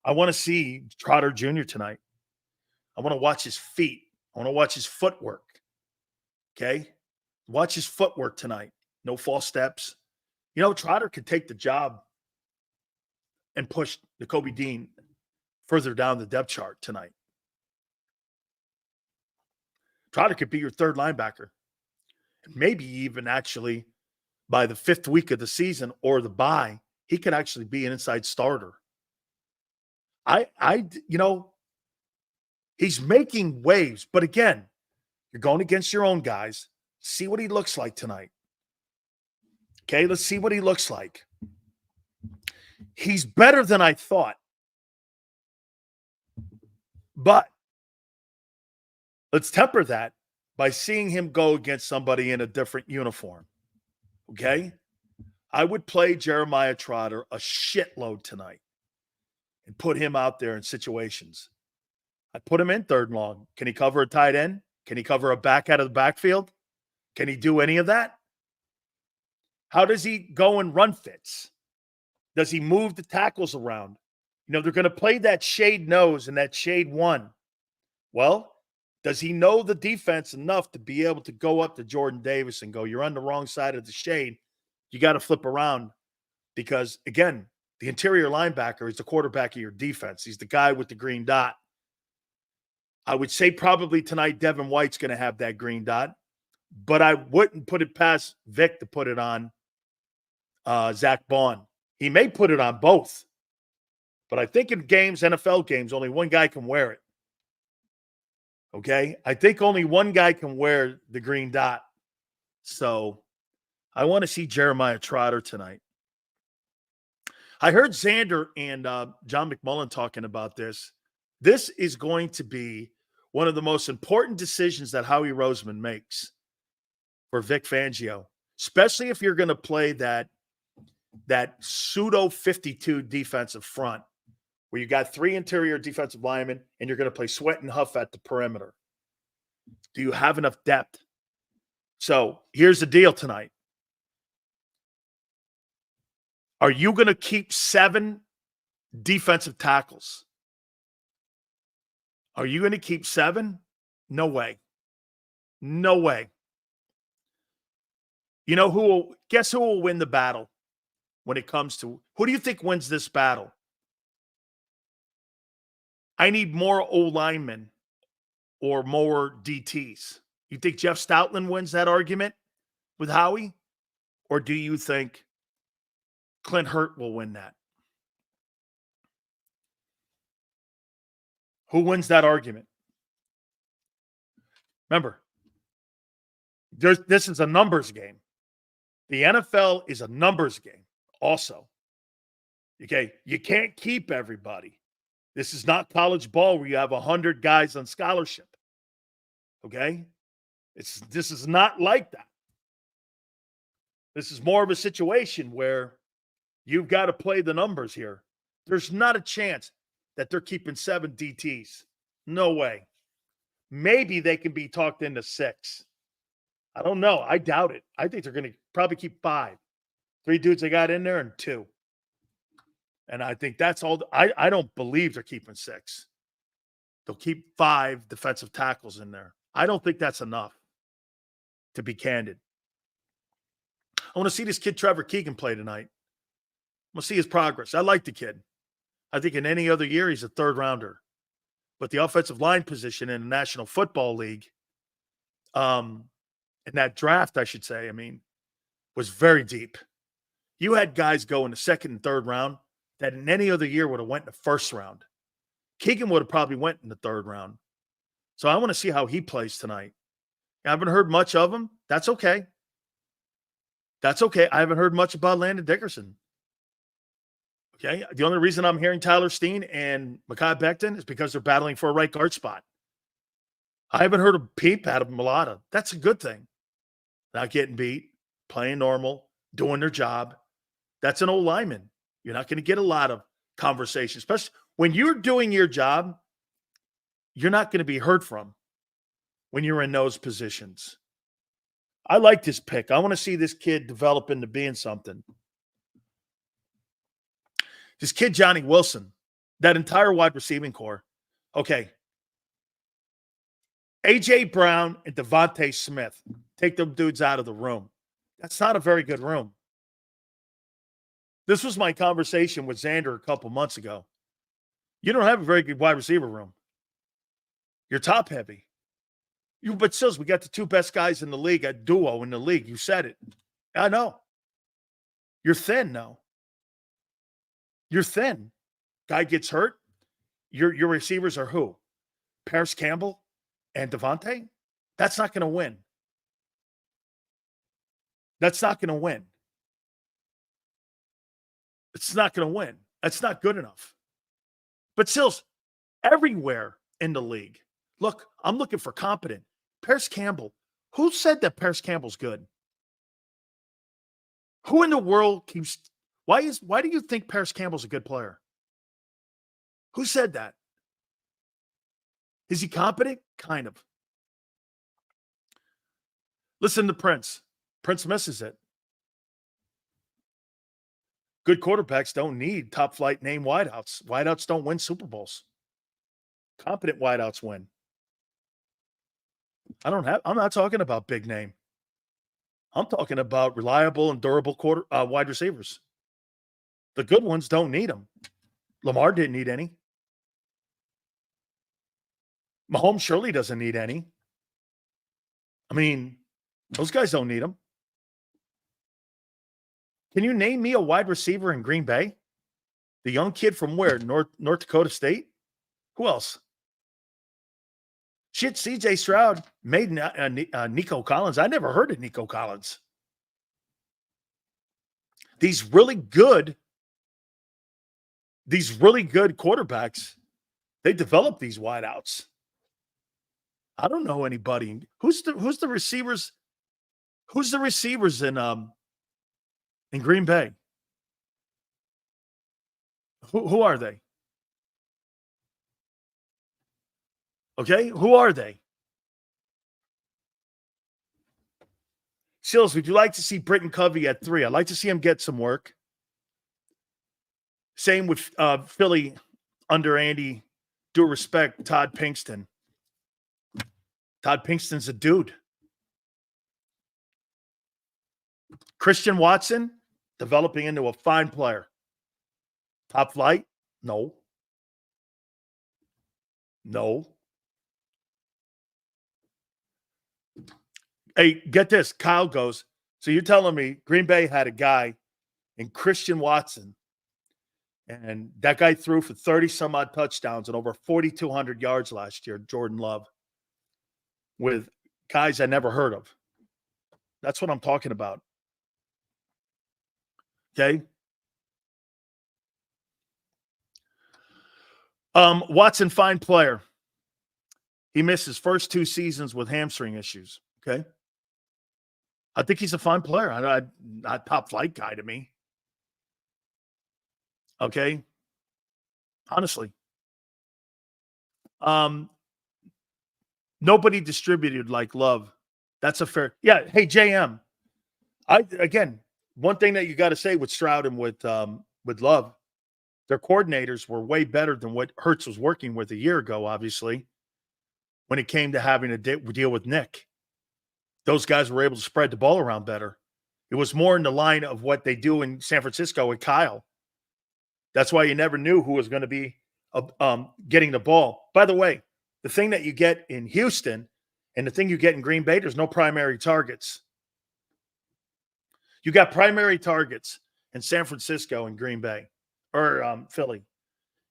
I want to see Trotter Jr. tonight. I want to watch his feet. I want to watch his footwork. Okay? Watch his footwork tonight. No false steps. Trotter could take the job and push Nakobe Dean further down the depth chart tonight. Trotter could be your third linebacker. And maybe even actually by the 5th week of the season or the bye, he could actually be an inside starter. He's making waves. But again, you're going against your own guys. See what he looks like tonight. Okay, let's see what he looks like. He's better than I thought. But let's temper that by seeing him go against somebody in a different uniform. Okay? I would play Jeremiah Trotter a shitload tonight and put him out there in situations. I'd put him in third and long. Can he cover a tight end? Can he cover a back out of the backfield? Can he do any of that? How does he go and run fits? Does he move the tackles around? They're going to play that shade nose and that shade one. Well, does he know the defense enough to be able to go up to Jordan Davis and go, you're on the wrong side of the shade. You got to flip around because, again, the interior linebacker is the quarterback of your defense. He's the guy with the green dot. I would say probably tonight Devin White's going to have that green dot, but I wouldn't put it past Vic to put it on Zach Bond. He may put it on both. But I think in games, NFL games, only one guy can wear it. Okay? I think only one guy can wear the green dot. So I want to see Jeremiah Trotter tonight. I heard Xander and John McMullen talking about this. This is going to be one of the most important decisions that Howie Roseman makes for Vic Fangio, especially if you're going to play that pseudo 52 defensive front where you got 3 interior defensive linemen and you're going to play Sweat and Huff at the perimeter. Do you have enough depth? So here's the deal tonight. Are you going to keep 7 defensive tackles? Are you going to keep 7? No way. No way. You know guess who will win the battle when it comes to, who do you think wins this battle? I need more O-linemen or more DTs. You think Jeff Stoutland wins that argument with Howie? Or do you think Clint Hurt will win that? Who wins that argument? Remember, this is a numbers game. The NFL is a numbers game also. Okay, you can't keep everybody. This is not college ball where you have 100 guys on scholarship. Okay? This is not like that. This is more of a situation where you've got to play the numbers here. There's not a chance that they're keeping 7 DTs. No way. Maybe they can be talked into 6. I don't know. I doubt it. I think they're going to probably keep 5. 3 dudes they got in there and 2. And I think that's all. I don't believe they're keeping 6. They'll keep 5 defensive tackles in there. I don't think that's enough, to be candid. I want to see this kid Trevor Keegan play tonight. I want to see his progress. I like the kid. I think in any other year, he's a 3rd rounder. But the offensive line position in the National Football League, in that draft, I should say, was very deep. You had guys go in the 2nd and 3rd round that in any other year would have went in the 1st round. Keegan would have probably went in the 3rd round. So I want to see how he plays tonight. I haven't heard much of him. That's okay. That's okay. I haven't heard much about Landon Dickerson. Okay. The only reason I'm hearing Tyler Steen and Mekhi Becton is because they're battling for a right guard spot. I haven't heard a peep out of Mulata. That's a good thing. Not getting beat, playing normal, doing their job. That's an old lineman. You're not going to get a lot of conversation, especially when you're doing your job. You're not going to be heard from when you're in those positions. I like this pick. I want to see this kid develop into being something. This kid, Johnny Wilson, that entire wide receiving core. Okay. A.J. Brown and Devontae Smith. Take them dudes out of the room. That's not a very good room. This was my conversation with Xander a couple months ago. You don't have a very good wide receiver room. You're top heavy. But still, we got the 2 best guys in the league, a duo in the league. You said it. I know. You're thin now. You're thin. Guy gets hurt. Your receivers are who? Paris Campbell and Devontae? That's not going to win. That's not going to win. It's not going to win. That's not good enough. But still, everywhere in the league. Look, I'm looking for competent. Paris Campbell. Who said that Paris Campbell's good? Who in the world keeps... Why do you think Paris Campbell's a good player? Who said that? Is he competent? Kind of. Listen to Prince. Prince misses it. Good quarterbacks don't need top flight name wideouts. Wideouts don't win Super Bowls. Competent wideouts win. I'm not talking about big name. I'm talking about reliable and durable wide receivers. The good ones don't need them. Lamar didn't need any. Mahomes surely doesn't need any. Those guys don't need them. Can you name me a wide receiver in Green Bay? The young kid from where? North Dakota State? Who else? Shit, CJ Stroud made Nico Collins. I never heard of Nico Collins. These really good quarterbacks, they develop these wideouts. I don't know anybody. Who's the receivers? Who's the receivers in Green Bay? Who are they? Okay, who are they? Sills, would you like to see Britton Covey at 3? I'd like to see him get some work. Same with Philly under Andy. Due respect, Todd Pinkston. Todd Pinkston's a dude. Christian Watson, developing into a fine player. Top flight? No. No. Hey, get this. Kyle goes, so you're telling me Green Bay had a guy in Christian Watson, and that guy threw for 30-some-odd touchdowns and over 4,200 yards last year, Jordan Love, with guys I never heard of. That's what I'm talking about. Okay? Watson, fine player. He missed his first 2 seasons with hamstring issues. Okay? I think he's a fine player. Not top flight guy to me. Okay? Honestly. Nobody distributed like Love. That's a fair. Yeah. Hey, JM. Again, one thing that you got to say with Stroud and with Love, their coordinators were way better than what Hurts was working with a year ago, obviously, when it came to having to deal with Nick. Those guys were able to spread the ball around better. It was more in the line of what they do in San Francisco with Kyle. That's why you never knew who was going to be getting the ball. By the way, the thing that you get in Houston and the thing you get in Green Bay, there's no primary targets. You got primary targets in San Francisco and Green Bay or Philly.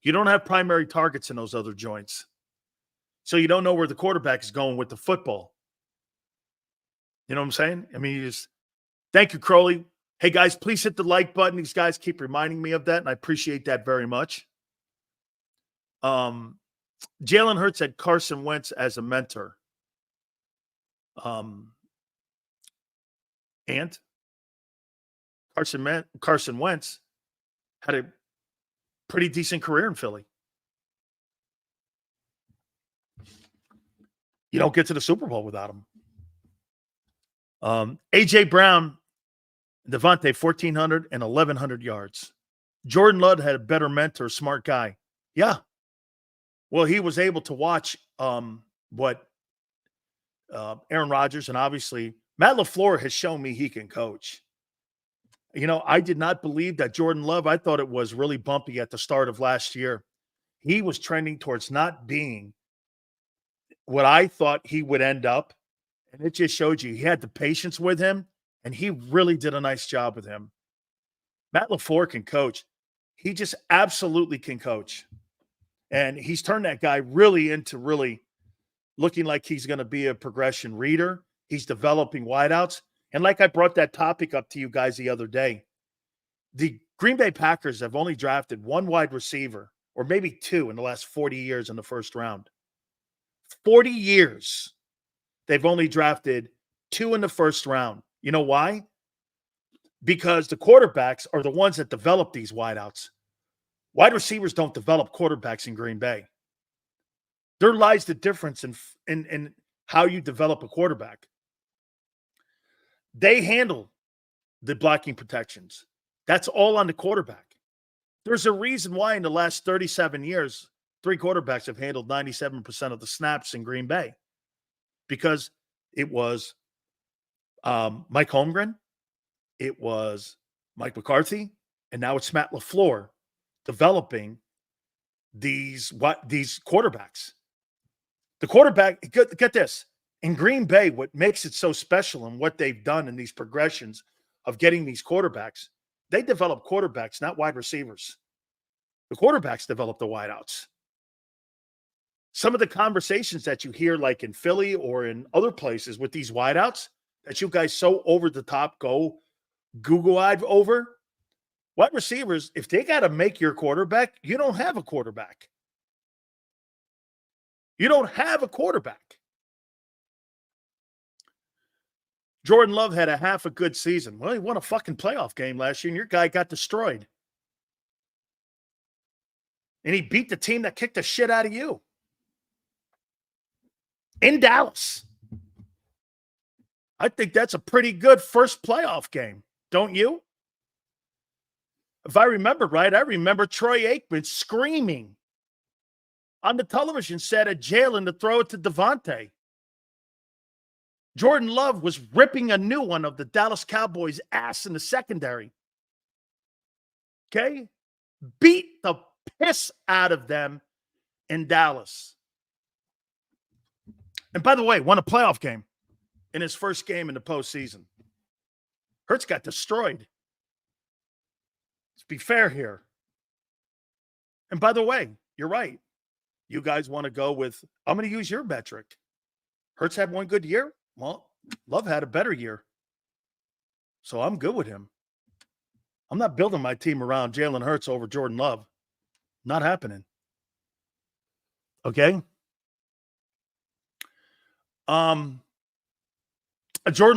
You don't have primary targets in those other joints. So you don't know where the quarterback is going with the football. You know what I'm saying? I mean, thank you, Crowley. Hey, guys, please hit the like button. These guys keep reminding me of that, and I appreciate that very much. Jalen Hurts had Carson Wentz as a mentor. And Carson Wentz had a pretty decent career in Philly. You don't get to the Super Bowl without him. A.J. Brown, Devontae, 1,400 and 1,100 yards. Jordan Love had a better mentor, smart guy. Yeah. Well, he was able to watch what Aaron Rodgers, and obviously Matt LaFleur has shown me he can coach. You know, I did not believe that Jordan Love, I thought it was really bumpy at the start of last year. He was trending towards not being what I thought he would end up. And it just showed you he had the patience with him, and he really did a nice job with him. Matt LaFleur can coach. He just absolutely can coach. And he's turned that guy really into really looking like he's going to be a progression reader. He's developing wideouts. And like I brought that topic up to you guys the other day, the Green Bay Packers have only drafted 1 wide receiver, or maybe 2 in the last 40 years in the first round. 40 years. They've only drafted 2 in the first round. You know why? Because the quarterbacks are the ones that develop these wideouts. Wide receivers don't develop quarterbacks in Green Bay. There lies the difference in how you develop a quarterback. They handle the blocking protections. That's all on the quarterback. There's a reason why in the last 37 years, 3 quarterbacks have handled 97% of the snaps in Green Bay. Because it was Mike Holmgren, it was Mike McCarthy, and now it's Matt LaFleur developing these quarterbacks. The quarterback, get this, in Green Bay, what makes it so special and what they've done in these progressions of getting these quarterbacks, They develop quarterbacks, not wide receivers. The quarterbacks develop the wideouts. Some of the conversations that you hear, like in Philly or in other places with these wideouts, that you guys so over the top go Google-eyed over, wide receivers, if they got to make your quarterback, you don't have a quarterback. You don't have a quarterback. Jordan Love had a half a good season. Well, he won a fucking playoff game last year, and your guy got destroyed. And he beat the team that kicked the shit out of you. In Dallas. I think that's a pretty good first playoff game, don't you? If I remember right, I remember Troy Aikman screaming on the television set at Jalen to throw it to Devontae. Jordan Love was ripping a new one of the Dallas Cowboys' ass in the secondary. Okay? Beat the piss out of them in Dallas. And by the way, won a playoff game in his first game in the postseason. Hurts got destroyed. Let's be fair here. And by the way, you're right. You guys want to go with, I'm going to use your metric. Hurts had one good year. Well, Love had a better year. So I'm good with him. I'm not building my team around Jalen Hurts over Jordan Love. Not happening. Okay? Jordan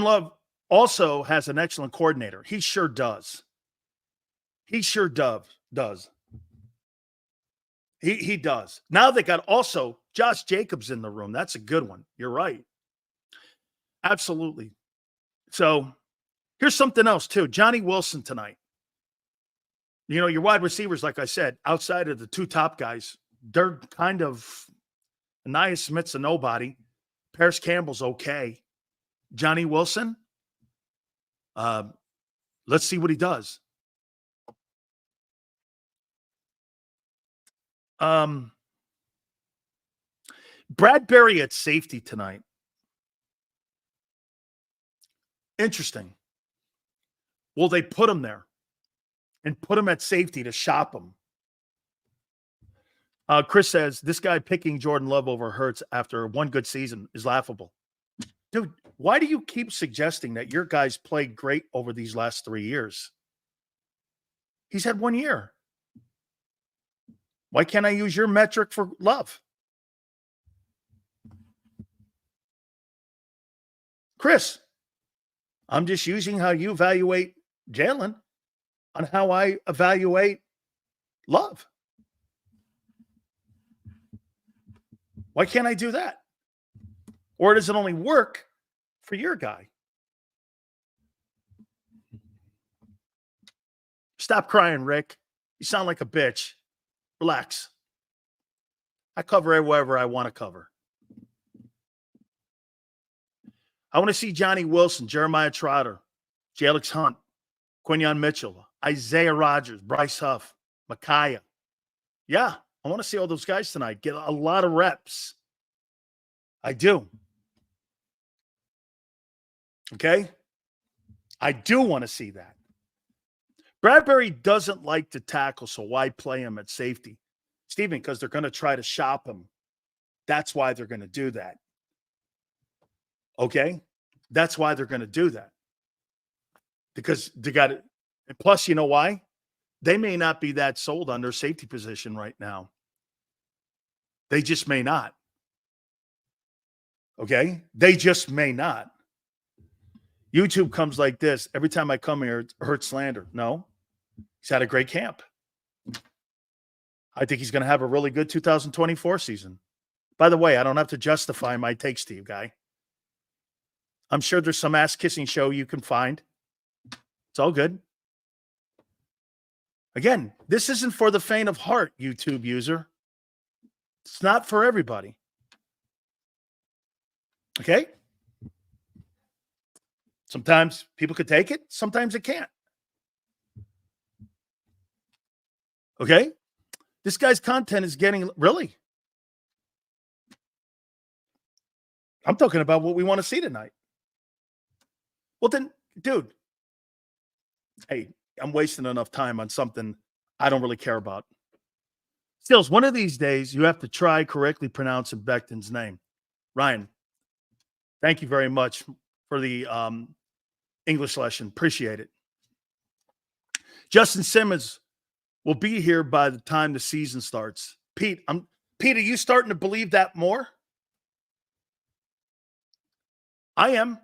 Love also has an excellent coordinator. He sure does. He sure does. He does. Now they got also Josh Jacobs in the room. That's a good one. You're right. Absolutely. So here's something else too. Johnny Wilson tonight. You know, your wide receivers, like I said, outside of the two top guys, they're kind of Anaya Smith's a nobody. Paris Campbell's okay. Johnny Wilson, let's see what he does. Bradbury at safety tonight. Interesting. Will they put him there and put him at safety to shop him? Chris says, this guy picking Jordan Love over Hurts after one good season is laughable. Dude, why do you keep suggesting that your guys played great over these last 3 years? He's had 1 year. Why can't I use your metric for Love? Chris, I'm just using how you evaluate Jalen on how I evaluate Love. Why can't I do that? Or does it only work for your guy? Stop crying, Rick. You sound like a bitch. Relax. I cover wherever I want to cover. I want to see Johnny Wilson, Jeremiah Trotter, Jalix Hunt, Quinyon Mitchell, Isaiah Rodgers, Bryce Huff, Micaiah. Yeah, I want to see all those guys tonight. Get a lot of reps. I do. Okay? I do want to see that. Bradbury doesn't like to tackle, so why play him at safety? Steven, because they're going to try to shop him. That's why they're going to do that. Okay? That's why they're going to do that. Because they got it. And plus, you know why? They may not be that sold on their safety position right now. They just may not. Okay? They just may not. YouTube comes like this. Every time I come here, it hurts slander. No. He's had a great camp. I think he's going to have a really good 2024 season. By the way, I don't have to justify my takes to you, guy. I'm sure there's some ass-kissing show you can find. It's all good. Again, this isn't for the faint of heart, YouTube user. It's not for everybody. Okay? Sometimes people could take it. Sometimes it can't. Okay? This guy's content is getting, really? I'm talking about what we want to see tonight. Well, then, dude, hey, I'm wasting enough time on something I don't really care about. Stills, one of these days, you have to try correctly pronouncing Becton's name. Ryan, thank you very much for the English lesson. Appreciate it. Justin Simmons will be here by the time the season starts. Pete, are you starting to believe that more? I am.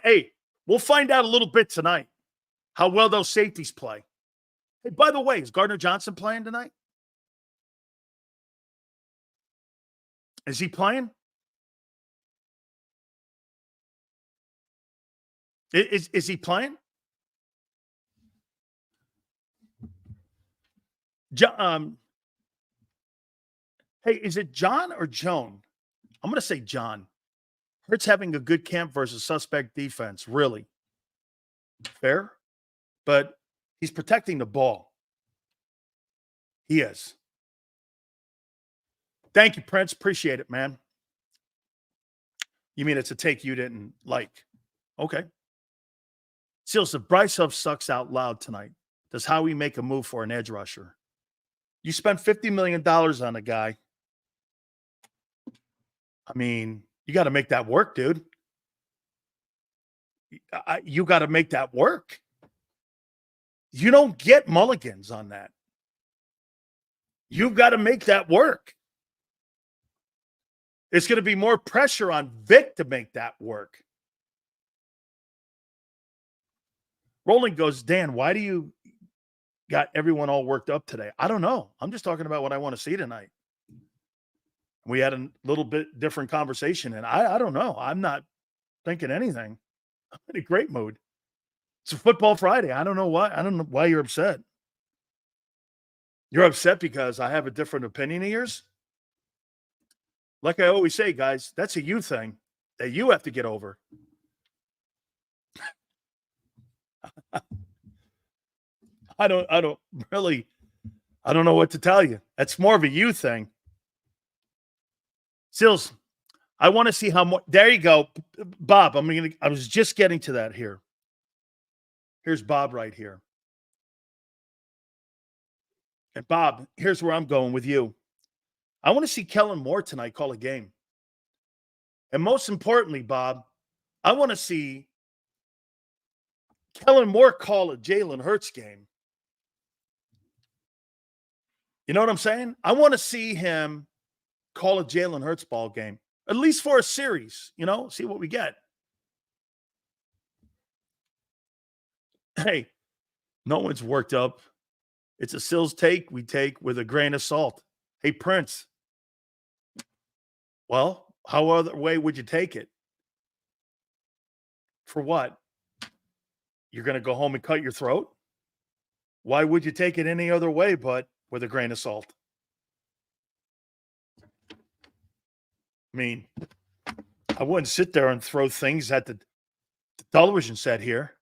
Hey, we'll find out a little bit tonight how well those safeties play. Hey, by the way, is Gardner Johnson playing tonight? Is he playing? Is he playing? Hey, is it John or Joan? I'm going to say John. Hurts having a good camp versus suspect defense. Really? Fair? But he's protecting the ball. He is. Thank you, Prince. Appreciate it, man. You mean it's a take you didn't like? Okay. Seals, if Bryce Huff sucks out loud tonight, does Howie make a move for an edge rusher? You spent $50 million on a guy. I mean, you got to make that work, dude. You got to make that work. You don't get mulligans on that. You've got to make that work. It's going to be more pressure on Vic to make that work. Roland goes, Dan, why do you got everyone all worked up today? I don't know. I'm just talking about what I want to see tonight. We had a little bit different conversation, and I don't know. I'm not thinking anything. I'm in a great mood. It's a football Friday. I don't know why. I don't know why you're upset. You're upset because I have a different opinion of yours? Like I always say, guys, that's a you thing that you have to get over. I don't know what to tell you. That's more of a you thing. Sills, I want to see how much. There you go, Bob. I was just getting to that here. Here's Bob right here. And Bob, here's where I'm going with you. I want to see Kellen Moore tonight call a game. And most importantly, Bob, I want to see Kellen Moore call a Jalen Hurts game. You know what I'm saying? I want to see him call a Jalen Hurts ball game, at least for a series, see what we get. Hey, no one's worked up. It's a Sills take we take with a grain of salt. Hey, Prince. Well, how other way would you take it? For what? You're going to go home and cut your throat? Why would you take it any other way but with a grain of salt? I mean, I wouldn't sit there and throw things at the television set here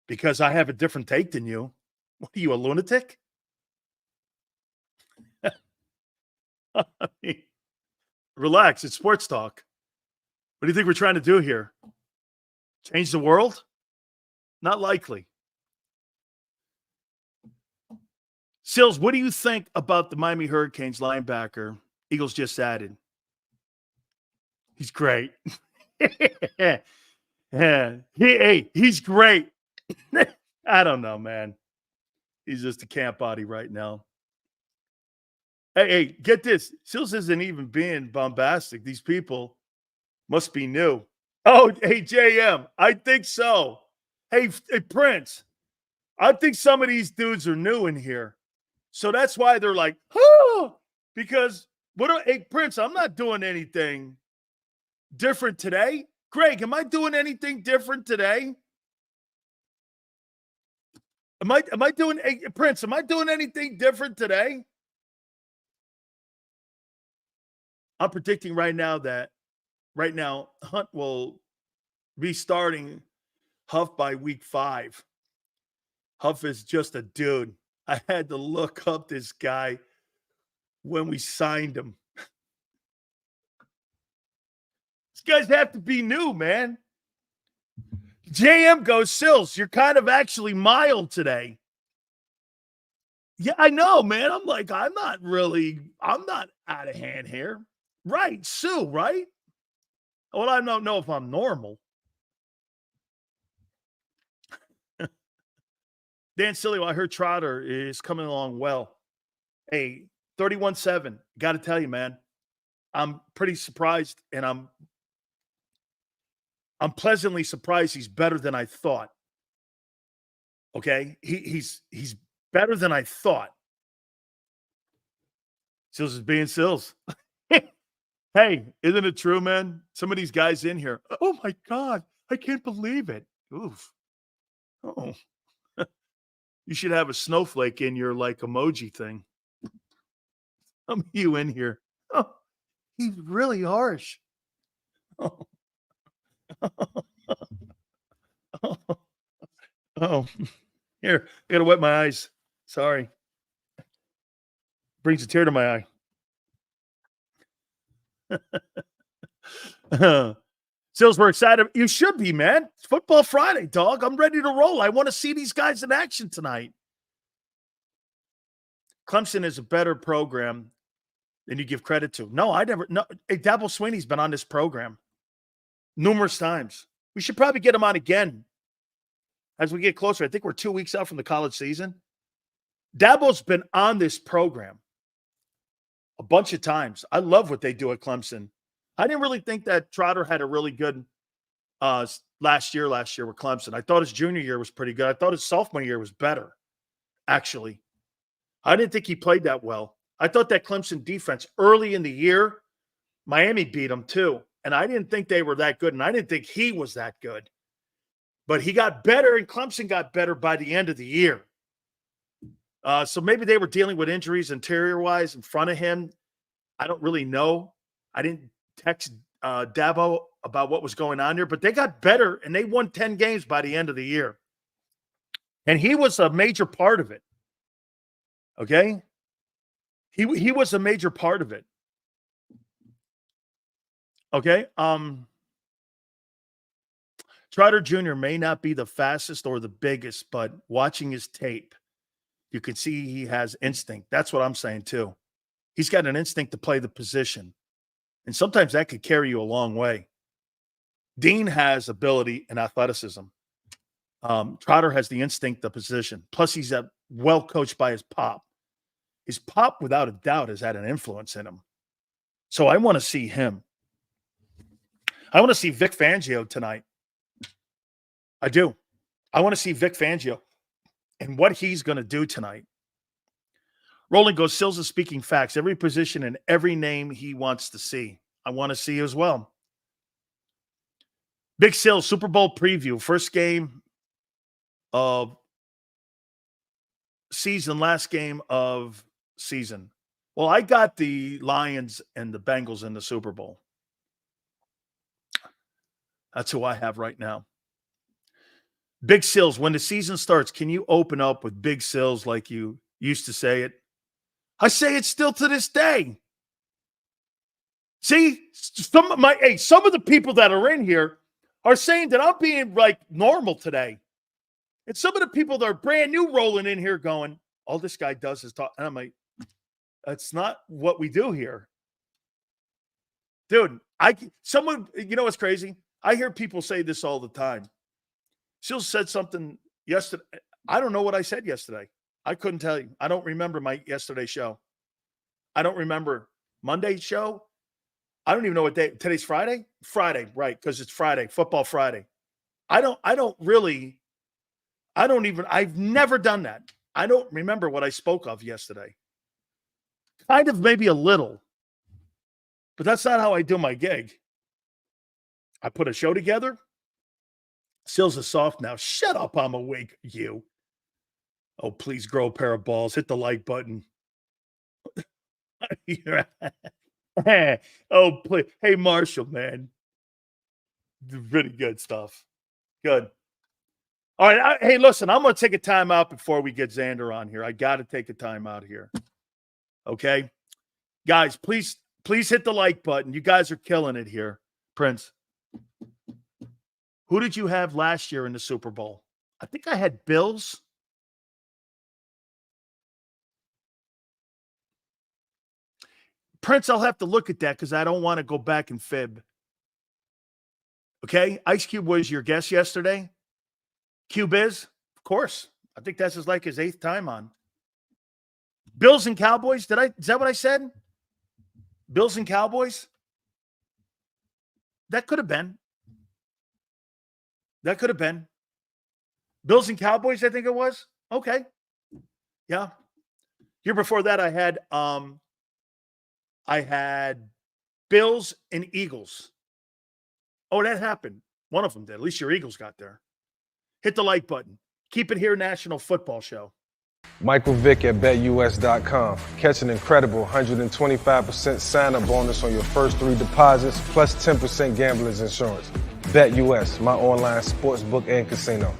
because I have a different take than you. What are you, a lunatic? I mean, relax. It's sports talk. What do you think we're trying to do here? Change the world? Not likely. Sills, what do you think about the Miami Hurricanes linebacker Eagles just added? He's great. He's great. I don't know, man. He's just a camp body right now. Hey, get this. Sills isn't even being bombastic. These people must be new. Oh, hey, JM, I think so. Hey, Prince, I think some of these dudes are new in here. So that's why they're like, oh, because hey, Prince, I'm not doing anything different today. Greg, am I doing anything different today? Am I doing, hey, Prince, am I doing anything different today? I'm predicting right now Hunt will be starting Huff by week 5. Huff is just a dude. I had to look up this guy when we signed him. These guys have to be new, man. JM goes, Sills, you're kind of actually mild today. Yeah, I know, man. I'm like, I'm not out of hand here. Right, Sue, right? Well, I don't know if I'm normal. Dan Sileo, I heard Trotter is coming along well. Hey, 31-7. Got to tell you, man, I'm pretty surprised, and I'm pleasantly surprised he's better than I thought. Okay? He's better than I thought. Sills is being Sills. Hey, isn't it true, man? Some of these guys in here. Oh my God, I can't believe it. Oof. Oh. You should have a snowflake in your like emoji thing. Some of you in here. Oh, he's really harsh. Oh. Oh. Here, I gotta wet my eyes. Sorry. Brings a tear to my eye. Sills, we're excited. You should be, man. It's Football Friday, dog. I'm ready to roll. I want to see these guys in action tonight. Clemson is a better program than you give credit to. No, I never. No, hey, Dabo Swinney's been on this program numerous times. We should probably get him on again as we get closer. I think we're 2 weeks out from the college season. Dabo's been on this program a bunch of times. I love what they do at Clemson. I didn't really think that Trotter had a really good last year with Clemson. I thought his junior year was pretty good. I thought his sophomore year was better, actually. I didn't think he played that well. I thought that Clemson defense early in the year, Miami beat them too. And I didn't think they were that good, and I didn't think he was that good. But he got better, and Clemson got better by the end of the year. So maybe they were dealing with injuries interior-wise in front of him. I don't really know. I didn't text Dabo about what was going on there, but they got better, and they won 10 games by the end of the year. And he was a major part of it. Okay? He was a major part of it. Okay? Trotter Jr. may not be the fastest or the biggest, but watching his tape, you can see he has instinct. That's what I'm saying too. He's got an instinct to play the position. And sometimes that could carry you a long way. Dean has ability and athleticism. Trotter has the instinct, the position. Plus, he's well coached by his pop. His pop, without a doubt, has had an influence in him. So I want to see him. I want to see Vic Fangio tonight. I do. I want to see Vic Fangio and what he's going to do tonight. Roland goes, Sills is speaking facts. Every position and every name he wants to see. I want to see as well. Big Sills, Super Bowl preview. First game of season, last game of season. Well, I got the Lions and the Bengals in the Super Bowl. That's who I have right now. Big Sills, when the season starts, can you open up with Big Sills like you used to say it? I say it still to this day. See, some of the people that are in here are saying that I'm being like normal today. And some of the people that are brand new rolling in here going, all this guy does is talk. And I'm like, that's not what we do here. Dude, you know what's crazy? I hear people say this all the time. Sills said something yesterday. I don't know what I said yesterday. I couldn't tell you. I don't remember my yesterday show. I don't remember Monday's show. I don't even know what day. Today's Friday? Friday, right, because it's Friday, Football Friday. I've never done that. I don't remember what I spoke of yesterday. Kind of maybe a little. But that's not how I do my gig. I put a show together. Sills is soft now. Shut up, I'm awake, you. Oh, please grow a pair of balls. Hit the like button. Oh, please. Hey, Marshall, man. Really good stuff. Good. All right. Hey, listen, I'm going to take a time out before we get Xander on here. I got to take a time out here. Okay? Guys, please hit the like button. You guys are killing it here. Prince. Who did you have last year in the Super Bowl? I think I had Bills. Prince, I'll have to look at that because I don't want to go back and fib. Okay? Ice Cube was your guest yesterday. Cube is? Of course. I think that's like his 8th time on. Bills and Cowboys? Is that what I said? Bills and Cowboys? That could have been. That could have been. Bills and Cowboys, I think it was. Okay. Yeah. Year before that, I had Bills and Eagles. Oh, that happened. One of them did. At least your Eagles got there. Hit the like button. Keep it here, National Football Show.
Michael Vick at BetUS.com. Catch an incredible 125% sign-up bonus on your first 3 deposits, plus 10% gambler's insurance. BetUS, my online sportsbook and casino.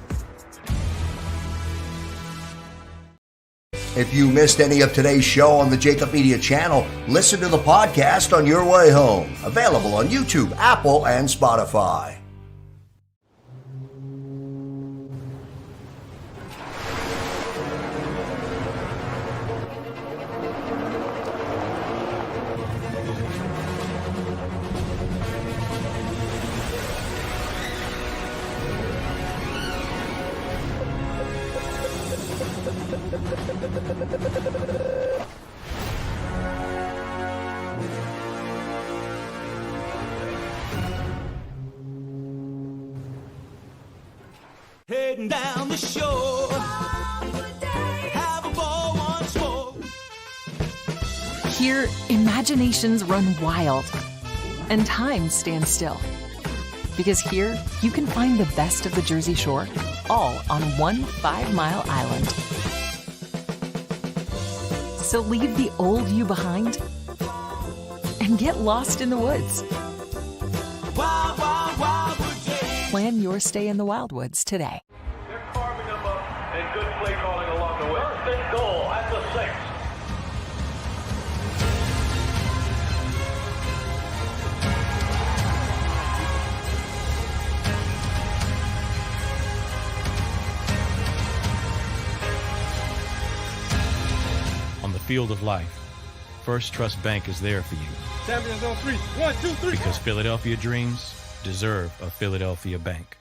If you missed any of today's show on the JAKIB Media channel, listen to the podcast on your way home. Available on YouTube, Apple, and Spotify.
Heading down the shore. Have a ball once more.
Here, imaginations run wild and time stands still. Because here, you can find the best of the Jersey Shore, all on one 5-mile island. So leave the old you behind and get lost in the woods.
Wild, wild, wildwood days.
Plan your stay in the Wildwoods today.
They're carving them up and good play calling along the way. First and goal at the 6.
On the field of life, First Trust Bank is there for you.
Champions on 3. 1, 2, 3.
Because Philadelphia dreams deserve a Philadelphia bank.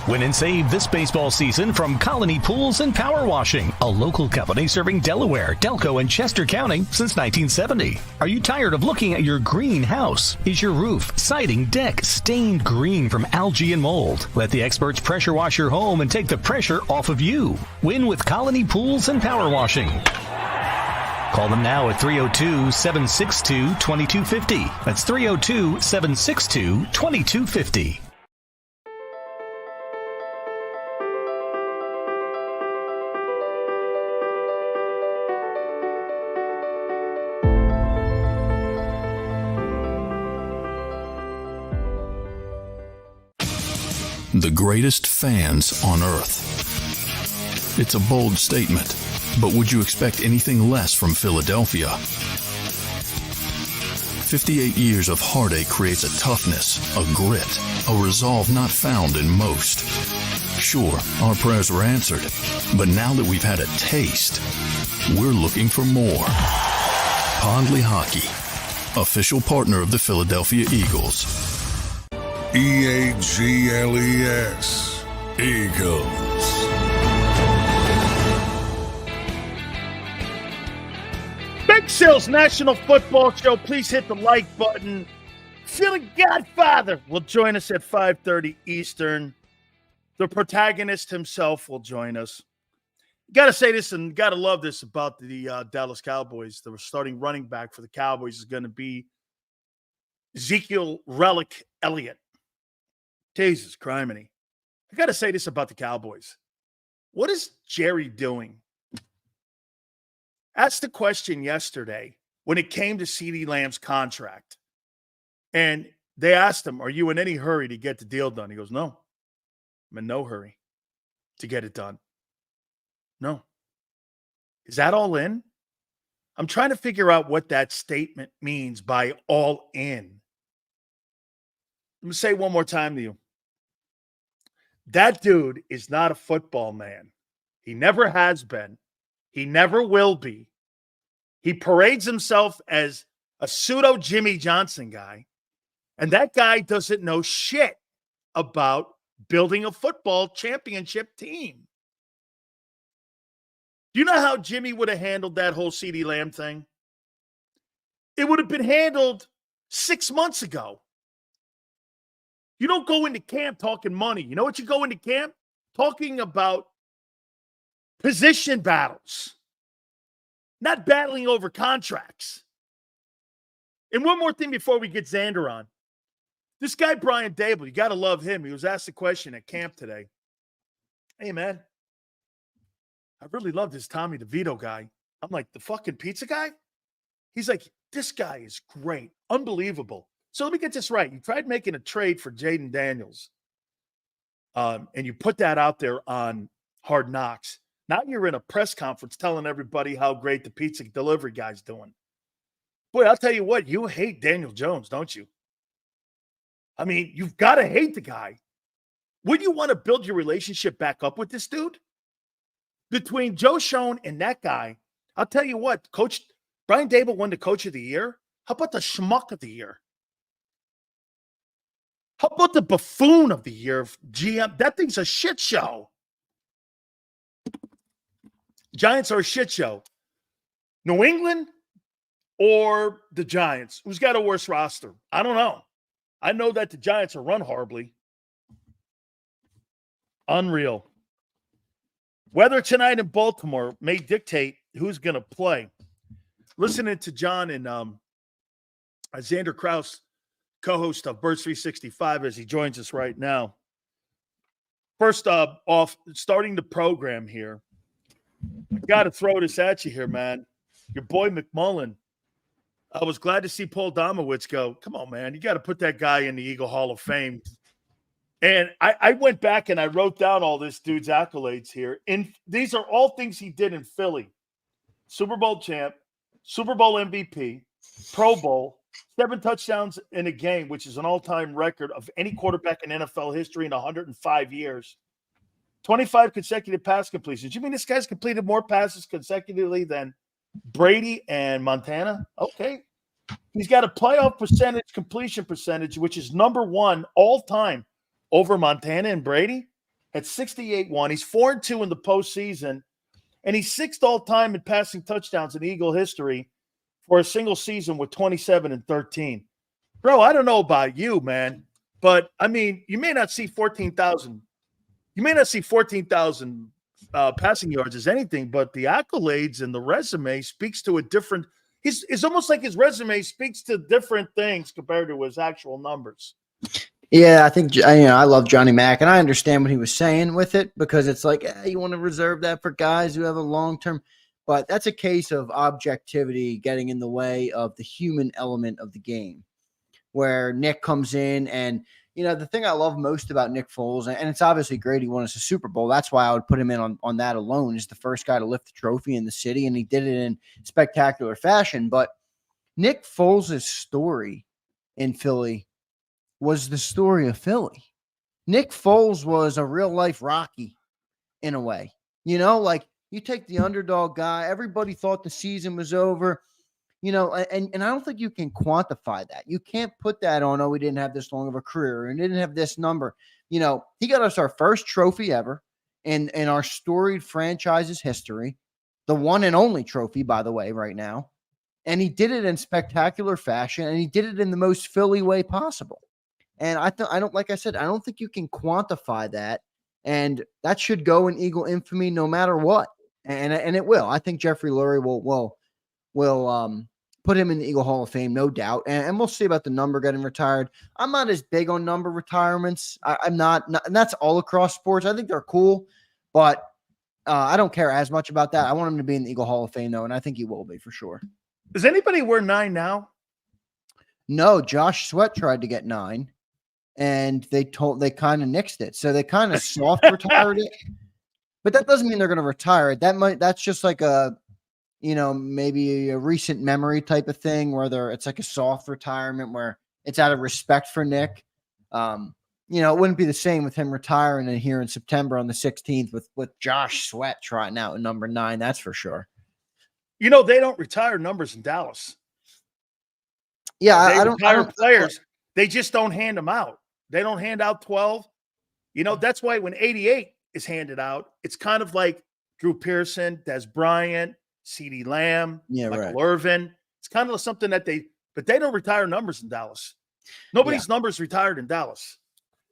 Win and save this baseball season from Colony Pools and Power Washing, a local company serving Delaware, Delco, and Chester County since 1970. Are you tired of looking at your green house? Is your roof, siding, deck stained green from algae and mold? Let the experts pressure wash your home and take the pressure off of you. Win with Colony Pools and Power Washing. Call them now at 302-762-2250. That's 302-762-2250.
The greatest fans on earth. It's a bold statement, but would you expect anything less from Philadelphia? 58 years of heartache creates a toughness, a grit, a resolve not found in most. Sure, our prayers were answered, but now that we've had a taste, we're looking for more. Pondley Hockey, official partner of the Philadelphia Eagles.
EAGLES, Eagles.
Big Sales National Football Show. Please hit the like button. Philly Godfather will join us at 5:30 Eastern. The protagonist himself will join us. Got to say this and got to love this about the Dallas Cowboys. The starting running back for the Cowboys is going to be Ezekiel Relic Elliott. Jesus criminy. I got to say this about the Cowboys. What is Jerry doing? Asked the question yesterday when it came to CeeDee Lamb's contract. And they asked him, are you in any hurry to get the deal done? He goes, no, I'm in no hurry to get it done. No. Is that all in? I'm trying to figure out what that statement means by all in. Let me say it one more time to you. That dude is not a football man. He never has been. He never will be. He parades himself as a pseudo Jimmy Johnson guy, and that guy doesn't know shit about building a football championship team. Do you know how Jimmy would have handled that whole CeeDee Lamb thing? It would have been handled 6 months ago. You don't go into camp talking money. You know what you go into camp? Talking about position battles, not battling over contracts. And one more thing before we get Xander on. This guy, Brian Dable, you got to love him. He was asked a question at camp today. Hey, man, I really love this Tommy DeVito guy. I'm like, the fucking pizza guy? He's like, this guy is great. Unbelievable. So let me get this right. You tried making a trade for Jaden Daniels, and you put that out there on Hard Knocks. Now you're in a press conference telling everybody how great the pizza delivery guy's doing. Boy, I'll tell you what, you hate Daniel Jones, don't you? I mean, you've got to hate the guy. Would you want to build your relationship back up with this dude? Between Joe Schoen and that guy, I'll tell you what, Coach Brian Dable won the Coach of the Year. How about the Schmuck of the Year? How about the Buffoon of the Year? GM, that thing's a shit show. Giants are a shit show. New England or the Giants? Who's got a worse roster? I don't know. I know that the Giants are run horribly. Unreal. Weather tonight in Baltimore may dictate who's going to play. Listening to John and Xander Krause, co-host of Birds 365, as he joins us right now. First off, starting the program here, I got to throw this at you here, man. Your boy McMullen. I was glad to see Paul Domowitz go, come on, man, you got to put that guy in the Eagle Hall of Fame. And I went back and I wrote down all this dude's accolades here. And these are all things he did in Philly. Super Bowl champ, Super Bowl MVP, Pro Bowl, 7 touchdowns in a game, which is an all-time record of any quarterback in NFL history in 105 years. 25 consecutive pass completions. You mean this guy's completed more passes consecutively than Brady and Montana? Okay. He's got a playoff percentage, completion percentage, which is number 1 all-time over Montana and Brady at 68-1. He's 4-2 in the postseason, and he's 6th all-time in passing touchdowns in Eagle history for a single season with 27 and 13. Bro, I don't know about you, man, but, I mean, you may not see 14,000. You may not see 14,000 passing yards as anything, but the accolades and the resume speaks to a different – it's almost like his resume speaks to different things compared to his actual numbers.
Yeah, I think I love Johnny Mack, and I understand what he was saying with it because it's like you want to reserve that for guys who have a long-term – but that's a case of objectivity getting in the way of the human element of the game where Nick comes in and – the thing I love most about Nick Foles, and it's obviously great he won us a Super Bowl. That's why I would put him in on that alone. He's the first guy to lift the trophy in the city, and he did it in spectacular fashion. But Nick Foles' story in Philly was the story of Philly. Nick Foles was a real-life Rocky in a way. Like you take the underdog guy. Everybody thought the season was over. And I don't think you can quantify that. You can't put that on, we didn't have this long of a career and didn't have this number. He got us our first trophy ever in our storied franchise's history, the one and only trophy, by the way, right now. And he did it in spectacular fashion, and he did it in the most Philly way possible. And I don't think you can quantify that. And that should go in Eagle infamy no matter what. And it will. I think Jeffrey Lurie will put him in the Eagle Hall of Fame, no doubt. And we'll see about the number getting retired. I'm not as big on number retirements. I'm not, and that's all across sports. I think they're cool, but I don't care as much about that. I want him to be in the Eagle Hall of Fame, though, and I think he will be for sure.
Does anybody wear 9 now?
No, Josh Sweat tried to get 9, and they kind of nixed it. So they kind of soft retired it. But that doesn't mean they're going to retire it. That's just like maybe a recent memory type of thing where it's like a soft retirement where it's out of respect for Nick. you know, it wouldn't be the same with him retiring and here in September on the 16th with Josh Sweat trotting out in number 9. That's for sure.
You know, they don't retire numbers in Dallas.
Yeah,
I
don't
retire players. They just don't hand them out. They don't hand out 12. You know, that's why when 88 is handed out, it's kind of like Drew Pearson, Des Bryant, CeeDee Lamb, Michael Irvin. It's kind of something that but they don't retire numbers in Dallas. Nobody's numbers retired in Dallas.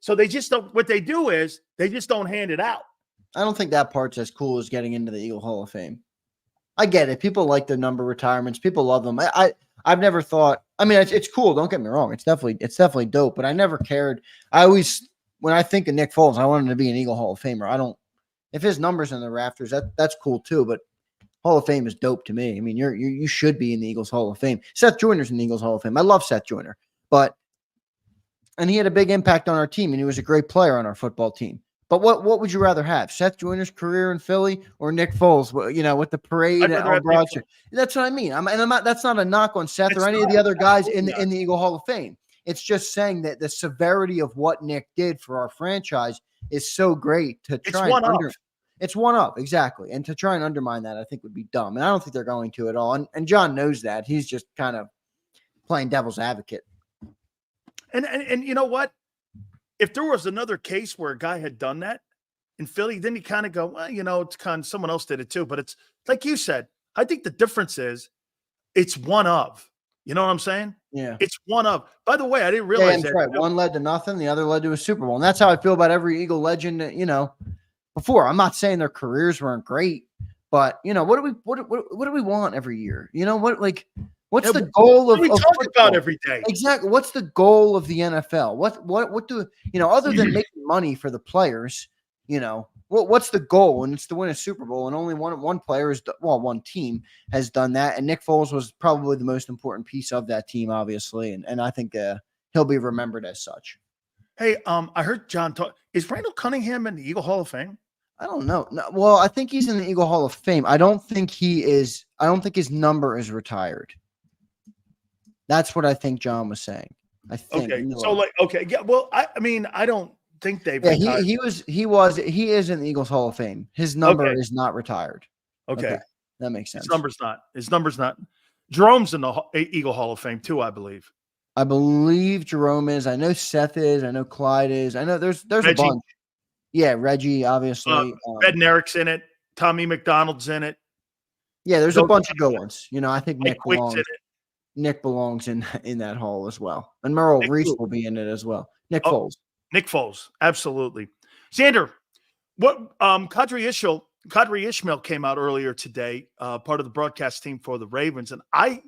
So they just don't, what they do is they just don't hand it out.
I don't think that part's as cool as getting into the Eagle Hall of Fame. I get it. People like the number retirements. People love them. I've never thought, I mean, it's cool. Don't get me wrong. It's definitely dope, but I never cared. When I think of Nick Foles, I want him to be an Eagle Hall of Famer. If his number's in the rafters, that's cool too, but Hall of Fame is dope to me. I mean, you should be in the Eagles Hall of Fame. Seth Joyner's in the Eagles Hall of Fame. I love Seth Joyner, and he had a big impact on our team, and he was a great player on our football team. But what would you rather have? Seth Joyner's career in Philly or Nick Foles? You know, with the parade and Broad Street. That's what I mean. I'm not. That's not a knock on Seth or any of the other guys in the Eagle Hall of Fame. It's just saying that the severity of what Nick did for our franchise is so great to try. It's one up, exactly. And to try and undermine that, I think would be dumb. And I don't think they're going to at all. And John knows that. He's just kind of playing devil's advocate.
And you know what? If there was another case where a guy had done that in Philly, then you kind of go, well, you know, it's kind of someone else did it too. But it's like you said, I think the difference is it's one of. You know what I'm saying?
Yeah.
It's one of. By the way, I didn't realize that.
Right. One led to nothing. The other led to a Super Bowl. And that's how I feel about every Eagle legend, you know, before. I'm not saying their careers weren't great, but, you know, what do we want every year? You know, what's the goal of
talk about every day?
Exactly. What's the goal of the NFL? What do, you know, other than making money for the players, you know, what's the goal? And it's to win a Super Bowl. And only one player one team has done that. And Nick Foles was probably the most important piece of that team, obviously. And I think he'll be remembered as such. Hey,
I heard John talk. Is Randall Cunningham in the Eagle Hall of Fame?
I don't know. No, well, I think he's in the Eagle Hall of Fame. I don't think he is. I don't think his number is retired. That's what I think John was saying. I think.
Okay. So yeah. Well, I mean, I don't think they've.
Yeah, he is in the Eagles Hall of Fame. His number is not retired.
Okay.
That makes sense.
His number's not. Jerome's in the Eagle Hall of Fame too, I believe.
I believe Jerome is. I know Seth is. I know Clyde is. I know there's Reggie. A bunch. Yeah, Reggie, obviously.
Bednarik's in it. Tommy McDonald's in it.
Yeah, there's a bunch of good ones. You know, I think
Nick belongs. In it.
Nick belongs in that hall as well. And Merrill Reese will be in it as well. Nick Foles.
Nick Foles. Absolutely. Xander, what Kadri Ishmael came out earlier today, part of the broadcast team for the Ravens. And I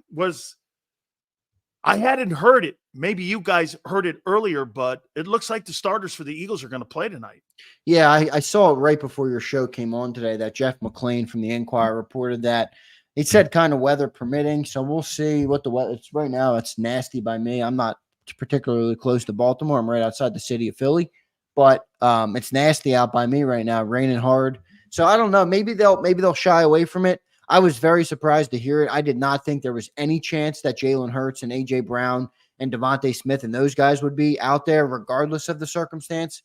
hadn't heard it. Maybe you guys heard it earlier, but it looks like the starters for the Eagles are going to play tonight.
Yeah, I saw it right before your show came on today that Jeff McClain from the Enquirer reported that. He said kind of weather permitting, so we'll see what the weather. It's right now. It's nasty by me. I'm not particularly close to Baltimore. I'm right outside the city of Philly, but it's nasty out by me right now, raining hard. So I don't know. Maybe they'll shy away from it. I was very surprised to hear it. I did not think there was any chance that Jalen Hurts and A.J. Brown and Devontae Smith and those guys would be out there regardless of the circumstance.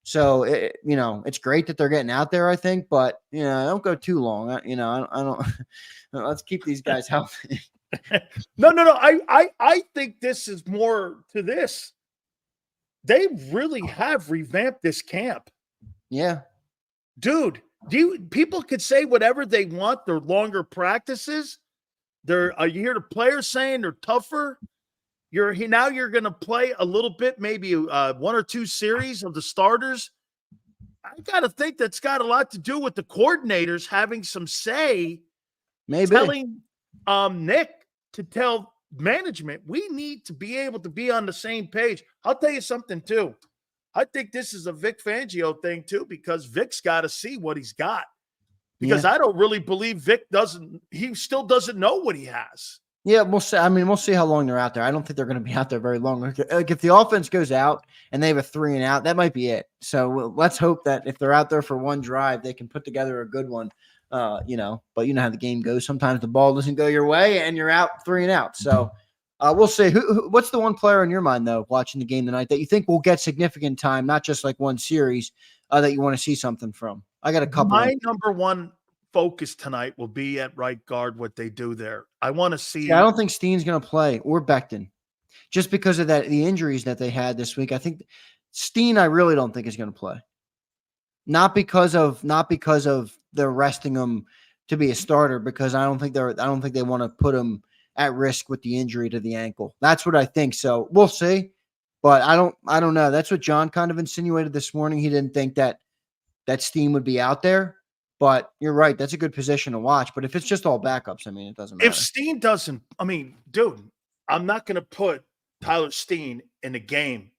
So, it's great that they're getting out there, I think, but, don't go too long. I don't let's keep these guys healthy.
No. I think this is more to this. They really have revamped this camp.
Yeah.
Dude, people could say whatever they want. They're longer practices. You hear the players saying they're tougher. You're going to play a little bit, maybe one or two series of the starters. I got to think that's got a lot to do with the coordinators having some say.
Maybe
telling Nick to tell management, we need to be able to be on the same page. I'll tell you something too. I think this is a Vic Fangio thing too, because Vic's got to see what he's got. Because I don't really believe Vic he still doesn't know what he has.
Yeah, we'll see. I mean, we'll see how long they're out there. I don't think they're going to be out there very long. Like if the offense goes out and they have a 3 and out, that might be it. So let's hope that if they're out there for one drive, they can put together a good one. But you know how the game goes. Sometimes the ball doesn't go your way and you're out 3 and out. So We'll see. What's the one player in your mind, though, watching the game tonight that you think will get significant time, not just like one series, that you want to see something from? I got a couple.
My number one focus tonight will be at right guard, what they do there. I want to see.
Yeah, I don't think Steen's going to play or Becton just because of the injuries that they had this week. I think Steen, I really don't think is going to play. Not because of they're resting him to be a starter, because I don't think they want to put him at risk with the injury to the ankle. That's what I think. So we'll see, but I don't know. That's what John kind of insinuated this morning. He didn't think that Steen would be out there, but you're right. That's a good position to watch. But if it's just all backups, I mean, it doesn't matter.
If Steen doesn't, I mean, dude, I'm not going to put Tyler Steen in the game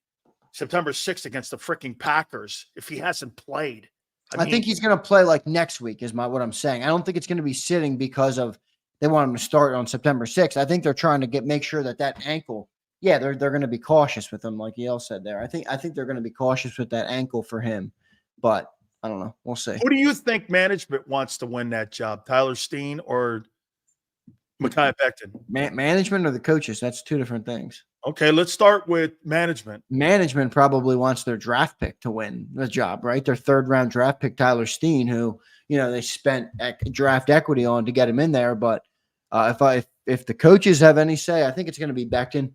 September 6th against the freaking Packers if he hasn't played.
I think he's going to play like next week is what I'm saying. I don't think it's going to be sitting because of they want him to start on September 6th. I think they're trying to make sure that ankle. Yeah, they're going to be cautious with him, like Yale said there. I think they're going to be cautious with that ankle for him, but I don't know. We'll see.
Who do you think management wants to win that job, Tyler Steen or Mekhi Becton?
Management or the coaches? That's two different things.
Okay, let's start with management.
Management probably wants their draft pick to win the job, right? Their third-round draft pick, Tyler Steen, who they spent draft equity on to get him in there. But if the coaches have any say, I think it's going to be Becton.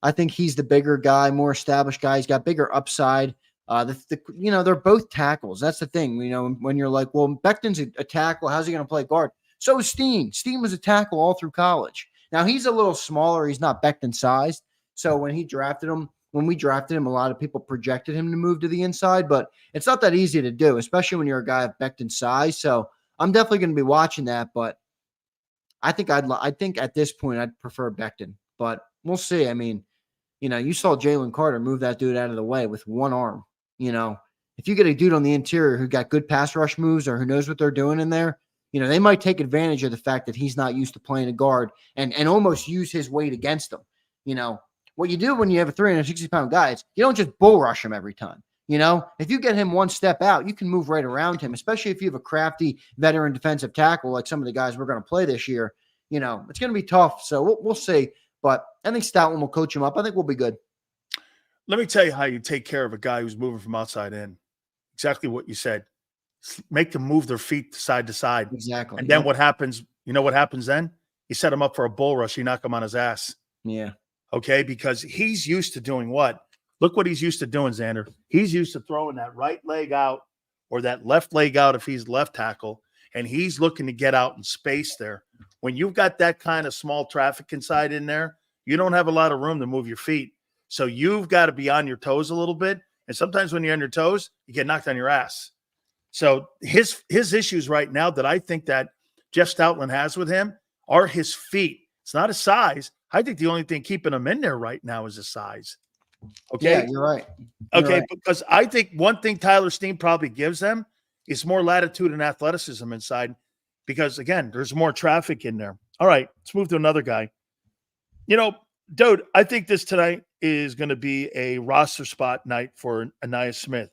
I think he's the bigger guy, more established guy. He's got bigger upside. They're both tackles. That's the thing. When you're like, well, Becton's a tackle, how's he going to play guard? So is Steen. Steen was a tackle all through college. Now he's a little smaller. He's not Becton sized. So when we drafted him, a lot of people projected him to move to the inside, but it's not that easy to do, especially when you're a guy of Becton's size. So I'm definitely going to be watching that, but I think at this point I'd prefer Becton, but we'll see. I mean, you saw Jalen Carter move that dude out of the way with one arm. If you get a dude on the interior who got good pass rush moves or who knows what they're doing in there, they might take advantage of the fact that he's not used to playing a guard and almost use his weight against him. What you do when you have a 360-pound guy is you don't just bull rush him every time. If you get him one step out, you can move right around him, especially if you have a crafty veteran defensive tackle like some of the guys we're going to play this year. It's going to be tough. So we'll see. But I think Stoutland will coach him up. I think we'll be good.
Let me tell you how you take care of a guy who's moving from outside in. Exactly what you said. Make them move their feet side to side.
Exactly.
And then what happens? You know what happens then? You set him up for a bull rush. You knock him on his ass.
Yeah.
Okay, because he's used to doing what? Look what he's used to doing, Xander. He's used to throwing that right leg out or that left leg out if he's left tackle, and he's looking to get out in space there. When you've got that kind of small traffic inside in there, you don't have a lot of room to move your feet. So you've got to be on your toes a little bit, and sometimes when you're on your toes, you get knocked on your ass. So his issues right now that I think that Jeff Stoutland has with him are his feet. It's not his size. I think the only thing keeping him in there right now is his size. Okay.
Yeah, you're right.
Okay, because I think one thing Tyler Steen probably gives them is more latitude and athleticism inside because, again, there's more traffic in there. All right, let's move to another guy. Dude, I think this tonight is going to be a roster spot night for Aniyah Smith.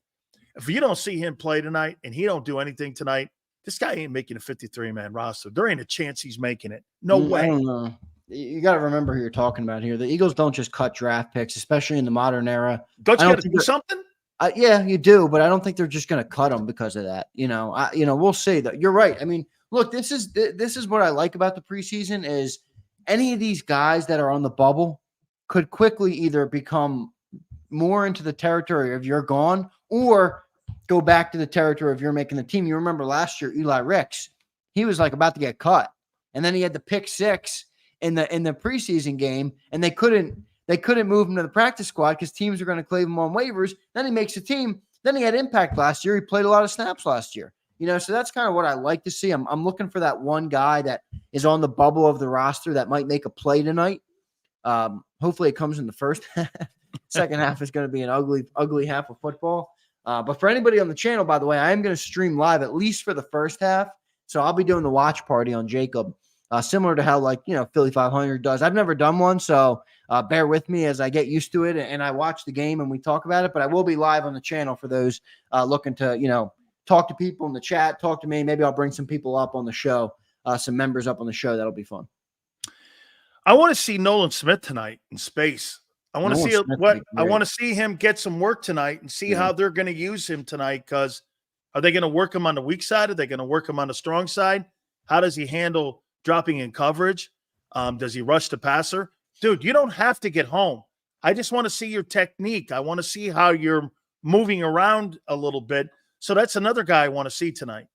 If you don't see him play tonight and he don't do anything tonight, this guy ain't making a 53-man roster. There ain't a chance he's making it. No way.
I don't know. You got to remember who you're talking about here. The Eagles don't just cut draft picks, especially in the modern era.
Don't you got to do something?
Yeah, you do, but I don't think they're just going to cut them because of that. We'll see that. You're right. I mean, look, this is what I like about the preseason is any of these guys that are on the bubble could quickly either become more into the territory of you're gone or go back to the territory of you're making the team. You remember last year, Eli Ricks, he was like about to get cut, and then he had the pick six in the preseason game, and they couldn't move him to the practice squad because teams are going to claim him on waivers. Then he makes the team. Then he had impact last year. He played a lot of snaps last year. So that's kind of what I like to see. I'm looking for that one guy that is on the bubble of the roster that might make a play tonight. Hopefully it comes in the first half. Second half is going to be an ugly half of football. But for anybody on the channel, by the way, I am going to stream live at least for the first half. So I'll be doing the watch party on JAKIB. Similar to how Philly 500 does. I've never done one, so bear with me as I get used to it and I watch the game and we talk about it. But I will be live on the channel for those looking to talk to people in the chat, talk to me. Maybe I'll bring some people up on the show, some members up on the show. That'll be fun.
I want to see Nolan Smith tonight in space. I want to see I want to see him get some work tonight and see how they're going to use him tonight. Because are they going to work him on the weak side? Are they going to work him on the strong side? How does he handle dropping in coverage? Does he rush the passer? Dude, you don't have to get home. I just want to see your technique. I want to see how you're moving around a little bit. So that's another guy I want to see tonight.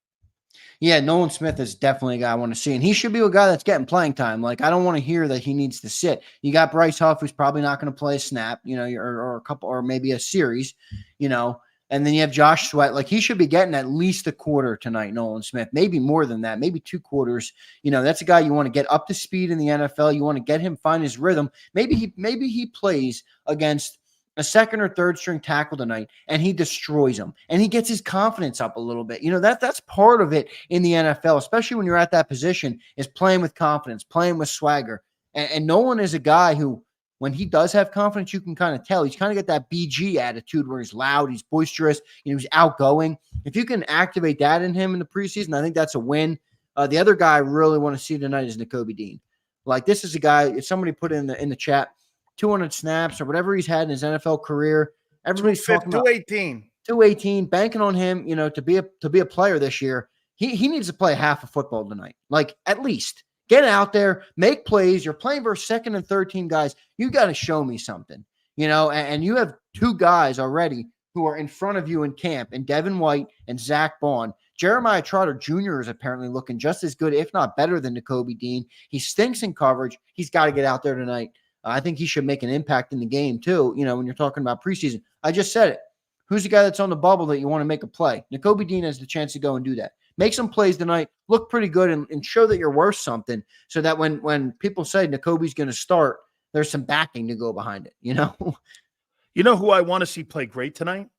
Yeah, Nolan Smith is definitely a guy I want to see, and he should be a guy that's getting playing time. Like, I don't want to hear that he needs to sit. You got Bryce Huff, who's probably not going to play a snap, or a couple, or maybe a series, and then you have Josh Sweat. Like, he should be getting at least a quarter tonight, Nolan Smith, maybe more than that, maybe 2 quarters. That's a guy you want to get up to speed in the NFL. You want to get him find his rhythm. Maybe he plays against a second or third string tackle tonight, and he destroys them, and he gets his confidence up a little bit. That's part of it in the NFL, especially when you're at that position, is playing with confidence, playing with swagger. And Nolan is a guy who, when he does have confidence, you can kind of tell. He's kind of got that BG attitude where he's loud, he's boisterous, he's outgoing. If you can activate that in him in the preseason, I think that's a win. The other guy I really want to see tonight is Nakobe Dean. Like, this is a guy, if somebody put in the chat, 200 snaps or whatever he's had in his NFL career. Everybody's talking about 218, banking on him, to be a player this year. He needs to play half of football tonight. Like, at least get out there, make plays. You're playing versus second and third team guys. You got to show me something, and you have 2 guys already who are in front of you in camp, and Devin White and Zach Bond. Jeremiah Trotter Jr. is apparently looking just as good, if not better, than Nakobe Dean. He stinks in coverage. He's got to get out there tonight. I think he should make an impact in the game too. When you're talking about preseason, I just said it. Who's the guy that's on the bubble that you want to make a play? Nakobe Dean has the chance to go and do that. Make some plays tonight, look pretty good, and show that you're worth something, so that when people say Nakobe's going to start, there's some backing to go behind it. You
know who I want to see play great tonight?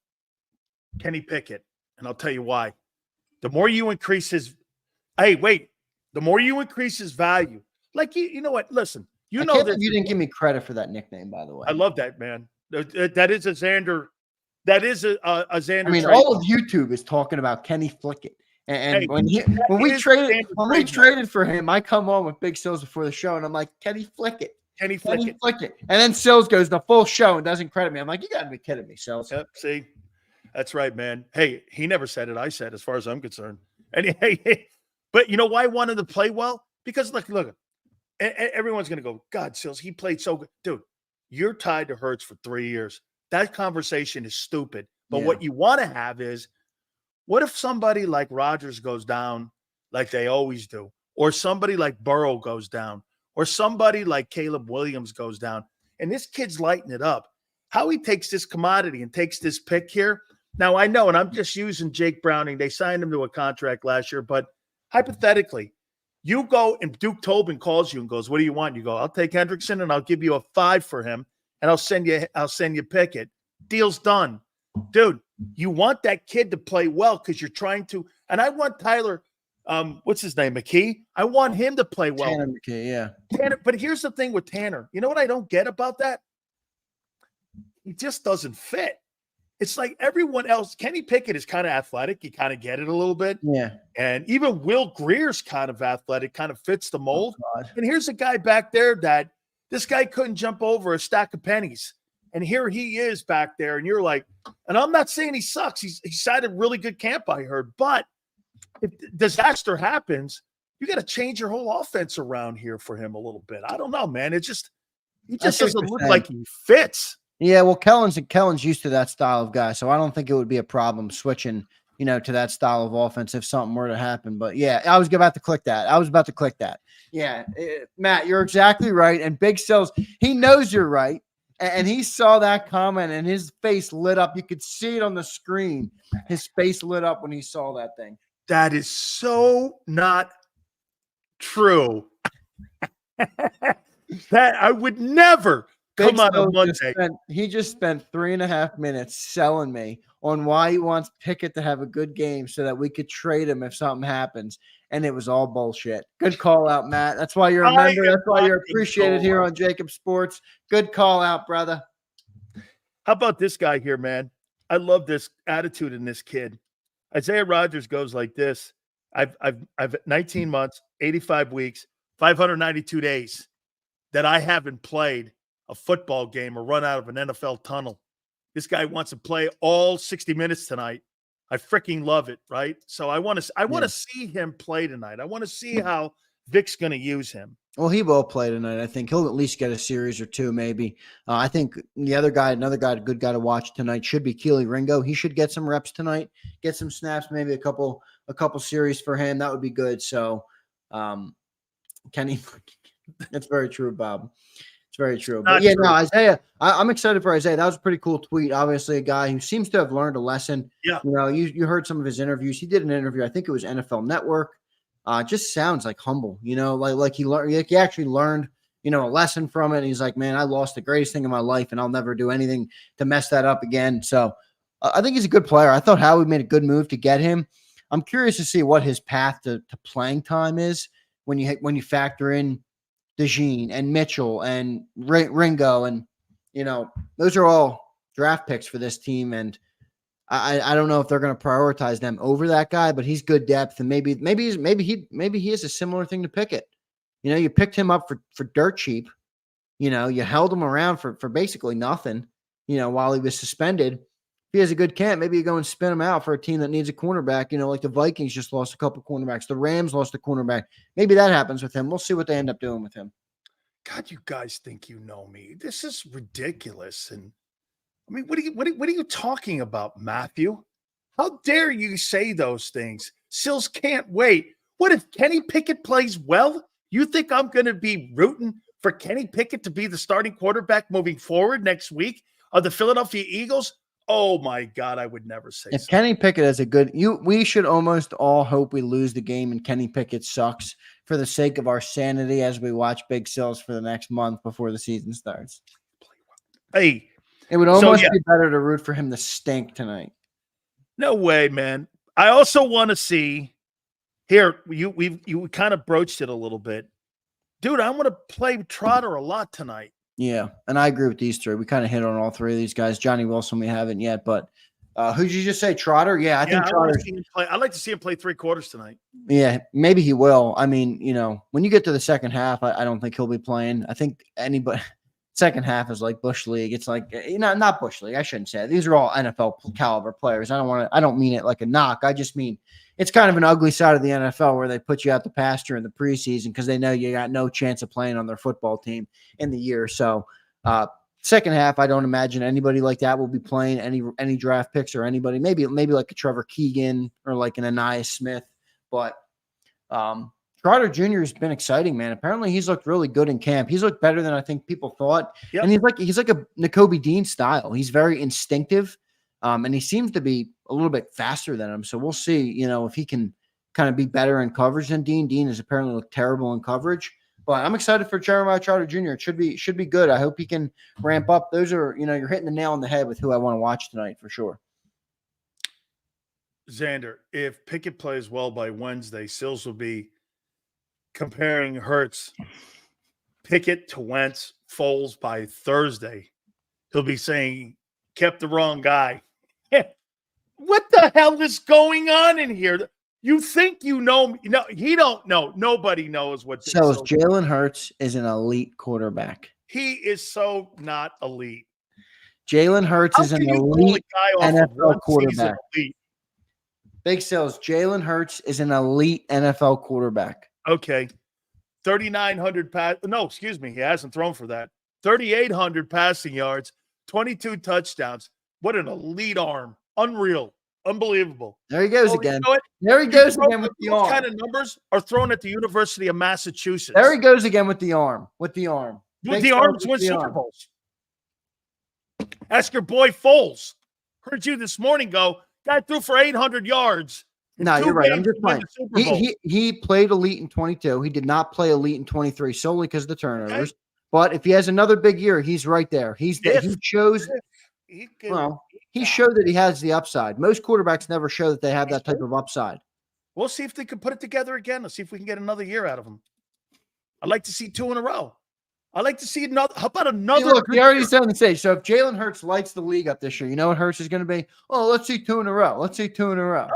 Kenny Pickett, and I'll tell you why. The more you increase his, the more you increase his value. Like, you know what? Listen. You
didn't give me credit for that nickname, by the way.
I love that, man. That is a Xander. That is a Xander.
I mean, all of YouTube is talking about Kenny Flickett. And when we traded for him, I come on with Big Sills before the show, and I'm like, Kenny Flickett. And then Sills goes the full show and doesn't credit me. I'm like, you got to be kidding me, Sills.
Yep, see, that's right, man. Hey, he never said it. I said, as far as I'm concerned. And but you know why I wanted to play well? Because look. Everyone's going to go, God, Sills, he played so good. Dude, you're tied to Hurts for 3 years. That conversation is stupid. But what you want to have is, what if somebody like Rodgers goes down like they always do? Or somebody like Burrow goes down? Or somebody like Caleb Williams goes down? And this kid's lighting it up. How he takes this commodity and takes this pick here. Now, I know, and I'm just using Jake Browning. They signed him to a contract last year. But hypothetically, you go and Duke Tobin calls you and goes, what do you want? You go, I'll take Hendrickson and I'll give you a 5 for him. And I'll send you Pickett. Deal's done. Dude, you want that kid to play well because you're trying to. And I want Tyler, what's his name, McKee? I want him to play well.
Tanner McKee, yeah.
Tanner, but here's the thing with Tanner. You know what I don't get about that? He just doesn't fit. It's like everyone else. Kenny Pickett is kind of athletic. You kind of get it a little bit.
Yeah.
And even Will Greer's kind of athletic, kind of fits the mold.
Oh,
and here's a guy back there that this guy couldn't jump over a stack of pennies. And here he is back there. And you're like, and I'm not saying he sucks. He had a really good camp, I heard. But if disaster happens, you got to change your whole offense around here for him a little bit. I don't know, man. He just doesn't look like he fits.
Yeah, well, Kellen's used to that style of guy, so I don't think it would be a problem switching, to that style of offense if something were to happen. But yeah, I was about to click that. Yeah, Matt, you're exactly right. And Big Sills, he knows you're right, and he saw that comment, and his face lit up. You could see it on the screen. His face lit up when he saw that thing.
That is so not true. That I would never. Come on a Monday.
He just spent 3.5 minutes selling me on why he wants Pickett to have a good game so that we could trade him if something happens. And it was all bullshit. Good call out, Matt. That's why you're a member. That's why you're appreciated here on JAKIB Sports. Good call out, brother.
How about this guy here, man? I love this attitude in this kid. Isaiah Rodgers goes like this. I've 19 months, 85 weeks, 592 days. that I haven't played a football game or run out of an NFL tunnel. This guy wants to play all 60 minutes tonight. I freaking love it, right? So I want to see him play tonight. I want to see how Vic's going to use him.
Well, he will play tonight. I think he'll at least get a series or two, maybe. I think the other guy, another guy, a good guy to watch tonight should be Keely Ringo. He should get some reps tonight, get some snaps, maybe a couple series for him. That would be good. So, Kenny, that's very true, Bob. It's very true. But yeah, no, Isaiah, I'm excited for Isaiah. That was a pretty cool tweet. Obviously, a guy who seems to have learned a lesson.
Yeah.
You know, you heard some of his interviews. He did an interview. I think it was NFL Network. Just sounds like humble, you know, like he learned, like he actually learned, you know, a lesson from it. And he's like, man, I lost the greatest thing in my life and I'll never do anything to mess that up again. So I think he's a good player. I thought Howie made a good move to get him. I'm curious to see what his path to playing time is when you factor in DeJean and Mitchell and Ringo. And, you know, those are all draft picks for this team. And I don't know if they're going to prioritize them over that guy, but he's good depth, and maybe he is a similar thing to Pickett. You know, you picked him up for dirt cheap. You know, you held him around for basically nothing. You know, while he was suspended. If he has a good camp, maybe you go and spin him out for a team that needs a cornerback. You know, like the Vikings just lost a couple cornerbacks. The Rams lost a cornerback. Maybe that happens with him. We'll see what they end up doing with him.
God, you guys think you know me. This is ridiculous. And I mean, what are you talking about, Matthew? How dare you say those things? Sills can't wait. What if Kenny Pickett plays well? You think I'm going to be rooting for Kenny Pickett to be the starting quarterback moving forward next week of the Philadelphia Eagles? Oh my God, I would never say
if
so.
Kenny Pickett is we should almost all hope we lose the game and Kenny Pickett sucks for the sake of our sanity as we watch Big Sills for the next month before the season starts.
Hey,
it would almost be better to root for him to stink tonight.
No way, man. I also want to see here. You kind of broached it a little bit, dude. I want to play Trotter a lot tonight.
Yeah, and I agree with these three. We kind of hit on all three of these guys. Johnny Wilson, we haven't yet, but who did you just say? Trotter? Yeah, I think Trotter.
I'd like to see him play 3 quarters tonight.
Yeah, maybe he will. I mean, you know, when you get to the second half, I don't think he'll be playing. I think anybody. Second half is like Bush League. It's like, you know, not Bush League. I shouldn't say it. These are all NFL caliber players. I don't mean it like a knock. I just mean it's kind of an ugly side of the NFL where they put you out the pasture in the preseason because they know you got no chance of playing on their football team in the year. So second half, I don't imagine anybody like that will be playing any draft picks or anybody, maybe like a Trevor Keegan or like an Anais Smith, but Trotter Jr. has been exciting, man. Apparently, he's looked really good in camp. He's looked better than I think people thought. Yep. And he's like a Nakobe Dean style. He's very instinctive, and he seems to be a little bit faster than him. So we'll see, you know, if he can kind of be better in coverage than Dean. Dean has apparently looked terrible in coverage. But I'm excited for Jeremiah Trotter Jr. It should be good. I hope he can ramp up. Those are, you know, you're hitting the nail on the head with who I want to watch tonight for sure.
Xander, if Pickett plays well by Wednesday, Sills will be comparing Hurts, Pickett to Wentz, Foles by Thursday. He'll be saying, kept the wrong guy. What the hell is going on in here? You think you know me? No, he don't know. Nobody knows what.
So Jalen Hurts is an elite quarterback.
He is so not elite.
Jalen Hurts is an elite NFL quarterback. Big Sales. Jalen Hurts is an elite NFL quarterback.
Okay. 3,900 pass. No, excuse me. He hasn't thrown for that. 3,800 passing yards, 22 touchdowns. What an elite arm. Unreal. Unbelievable.
There he goes again. You know there he goes again with the arm.
What kind of numbers are thrown at the University of Massachusetts?
There he goes again with the arm. With the arm.
With the arms win Super Bowls. Ask your boy Foles. Heard you this morning go, guy threw for 800 yards.
No, you're right. I'm just playing. He played elite in 22. He did not play elite in 23 solely because of the turnovers. Okay. But if he has another big year, he's right there. He showed that he has the upside. Most quarterbacks never show that they have that type of upside.
We'll see if they can put it together again. Let's see if we can get another year out of him. I'd like to see 2 in a row. I'd like to see another. How about another?
Hey, look, we already said on the stage. So if Jalen Hurts lights the league up this year, you know what Hurts is going to be? Oh, let's see 2 in a row. Let's see 2 in a row.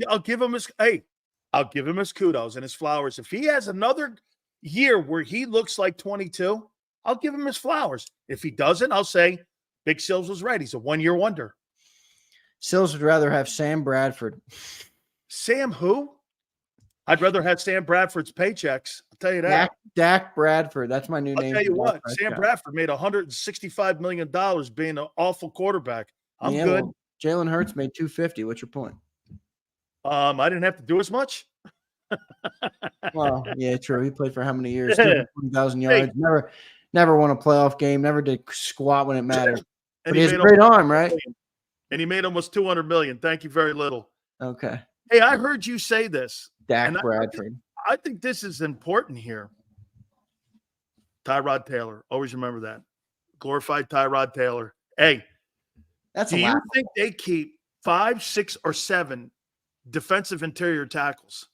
I'll give him his. Hey, I'll give him his kudos and his flowers. If he has another year where he looks like 22, I'll give him his flowers. If he doesn't, I'll say Big Sills was right. He's a one-year wonder.
Sills would rather have Sam Bradford.
Sam who? I'd rather have Sam Bradford's paychecks. I'll tell you that.
Dak Bradford. That's my new name.
I'll tell you what. Sam Bradford made $165 million being an awful quarterback. I'm good.
Well, Jalen Hurts made $250. What's your point?
I didn't have to do as much.
Well, yeah, true. He played for how many years? 20,000 yards. Hey. Never won a playoff game. Never did squat when it mattered. But he has a great arm, right?
And he made almost $200 million. Thank you very little.
Okay.
Hey, I heard you say this.
Dak Bradford.
I think this is important here. Tyrod Taylor. Always remember that. Glorified Tyrod Taylor. Hey, do you think they keep 5, 6, or 7 defensive interior tackles?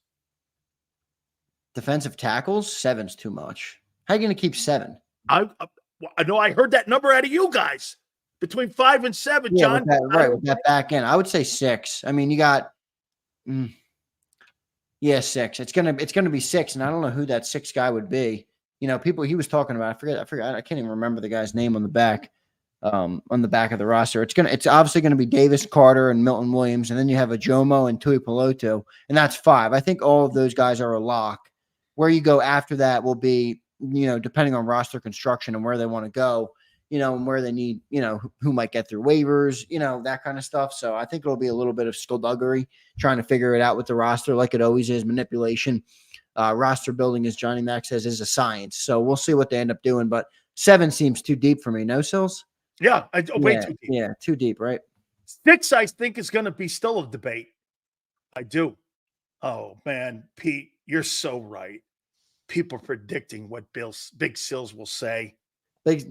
Defensive tackles? 7's too much. How are you going to keep 7?
I know I heard that number out of you guys. Between 5 and 7,
yeah,
John.
With that back end. I would say 6. I mean, you got 6. It's gonna be 6, and I don't know who that 6 guy would be. You know, people he was talking about. I forgot. I can't even remember the guy's name on the back of the roster. It's obviously gonna be Davis, Carter, and Milton Williams, and then you have a Jomo and Tui Peloto, and that's 5. I think all of those guys are a lock. Where you go after that will be, you know, depending on roster construction and where they want to go, you know, and where they need, you know, who might get through waivers, you know, that kind of stuff. So I think it'll be a little bit of skullduggery trying to figure it out with the roster, like it always is. Manipulation, roster building, as Johnny Mac says, is a science. So we'll see what they end up doing. But 7 seems too deep for me. No, Sills?
Yeah, way too deep.
Yeah, too deep, right?
6, I think, is going to be still a debate. I do. Oh, man, Pete, you're so right. People predicting what Big Sills will say.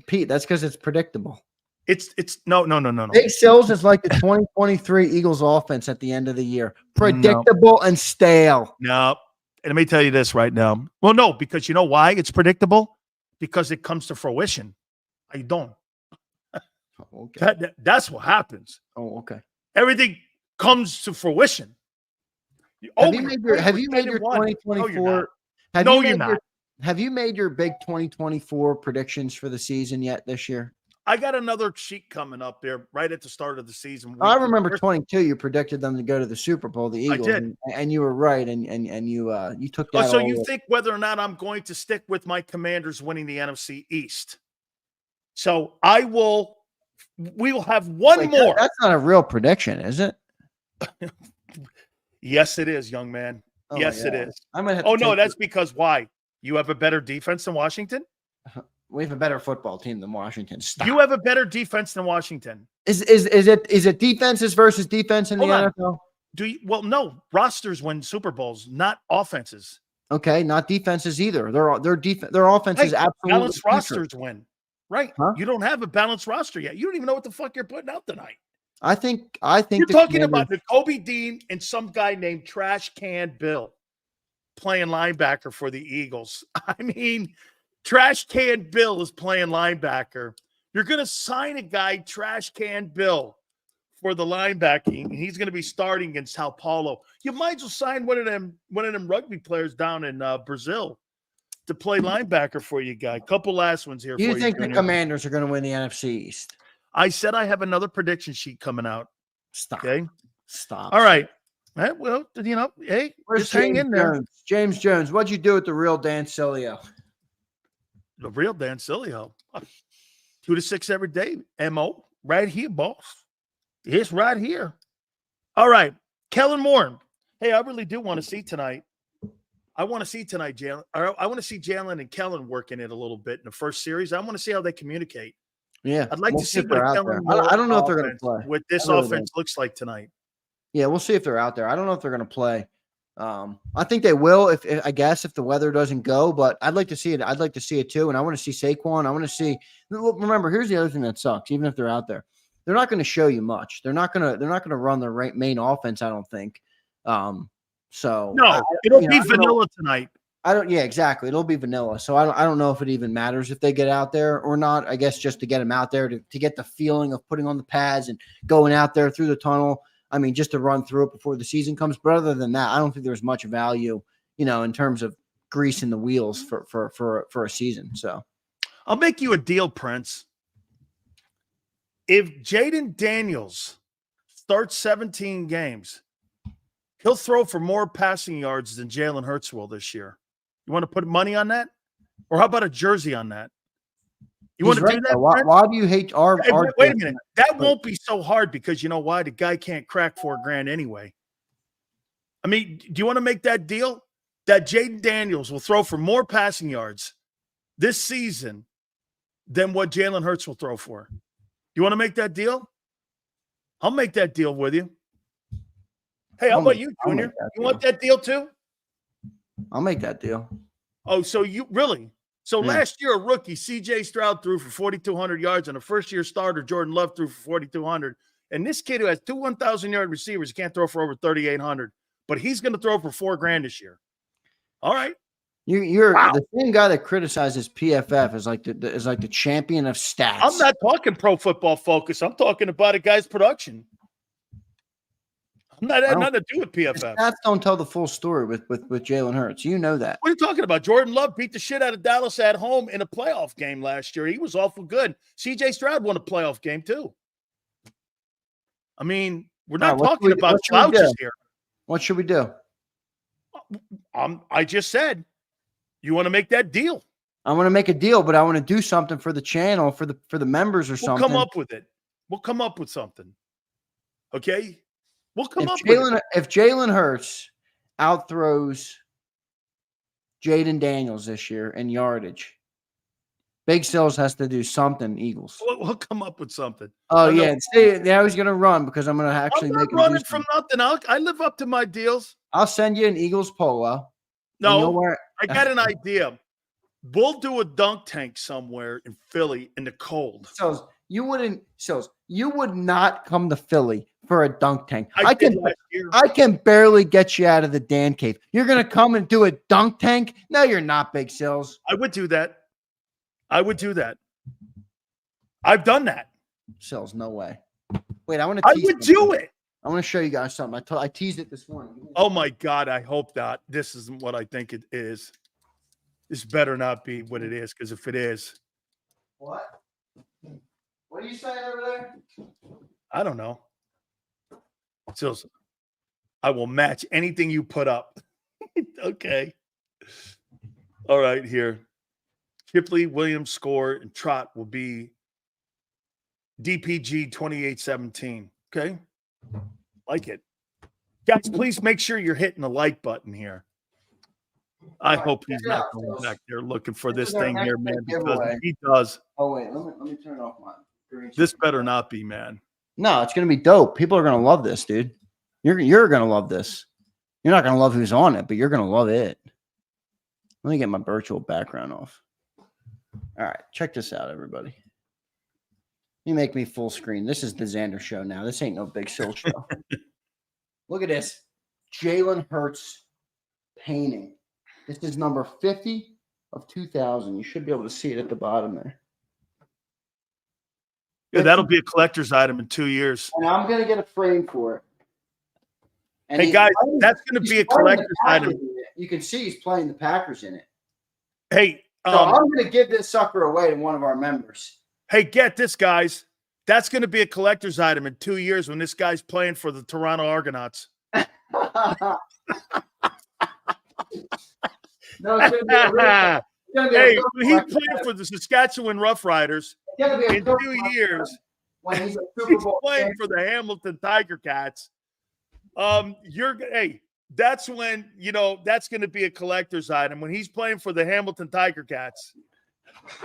Pete, that's because it's predictable.
It's no.
Big Sills is like the 2023 Eagles offense at the end of the year. Predictable and stale.
No. And let me tell you this right now. Well, no, because you know why it's predictable? Because it comes to fruition. I don't.
Okay.
That's what happens.
Oh, okay.
Everything comes to fruition.
Have you made your 2024?
No, you're not.
Have you made your big 2024 predictions for the season yet this year?
I got another sheet coming up there right at the start of the season.
I remember 22. You predicted them to go to the Super Bowl, the Eagles.
I did.
And you were right, and you took that.
So you think whether or not I'm going to stick with my Commanders winning the NFC East? So we will have one more.
That's not a real prediction, is it?
Yes, it is, young man.
Oh
yes, it is.
I'm gonna have
no, that's because why? You have a better defense than Washington?
We have a better football team than Washington. Stop.
You have a better defense than Washington.
Is it defenses versus defense in the NFL?
Well, no. Rosters win Super Bowls, not offenses.
Okay, not defenses either. Their offenses absolutely
balanced rosters win. Right. Huh? You don't have a balanced roster yet. You don't even know what the fuck you're putting out tonight.
I think
you're talking about Nakobe Dean and some guy named Trash Can Bill playing linebacker for the Eagles. I mean, Trash Can Bill is playing linebacker. You're going to sign a guy, Trash Can Bill, for the linebacking, and he's going to be starting against Sao Paulo. You might as well sign one of them rugby players down in Brazil to play linebacker for you, guy. Couple last ones here.
Do you think the Commanders are going to win the NFC East?
I said I have another prediction sheet coming out.
Stop.
Okay.
Stop.
All right. Well, you know, hey,
where's
just hang in there.
James Jones, what'd you do with the real Dan Sileo?
The real Dan Sileo. 2 to 6 every day. MO. Right here, boss. It's right here. All right. Kellen Moore. Hey, I really do want to see tonight. I want to see tonight, Jalen. I want to see Jalen and Kellen working it a little bit in the first series. I want to see how they communicate.
Yeah.
I'd like to see what Kellen
I don't know if they're going to play.
What this offense looks like tonight.
Yeah, we'll see if they're out there. I don't know if they're going to play. I think they will if the weather doesn't go, but I'd like to see it. I'd like to see it too. And I want to see Saquon. I want to see, remember, here's the other thing that sucks. Even if they're out there, they're not going to show you much. They're not going to run their main offense. I don't think. So
no, it'll be vanilla tonight.
Yeah, exactly. It'll be vanilla. So I don't know if it even matters if they get out there or not. I guess just to get them out there to get the feeling of putting on the pads and going out there through the tunnel. I mean, just to run through it before the season comes. But other than that, I don't think there's much value, in terms of greasing the wheels for a season. So
I'll make you a deal, Prince. If Jaden Daniels starts 17 games, he'll throw for more passing yards than Jalen Hurts will this year. You want to put money on that? Or how about a jersey on that? You want to do that?
Why do you hate our
wait a minute. That won't be so hard because you know why? The guy can't crack $4,000 anyway. I mean, do you want to make that deal? That Jaden Daniels will throw for more passing yards this season than what Jalen Hurts will throw for. You want to make that deal? I'll make that deal with you. Hey, how about you, Junior? You want that deal too?
I'll make that deal.
Oh, so you really? So last year, a rookie, C.J. Stroud, threw for 4,200 yards, and a first-year starter, Jordan Love, threw for 4,200. And this kid who has two 1,000-yard receivers can't throw for over 3,800, but he's going to throw for $4,000 this year. All right.
You're the same guy that criticizes PFF is like the champion of stats.
I'm not talking Pro Football Focus. I'm talking about a guy's production. I'm not had nothing to do with PFF.
Stats don't tell the full story with Jalen Hurts. You know that.
What are you talking about? Jordan Love beat the shit out of Dallas at home in a playoff game last year. He was awful good. C.J. Stroud won a playoff game too. I mean, we're not talking about slouches here.
What should we do?
I just said, you want to make that deal.
I want to make a deal, but I want to do something for the channel, for the members or something.
We'll come up with it. We'll come up with something. Okay? We'll come up with it.
If Jalen Hurts outthrows Jaden Daniels this year in yardage, Big Sills has to do something, Eagles.
We'll come up with something.
Oh, yeah. See, now he's going to run because I'm going to actually
I'm
make
not running from nothing. I live up to my deals.
I'll send you an Eagles polo.
No, I got an idea. We'll do a dunk tank somewhere in Philly in the cold.
Sills, you would not come to Philly for a dunk tank.
I
can barely get you out of the Dan cave. You're going to come and do a dunk tank? No, you're not, Big Sills.
I would do that. I've done that.
Sills, no way. Wait, I want to.
I would do it.
I want to show you guys something. I teased it this morning.
Oh my God! I hope not. This isn't what I think it is. This better not be what it is, because if it is,
what are you saying over there?
I don't know. So I will match anything you put up. Okay. All right, here. Shipley, Williams, Score, and Trot will be DPG 2817. Okay. Like it. Guys, please make sure you're hitting the like button here. I hope he's not going back there looking for this thing here, man, because if he does.
Oh, wait. Let me turn off my green.
This better not be, man.
No, it's going to be dope. People are going to love this, dude. You're going to love this. You're not going to love who's on it, but you're going to love it. Let me get my virtual background off. All right. Check this out, everybody. You make me full screen. This is the Xander show now. This ain't no Big Sill show. Look at this. Jalen Hurts painting. This is number 50 of 2000. You should be able to see it at the bottom there.
Yeah, that'll be a collector's item in 2 years.
And I'm going to get a frame for it. And
hey, guys, that's going to be a collector's item.
You can see he's playing the Packers in it.
Hey.
So I'm going to give this sucker away to one of our members.
Hey, get this, guys. That's going to be a collector's item in 2 years when this guy's playing for the Toronto Argonauts.
No, it's gonna be
hey, he's playing for the Saskatchewan Roughriders in 2 years.
When he's a Super Bowl
playing for the Hamilton Tiger Cats. That's when, that's going to be a collector's item when he's playing for the Hamilton Tiger Cats.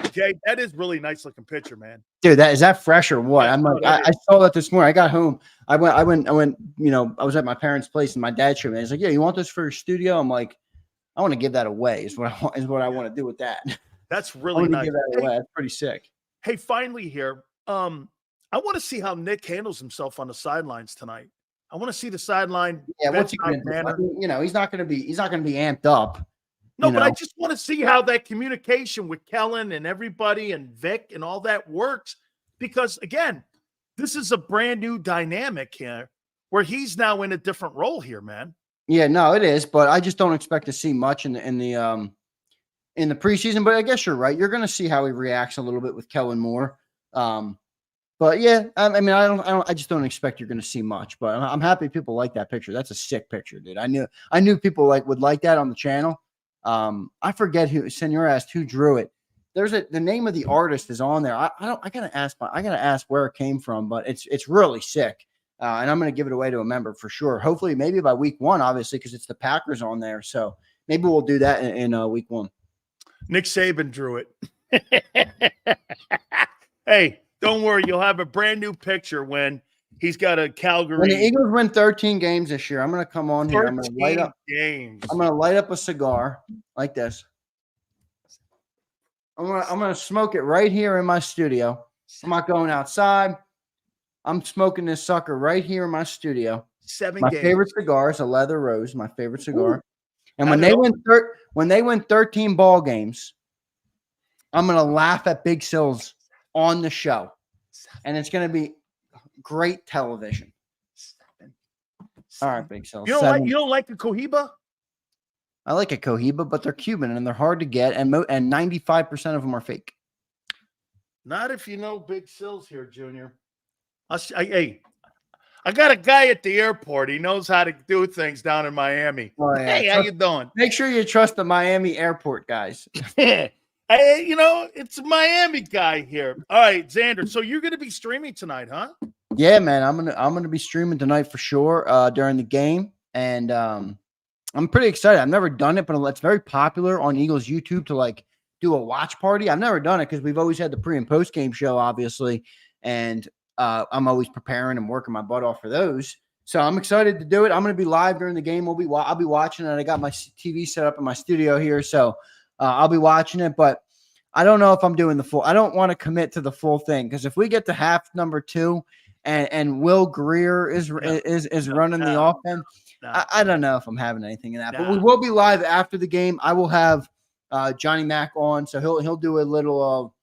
Okay, that is really nice looking picture, man.
Dude, is that fresh or what? I'm like, I saw that this morning. I got home. I went, I was at my parents' place and my dad showed me. He's like, yeah, you want this for your studio? I'm like, I want to give that away is what I want to do with that.
That's really nice.
Give that away. That's pretty sick.
Hey, finally here. I want to see how Nick handles himself on the sidelines tonight. I want to see the sideline.
Yeah, what's he going to do? He's not going to be amped up.
No, but I just want to see how that communication with Kellen and everybody and Vic and all that works. Because, again, this is a brand new dynamic here where he's now in a different role here, man.
Yeah, no, it is, but I just don't expect to see much in the preseason. But I guess you're right. You're going to see how he reacts a little bit with Kellen Moore. But yeah, I mean, I just don't expect you're going to see much. But I'm happy people like that picture. That's a sick picture, dude. I knew people would like that on the channel. I forget who. Senor asked who drew it. The name of the artist is on there. I gotta ask where it came from, but it's really sick. And I'm going to give it away to a member for sure. Hopefully, maybe by week 1, obviously, because it's the Packers on there. So maybe we'll do that in week 1.
Nick Saban drew it. Hey, don't worry. You'll have a brand new picture when he's got a Calgary.
When the Eagles win 13 games this year, I'm going to come on here. I'm going to light up
games.
I'm going to light up a cigar like this. I'm going to smoke it right here in my studio. I'm not going outside. I'm smoking this sucker right here in my studio.
7
my
games.
Favorite cigar is a Leather Rose, my favorite cigar.
Ooh.
And when they win 13 ball games, I'm going to laugh at Big Sills on the show. And it's going to be great television.
7.
All right, Big Sills.
You don't like the Cohiba?
I like a Cohiba, but they're Cuban and they're hard to get, and 95% of them are fake.
Not if you know Big Sills here, Junior. Hey, I got a guy at the airport. He knows how to do things down in Miami.
Oh, yeah.
Hey, how you doing?
Make sure you trust the Miami airport guys.
Hey, it's a Miami guy here. All right, Xander. So you're going to be streaming tonight, huh?
Yeah, man. I'm gonna be streaming tonight for sure during the game, and I'm pretty excited. I've never done it, but it's very popular on Eagles YouTube to do a watch party. I've never done it because we've always had the pre and post game show, obviously, and I'm always preparing and working my butt off for those. So I'm excited to do it. I'm going to be live during the game. I'll be watching it. I got my TV set up in my studio here, so I'll be watching it. But I don't know if I'm doing the full. I don't want to commit to the full thing because if we get to half number 2 and Will Greer is running the offense, I don't know if I'm having anything in that. But we will be live after the game. I will have Johnny Mac on, so he'll do a little.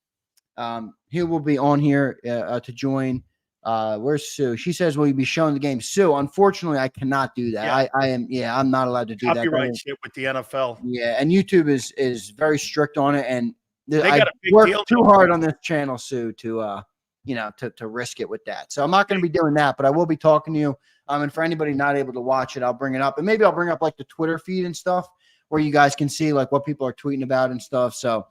He will be on here to join. Where's Sue? She says, will you be showing the game? Sue, unfortunately, I cannot do that. Yeah. I'm not allowed to do that.
Copyright shit with the NFL.
Yeah, and YouTube is very strict on it, and
I
work too hard on this channel, Sue, to risk it with that. So I'm not going to be doing that, but I will be talking to you. And for anybody not able to watch it, I'll bring it up, and maybe I'll bring up the Twitter feed and stuff where you guys can see what people are tweeting about and stuff. So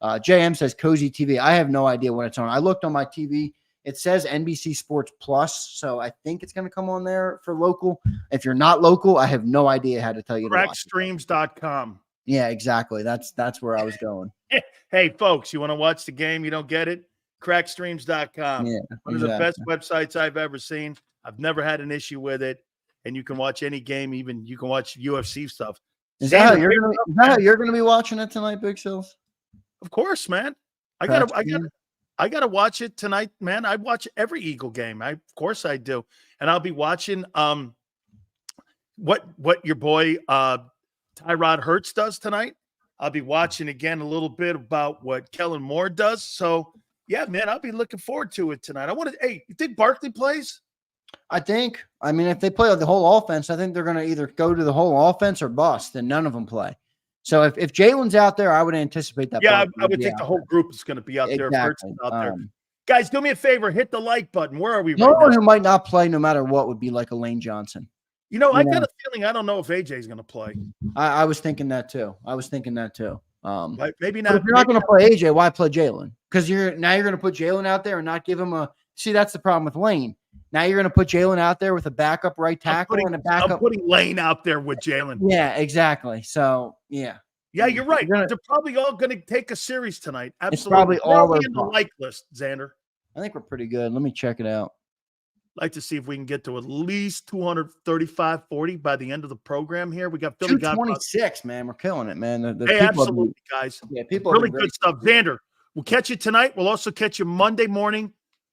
JM says Cozy TV. I have no idea what it's on. I looked on my TV. It says NBC Sports Plus, so I think it's going to come on there for local. If you're not local, I have no idea how to tell you.
Crackstreams.com.
Yeah, exactly. That's where I was going.
Hey, folks, you want to watch the game? You don't get it? Crackstreams.com.
Yeah,
one of the best websites I've ever seen. I've never had an issue with it, and you can watch any game. Even you can watch UFC stuff.
Is that how you're going to be watching it tonight, Big Sills?
Of course, man. I gotta watch it tonight, man. I watch every Eagle game. Of course I do. And I'll be watching what your boy Tyrod Hurts does tonight. I'll be watching again a little bit about what Kellen Moore does. So yeah, man, I'll be looking forward to it tonight. Hey, you think Barkley plays?
I mean, if they play the whole offense, I think they're gonna either go to the whole offense or bust, and none of them play. So if Jalen's out there, I would anticipate that.
Yeah, I would think the whole group is going to be out there.
Exactly.
Out there. Guys, do me a favor. Hit the like button. Where are we?
No one who might not play no matter what would be like a Lane Johnson.
I got a feeling I don't know if AJ is going to play.
I was thinking that too. Maybe not.
But
if you're not going to play AJ, why play Jalen? Because you're going to put Jalen out there and not give him a. See, that's the problem with Lane. Now you're going to put Jalen out there with a backup right tackle and a backup.
I'm putting Lane out there with Jalen.
Yeah, exactly. So yeah.
Yeah, you're right. They're probably all going to take a series tonight. Absolutely.
It's probably all
in the like list, Xander.
I think we're pretty good. Let me check it out.
Like to see if we can get to at least 235-40 by the end of the program here. We got Philly
226, man. We're killing it, man.
Hey, absolutely, guys.
Yeah, people
really good stuff. Xander, we'll catch you tonight. We'll also catch you Monday morning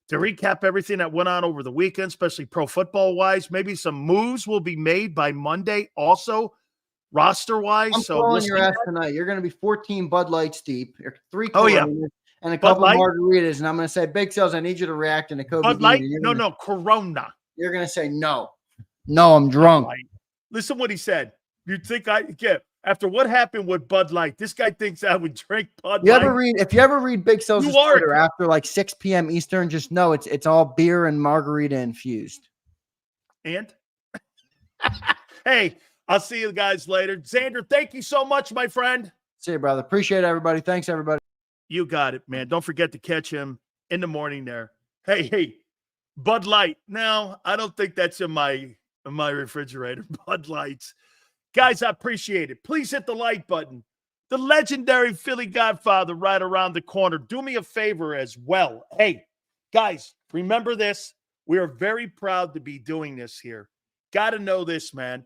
to recap everything that went on over the weekend, especially pro football-wise. Maybe some moves will be made by Monday also. Roster-wise,
I'm calling your ass tonight. You're going to be 14 Bud Lights deep, 3
Coronas,
and a couple of margaritas, and I'm going to say, Big Cells, I need you to react to Nakobe
Bud Light?
Dean.
No, Corona.
You're going to say no. No, I'm drunk.
Listen what he said. You think after what happened with Bud Light, this guy thinks I would drink Bud Light.
If you ever read Big Sales'
You are
Twitter after like 6 p.m. Eastern, just know it's all beer and margarita infused.
And hey, I'll see you guys later. Xander, thank you so much, my friend.
See you, brother. Appreciate it, everybody. Thanks, everybody.
You got it, man. Don't forget to catch him in the morning there. Hey, Bud Light. No, I don't think that's in my refrigerator. Bud Lights. Guys, I appreciate it. Please hit the like button. The legendary Philly Godfather right around the corner. Do me a favor as well. Hey, guys, remember this. We are very proud to be doing this here. Got to know this, man.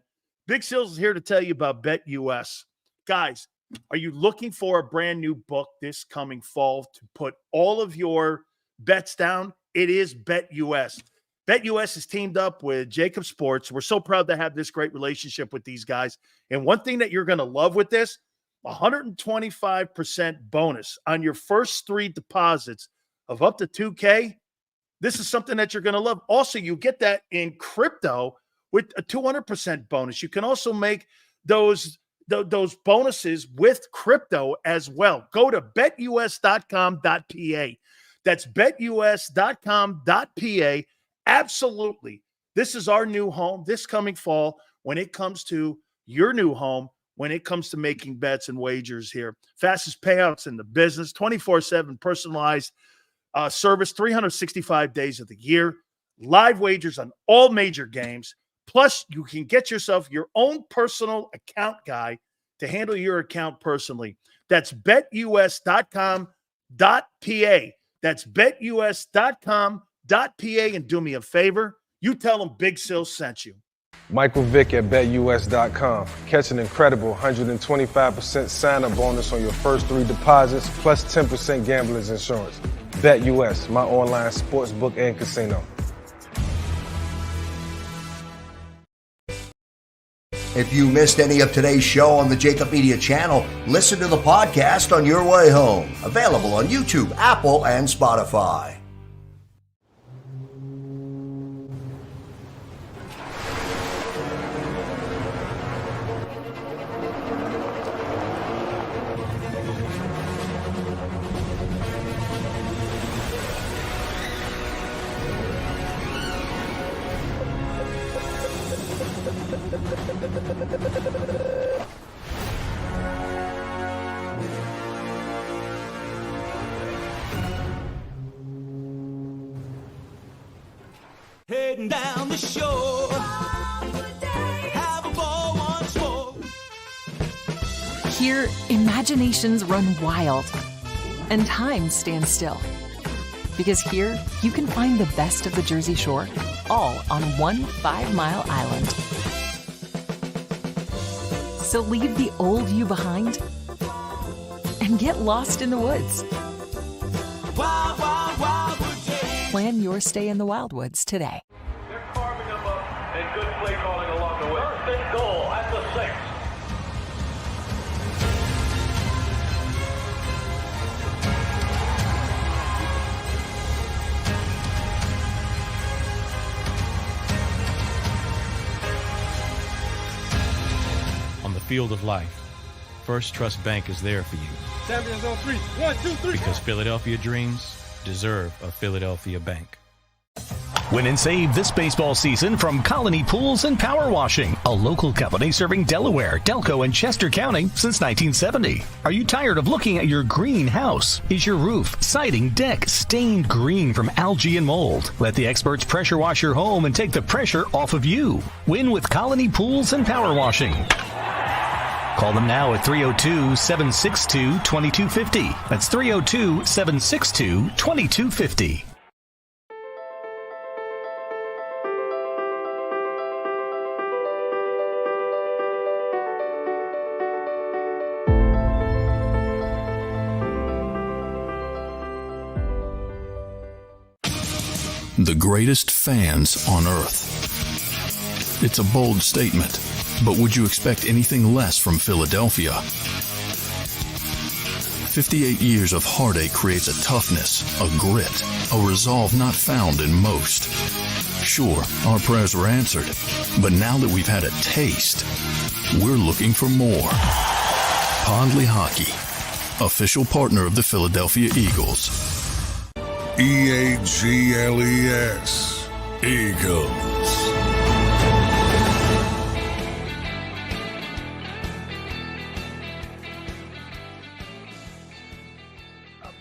Big Sills is here to tell you about BetUS. Guys, are you looking for a brand new book this coming fall to put all of your bets down? It is BetUS. BetUS has teamed up with JAKIB Sports. We're so proud to have this great relationship with these guys. And one thing that you're going to love with this, 125% bonus on your first 3 deposits of up to $2K. This is something that you're going to love. Also, you get that in crypto with a 200% bonus. You can also make those bonuses with crypto as well. Go to betus.com.pa. That's betus.com.pa. Absolutely. This is our new home this coming fall when it comes to your new home, when it comes to making bets and wagers here. Fastest payouts in the business, 24/7 personalized service, 365 days of the year, live wagers on all major games. Plus, you can get yourself your own personal account guy to handle your account personally. That's betus.com.pa. That's betus.com.pa. And do me a favor, you tell them Big Sil sent you.
Michael Vick at BetUS.com. Catch an incredible 125% sign-up bonus on your first 3 deposits, plus 10% gambler's insurance. BetUS, my online sportsbook and casino.
If you missed any of today's show on the JAKIB Media channel, listen to the podcast on your way home. Available on YouTube, Apple, and Spotify.
Heading down the shore. Have a ball once more.
Here, imaginations run wild and time stands still. Because here, you can find the best of the Jersey Shore, all on one 5-mile island. So leave the old you behind and get lost in the woods.
Wild, wild, wildwood day.
Plan your stay in the Wildwoods today.
They're carving them up and good play calling along the way. First and goal at the 6.
On the field of life, First Trust Bank is there for you.
Champions on 3. 1, 2, 3.
Because Philadelphia dreams deserve a Philadelphia bank.
Win and save this baseball season from Colony Pools and Power Washing, a local company serving Delaware, Delco, and Chester County since 1970. Are you tired of looking at your green house? Is your roof, siding, deck stained green from algae and mold? Let the experts pressure wash your home and take the pressure off of you. Win with Colony Pools and Power Washing. Call them now at 302-762-2250. That's 302-762-2250.
The greatest fans on earth. It's a bold statement, but would you expect anything less from Philadelphia? 58 years of heartache creates a toughness, a grit, a resolve not found in most. Sure, our prayers were answered, but now that we've had a taste, we're looking for more. Pondley Hockey, official partner of the Philadelphia Eagles.
EAGLES, Eagles.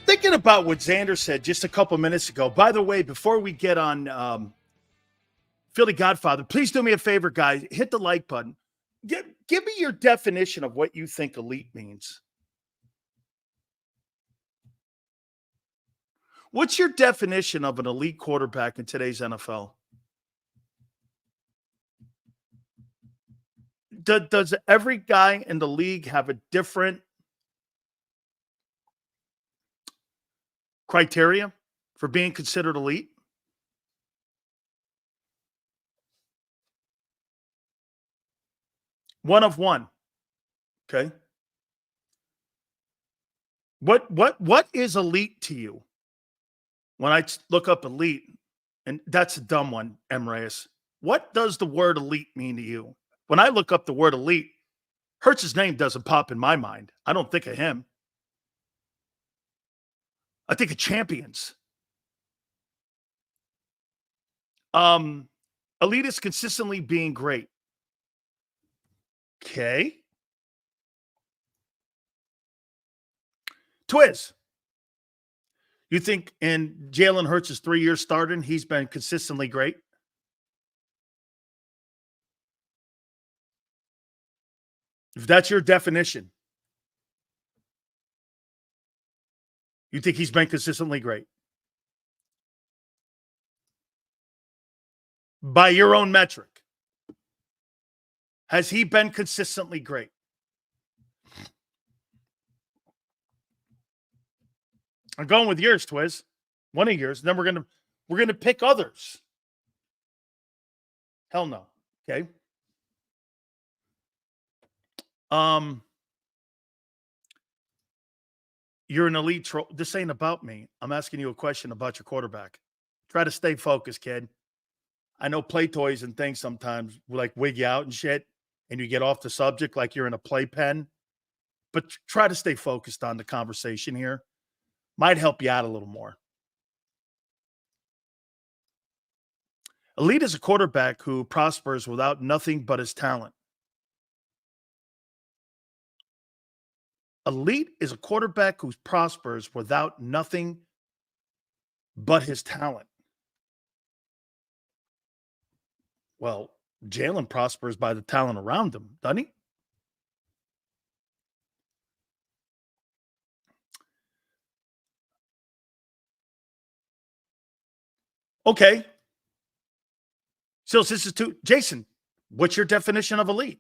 Thinking about what Xander said just a couple minutes ago. By the way, before we get on Philly Godfather, please do me a favor, guys. Hit the like button. Give me your definition of what you think elite means. What's your definition of an elite quarterback in today's NFL? Does every guy in the league have a different criteria for being considered elite? One of one. Okay. What is elite to you? When I look up elite, and that's a dumb one, M. Reyes. What does the word elite mean to you? When I look up the word elite, Hurts' name doesn't pop in my mind. I don't think of him. I think of champions. Elite is consistently being great. Okay. Twiz. You think in Jalen Hurts' 3 years starting, he's been consistently great? If that's your definition, you think he's been consistently great? By your own metric, has he been consistently great? I'm going with yours, Twiz. One of yours. Then we're gonna pick others. Hell no. Okay. You're an elite troll. This ain't about me. I'm asking you a question about your quarterback. Try to stay focused, kid. I know play toys and things sometimes like wig you out and shit, and you get off the subject like you're in a playpen. But try to stay focused on the conversation here. Might help you out a little more. Elite is a quarterback who prospers without nothing but his talent. Elite is a quarterback who prospers without nothing but his talent. Well, Jalen prospers by the talent around him, doesn't he? Okay. So this is too. Jason, what's your definition of elite?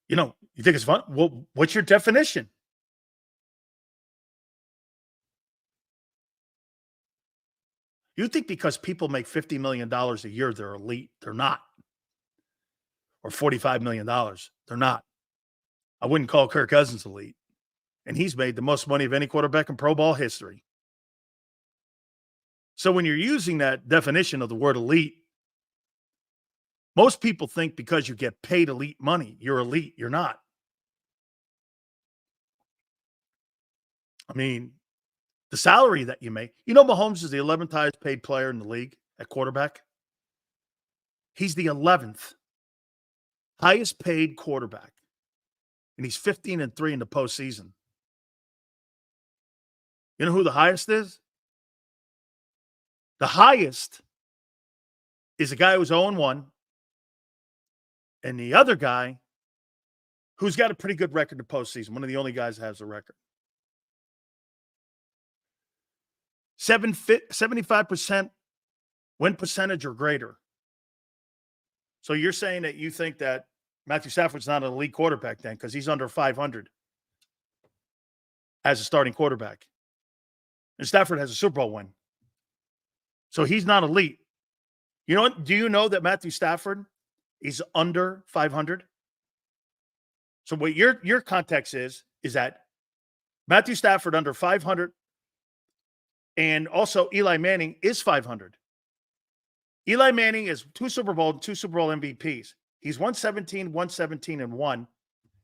You know, you think it's fun? Well, what's your definition? You think because people make $50 million a year, they're elite. They're not. Or $45 million. They're not. I wouldn't call Kirk Cousins elite. And he's made the most money of any quarterback in Pro Bowl history. So when you're using that definition of the word elite, most people think because you get paid elite money, you're elite. You're not. I mean, the salary that you make. You know, Mahomes is the 11th highest paid player in the league at quarterback. He's the 11th highest paid quarterback. And he's 15-3 in the postseason. You know who the highest is? The highest is a guy who's 0-1. And the other guy who's got a pretty good record in the postseason. One of the only guys that has a record. 75% win percentage or greater. So you're saying that you think that Matthew Stafford's not an elite quarterback then because he's under 500 as a starting quarterback. And Stafford has a Super Bowl win. So he's not elite. You know what? Do you know that Matthew Stafford is under 500? So what your context is that Matthew Stafford under 500 and also Eli Manning is 500. Eli Manning is 2 Super Bowl MVPs. He's 117, and 1.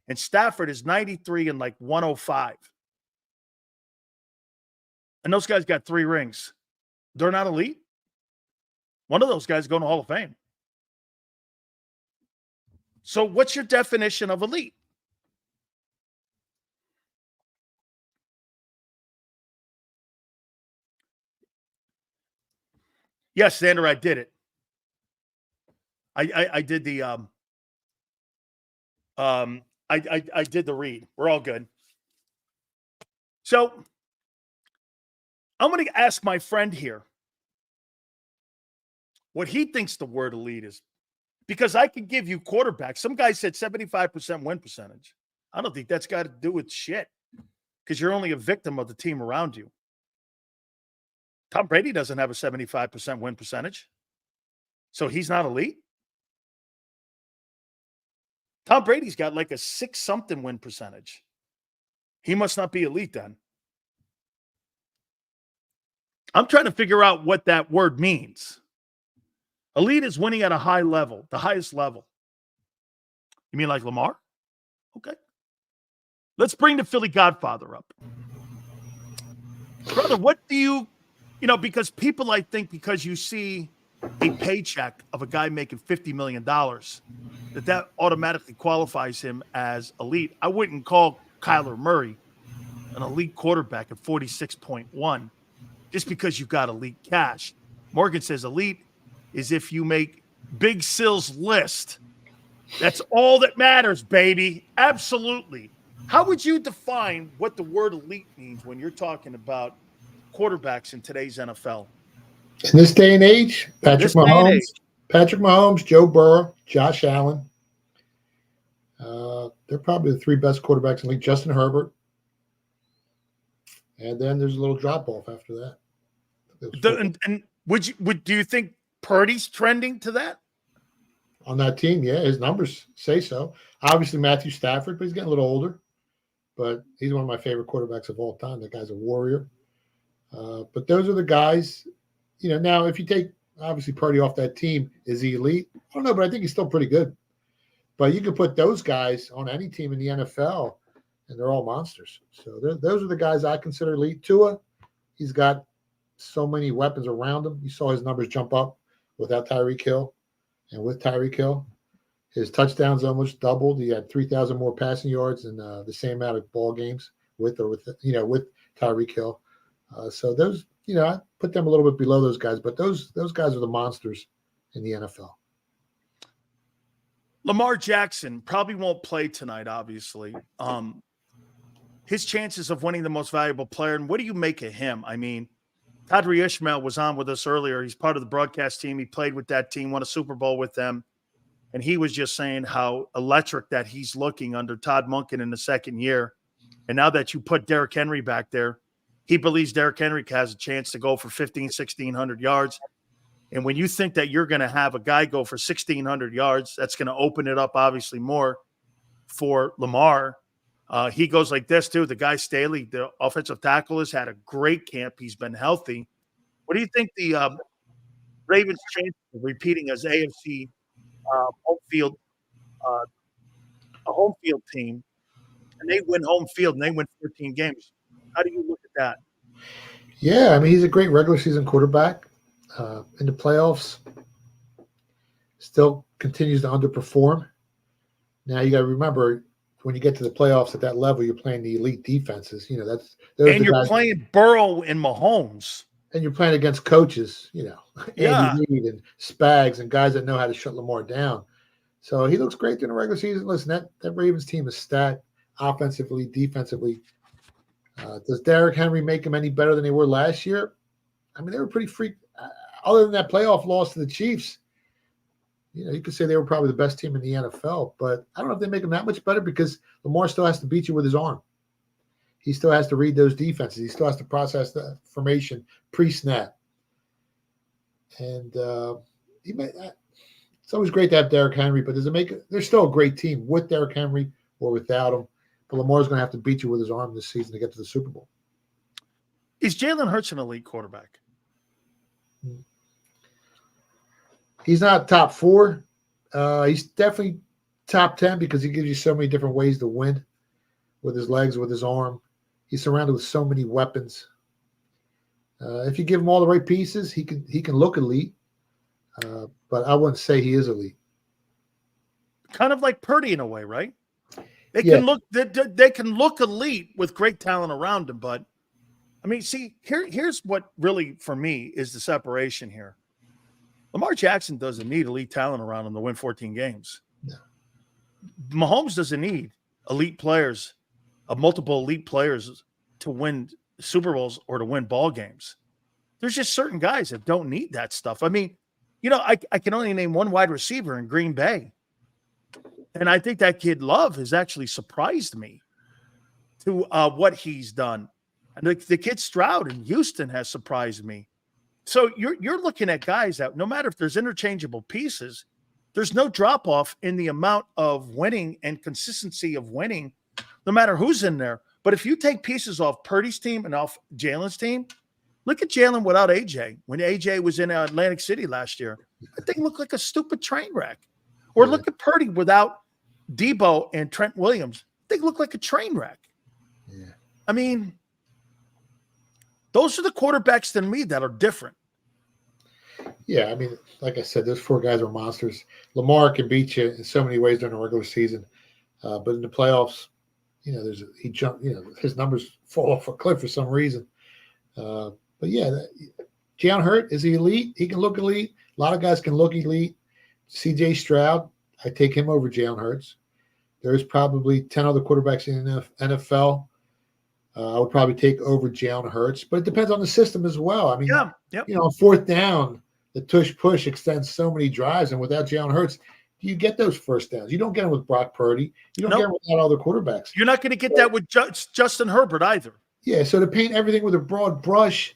And Stafford is 93 and like 105. And those guys got 3 rings. They're not elite. One of those guys going to Hall of Fame. So what's your definition of elite? Yes, Xander, I did it. I did the I did the read. We're all good. So I'm going to ask my friend here what he thinks the word elite is, because I could give you quarterbacks. Some guy said 75% win percentage. I don't think that's got to do with shit, because you're only a victim of the team around you. Tom Brady doesn't have a 75% win percentage, so he's not elite. Tom Brady's got like a 6-something win percentage. He must not be elite then. I'm trying to figure out what that word means. Elite is winning at a high level, the highest level. You mean like Lamar? Okay. Let's bring the Philly Godfather up. Brother, what do you because people, I think, because you see a paycheck of a guy making $50 million, that automatically qualifies him as elite. I wouldn't call Kyler Murray an elite quarterback at 46.1 just because you got elite cash. Morgan says elite is if you make Big Sil's list. That's all that matters, baby. Absolutely. How would you define what the word elite means when you're talking about quarterbacks in today's NFL?
In this day and age, Patrick Mahomes, Joe Burrow, Josh Allen. They're probably the 3 best quarterbacks in the league. Justin Herbert. And then there's a little drop off after that.
And do you think Purdy's trending to that?
On that team, yeah, his numbers say so. Obviously, Matthew Stafford, but he's getting a little older. But he's one of my favorite quarterbacks of all time. That guy's a warrior. But those are the guys. Now if you take obviously Purdy off that team, is he elite? I don't know, but I think he's still pretty good. But you can put those guys on any team in the NFL, and they're all monsters. So those are the guys I consider elite. Tua, he's got so many weapons around him. You saw his numbers jump up without Tyreek Hill, and with Tyreek Hill, his touchdowns almost doubled. He had 3,000 more passing yards in the same amount of ball games with Tyreek Hill. So those, I put them a little bit below those guys, but those guys are the monsters in the NFL.
Lamar Jackson probably won't play tonight, obviously. His chances of winning the most valuable player, and what do you make of him? I mean, Kadri Ishmail was on with us earlier. He's part of the broadcast team. He played with that team, won a Super Bowl with them. And he was just saying how electric that he's looking under Todd Monken in the second year. And now that you put Derrick Henry back there, he believes Derrick Henry has a chance to go for 1,600 yards. And when you think that you're going to have a guy go for 1,600 yards, that's going to open it up, obviously, more for Lamar. He goes like this, too. The guy Staley, the offensive tackle, has had a great camp. He's been healthy. What do you think the Ravens' chance of repeating as AFC home field team, and they win home field and they win 14 games? How do you look at that?
Yeah, I mean, he's a great regular season quarterback. In the playoffs, still continues to underperform. Now you got to remember, when you get to the playoffs at that level, you're playing the elite defenses. And
you're playing Burrow and Mahomes,
and you're playing against coaches. Andy Reid and Spags and guys that know how to shut Lamar down. So he looks great during the regular season. Listen, that Ravens team is stacked offensively, defensively. Does Derrick Henry make them any better than they were last year? I mean, they were pretty freak. Other than that playoff loss to the Chiefs, you could say they were probably the best team in the NFL. But I don't know if they make them that much better, because Lamar still has to beat you with his arm. He still has to read those defenses. He still has to process the formation pre-snap. And it's always great to have Derrick Henry, but does it make it? They're still a great team with Derrick Henry, or without him. But Lamar's going to have to beat you with his arm this season to get to the Super Bowl.
Is Jalen Hurts an elite quarterback?
He's not top 4. He's definitely top 10 because he gives you so many different ways to win with his legs, with his arm. He's surrounded with so many weapons. If you give him all the right pieces, he can look elite. But I wouldn't say he is elite.
Kind of like Purdy in a way, right? They can look elite with great talent around him, but I mean, see, here's what really for me is the separation here. Lamar Jackson doesn't need elite talent around him to win 14 games.
No.
Mahomes doesn't need elite players, multiple elite players to win Super Bowls or to win ball games. There's just certain guys that don't need that stuff. I mean, I can only name one wide receiver in Green Bay. And I think that kid Love has actually surprised me to what he's done. And the kid Stroud in Houston has surprised me. So you're looking at guys that no matter if there's interchangeable pieces, there's no drop-off in the amount of winning and consistency of winning, no matter who's in there. But if you take pieces off Purdy's team and off Jalen's team, look at Jalen without AJ. When AJ was in Atlantic City last year, that thing looked like a stupid train wreck. Or look at Purdy without Debo and Trent Williams. They look like a train wreck.
Yeah.
I mean, those are the quarterbacks to me that are different.
Yeah, I mean, like I said, those 4 guys are monsters. Lamar can beat you in so many ways during the regular season, but in the playoffs, his numbers fall off a cliff for some reason. But yeah, Jalen Hurts, is he elite? He can look elite. A lot of guys can look elite. C.J. Stroud, I take him over Jalen Hurts. There's probably 10 other quarterbacks in the NFL. I would probably take over Jalen Hurts, but it depends on the system as well. I mean, on 4th down, the tush-push extends so many drives, and without Jalen Hurts, you get those first downs. You don't get them with Brock Purdy. You don't get them without other quarterbacks.
You're not going to get that with Justin Herbert either.
Yeah, so to paint everything with a broad brush,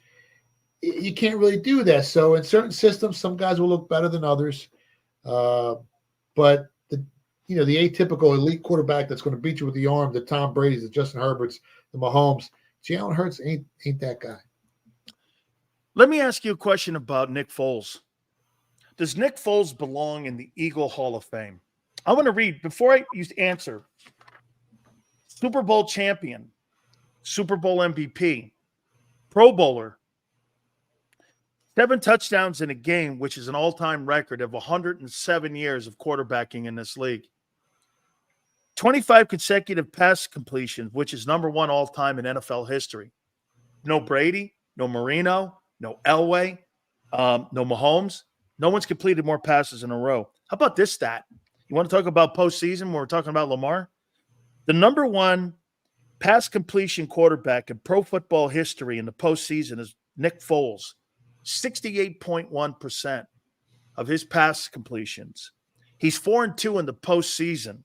you can't really do that. So in certain systems, some guys will look better than others. But the atypical elite quarterback that's going to beat you with the arm, the Tom Brady's, the Justin Herberts, the Mahomes, Jalen Hurts ain't that guy.
Let me ask you a question about Nick Foles. Does Nick Foles belong in the Eagle Hall of Fame? I want to read, before I answer, Super Bowl champion, Super Bowl MVP, Pro Bowler, 7 touchdowns in a game, which is an all-time record of 107 years of quarterbacking in this league. 25 consecutive pass completions, which is number 1 all-time in NFL history. No Brady, no Marino, no Elway, no Mahomes. No one's completed more passes in a row. How about this stat? You want to talk about postseason when we're talking about Lamar? The number 1 pass completion quarterback in pro football history in the postseason is Nick Foles. 68.1% of his pass completions. He's 4-2 in the postseason.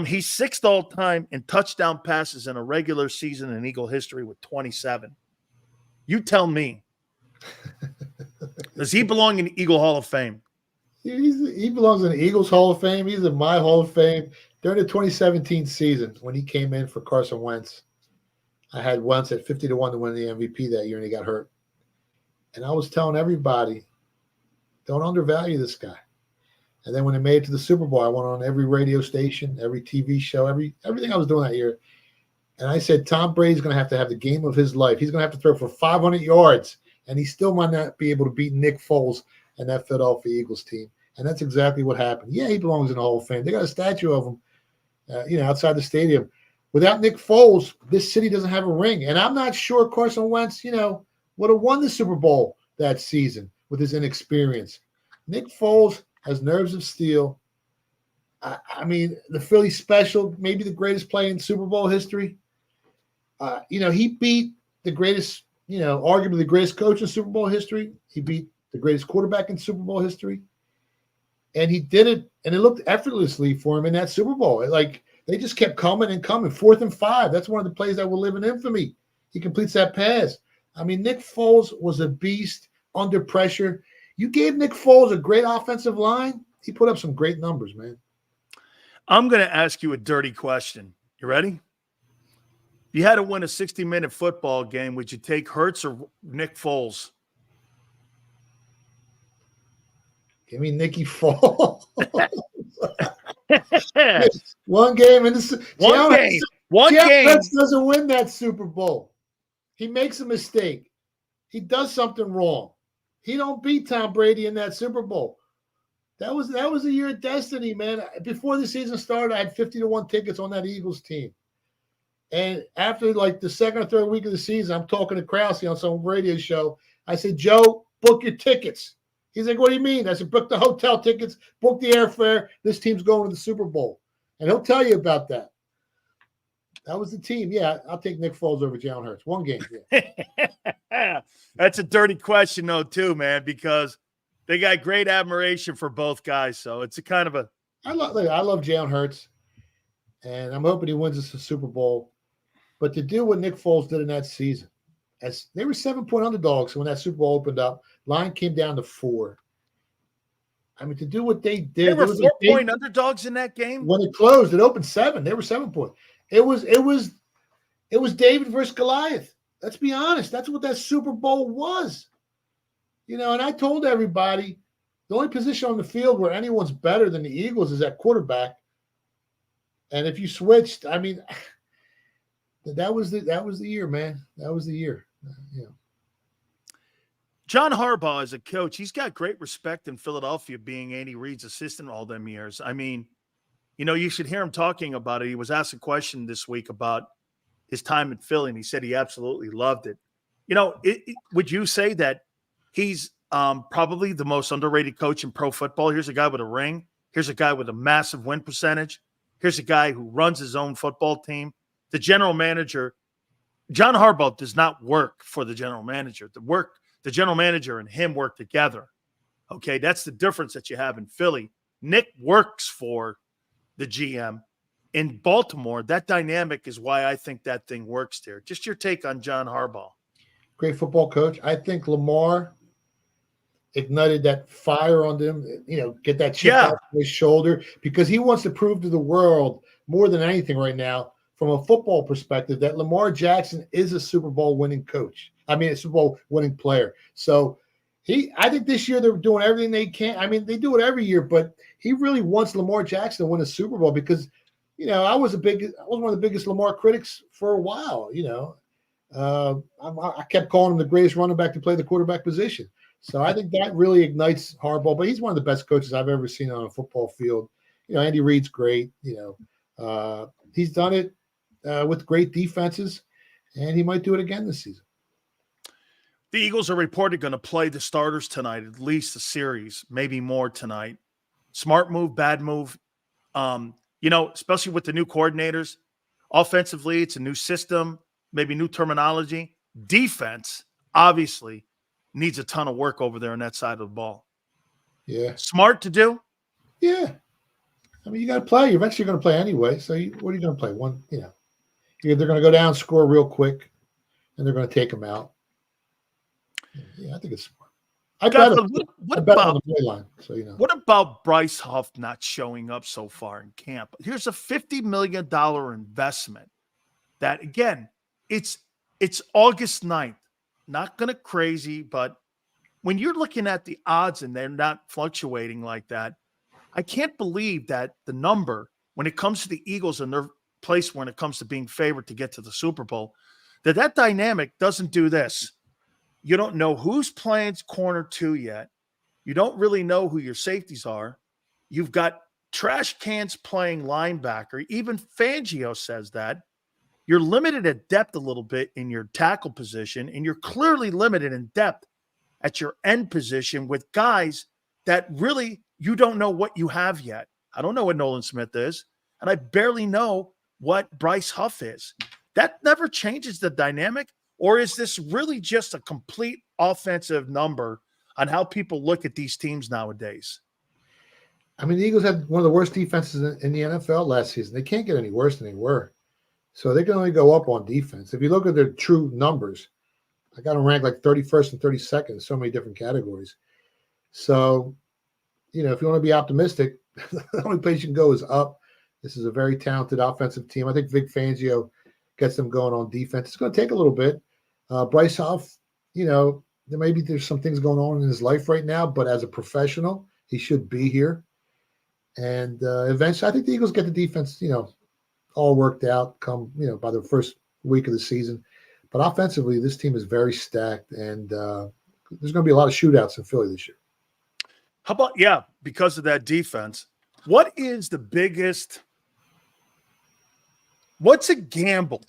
He's 6th all-time in touchdown passes in a regular season in Eagle history with 27. You tell me. Does he belong in the Eagle Hall of Fame?
He belongs in the Eagles Hall of Fame. He's in my Hall of Fame. During the 2017 season, when he came in for Carson Wentz, I had Wentz at 50-1 to win the MVP that year, and he got hurt. And I was telling everybody, don't undervalue this guy. And then when they made it to the Super Bowl, I went on every radio station, every TV show, everything I was doing that year. And I said, Tom Brady's going to have the game of his life. He's going to have to throw for 500 yards, and he still might not be able to beat Nick Foles and that Philadelphia Eagles team. And that's exactly what happened. Yeah, he belongs in the Hall of Fame. They got a statue of him, outside the stadium. Without Nick Foles, this city doesn't have a ring. And I'm not sure Carson Wentz, would have won the Super Bowl that season with his inexperience. Nick Foles has nerves of steel. I mean, the Philly special, maybe the greatest play in Super Bowl history. He beat the greatest, arguably the greatest coach in Super Bowl history. He beat the greatest quarterback in Super Bowl history. And he did it, and it looked effortlessly for him in that Super Bowl. They just kept coming and coming. 4th and 5. That's one of the plays that will live in infamy. He completes that pass. I mean, Nick Foles was a beast under pressure. You gave Nick Foles a great offensive line. He put up some great numbers, man.
I'm going to ask you a dirty question. You ready? If you had to win a 60-minute football game, would you take Hurts or Nick Foles?
Give me Nicky Foles. One game in the
One game.
Hurts doesn't win that Super Bowl. He makes a mistake. He does something wrong. He don't beat Tom Brady in that Super Bowl. That was a year of destiny, man. Before the season started, I had 50-1 tickets on that Eagles team. And after like the second or third week of the season, I'm talking to Krause on some radio show. I said, Joe, book your tickets. He's like, what do you mean? I said, book the hotel tickets, book the airfare. This team's going to the Super Bowl. And he'll tell you about that. That was the team. Yeah, I'll take Nick Foles over Jalen Hurts. One game. Yeah.
That's a dirty question, though, too, man, because they got great admiration for both guys. So it's a kind of a
I love Jalen Hurts, and I'm hoping he wins us a Super Bowl. But to do what Nick Foles did in that season, as they were 7-point underdogs when that Super Bowl opened up, line came down to 4. I mean, to do what they did,
they were 4-point underdogs in that game.
When it closed, it opened 7. They were 7-point. It was David versus Goliath. Let's be honest. That's what that Super Bowl was. You know, and I told everybody the only position on the field where anyone's better than the Eagles is at quarterback. And if you switched, I mean, that was the year, man. That was the year. Yeah.
John Harbaugh as a coach, he's got great respect in Philadelphia, being Andy Reid's assistant all them years. I mean, you know, you should hear him talking about it. He was asked a question this week about his time in Philly, and he said he absolutely loved it. You know, would you say that he's probably the most underrated coach in pro football? Here's a guy with a ring. Here's a guy with a massive win percentage. Here's a guy who runs his own football team. The general manager, John Harbaugh, does not work for the general manager. The general manager and him work together. Okay, that's the difference that you have in Philly. Nick works for the GM. In Baltimore, that dynamic is why I think that thing works there. Just your take on John Harbaugh.
Great football coach. I think Lamar ignited that fire on them, you know, get that chip off his shoulder, because he wants to prove to the world more than anything right now, from a football perspective, that Lamar Jackson is a Super Bowl winning coach. I mean, a Super Bowl winning player. So I think this year they're doing everything they can. I mean, they do it every year, but he really wants Lamar Jackson to win a Super Bowl because, you know, I was one of the biggest Lamar critics for a while. You know, I kept calling him the greatest running back to play the quarterback position. So I think that really ignites Harbaugh. But he's one of the best coaches I've ever seen on a football field. You know, Andy Reid's great. You know, he's done it with great defenses, and he might do it again this season.
The Eagles are reported going to play the starters tonight, at least a series, maybe more tonight. Smart move, bad move. You know, especially with the new coordinators. Offensively, it's a new system, maybe new terminology. Defense, obviously, needs a ton of work over there on that side of the ball.
Yeah.
Smart to do?
Yeah. I mean, you got to play. You're eventually going to play anyway. So what are you going to play? One, you know, they're going to go down, score real quick, and they're going to take them out. Yeah, I think it's smart. I bet on the play line. So, you know.
What about Bryce Huff not showing up so far in camp? Here's a $50 million investment that, again, it's August 9th. Not going to crazy, but when you're looking at the odds and they're not fluctuating like that, I can't believe that the number, when it comes to the Eagles and their place when it comes to being favored to get to the Super Bowl, that dynamic doesn't do this. You don't know who's playing corner 2 yet. You don't really know who your safeties are. You've got trash cans playing linebacker. Even Fangio says that. You're limited at depth a little bit in your tackle position, and you're clearly limited in depth at your end position with guys that really you don't know what you have yet. I don't know what Nolan Smith is, and I barely know what Bryce Huff is. That never changes the dynamic, or is this really just a complete offensive number on how people look at these teams nowadays?
I mean, the Eagles had one of the worst defenses in the NFL last season. They can't get any worse than they were. So they can only go up on defense. If you look at their true numbers, I got them ranked like 31st and 32nd in so many different categories. So, you know, if you want to be optimistic, the only place you can go is up. This is a very talented offensive team. I think Vic Fangio gets them going on defense. It's going to take a little bit. Bryce Huff, maybe there's some things going on in his life right now, but as a professional, he should be here. And eventually, I think the Eagles get the defense, all worked out come, by the first week of the season. But offensively, this team is very stacked, and there's going to be a lot of shootouts in Philly this year.
How about, because of that defense, what is the biggest – what's a gamble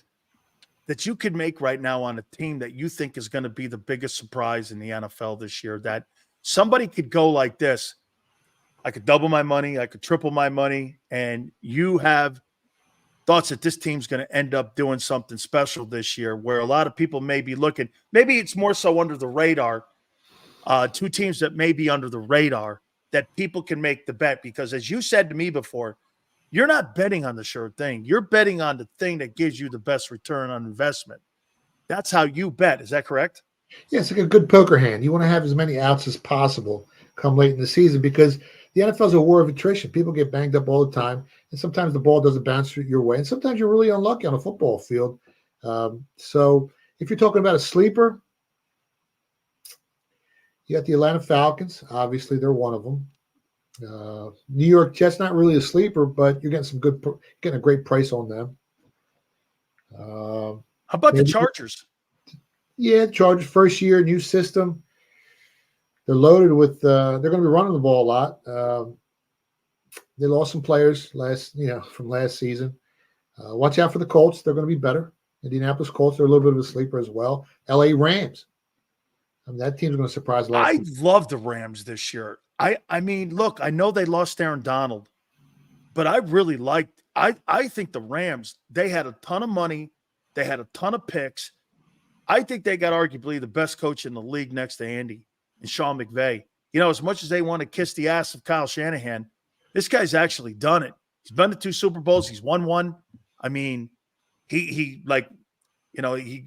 that you could make right now on a team that you think is going to be the biggest surprise in the NFL this year, that somebody could go like this? I could double my money, I could triple my money, and you have thoughts that this team's going to end up doing something special this year, where a lot of people may be looking – maybe it's more so under the radar. Two teams that may be under the radar that people can make the bet, because as you said to me before, you're not betting on the sure thing. You're betting on the thing that gives you the best return on investment. That's how you bet. Is that correct?
Yeah, it's like a good poker hand. You want to have as many outs as possible come late in the season, because the NFL is a war of attrition. People get banged up all the time, and sometimes the ball doesn't bounce your way, and sometimes you're really unlucky on a football field. So if you're talking about a sleeper, you got the Atlanta Falcons. Obviously, they're one of them. New York Jets, not really a sleeper, but you're getting a great price on them.
How about the Chargers?
Yeah, Chargers, first year, new system. They're loaded with. They're going to be running the ball a lot. They lost some players from last season. Watch out for the Colts. They're going to be better. Indianapolis Colts, they're a little bit of a sleeper as well. LA Rams. That team's going to surprise a lot.
I love the Rams this year. I mean, look, I know they lost Aaron Donald, but I really liked – I think the Rams, they had a ton of money. They had a ton of picks. I think they got arguably the best coach in the league next to Andy and Sean McVay. As much as they want to kiss the ass of Kyle Shanahan, this guy's actually done it. He's been to 2 Super Bowls. He's won 1. I mean, he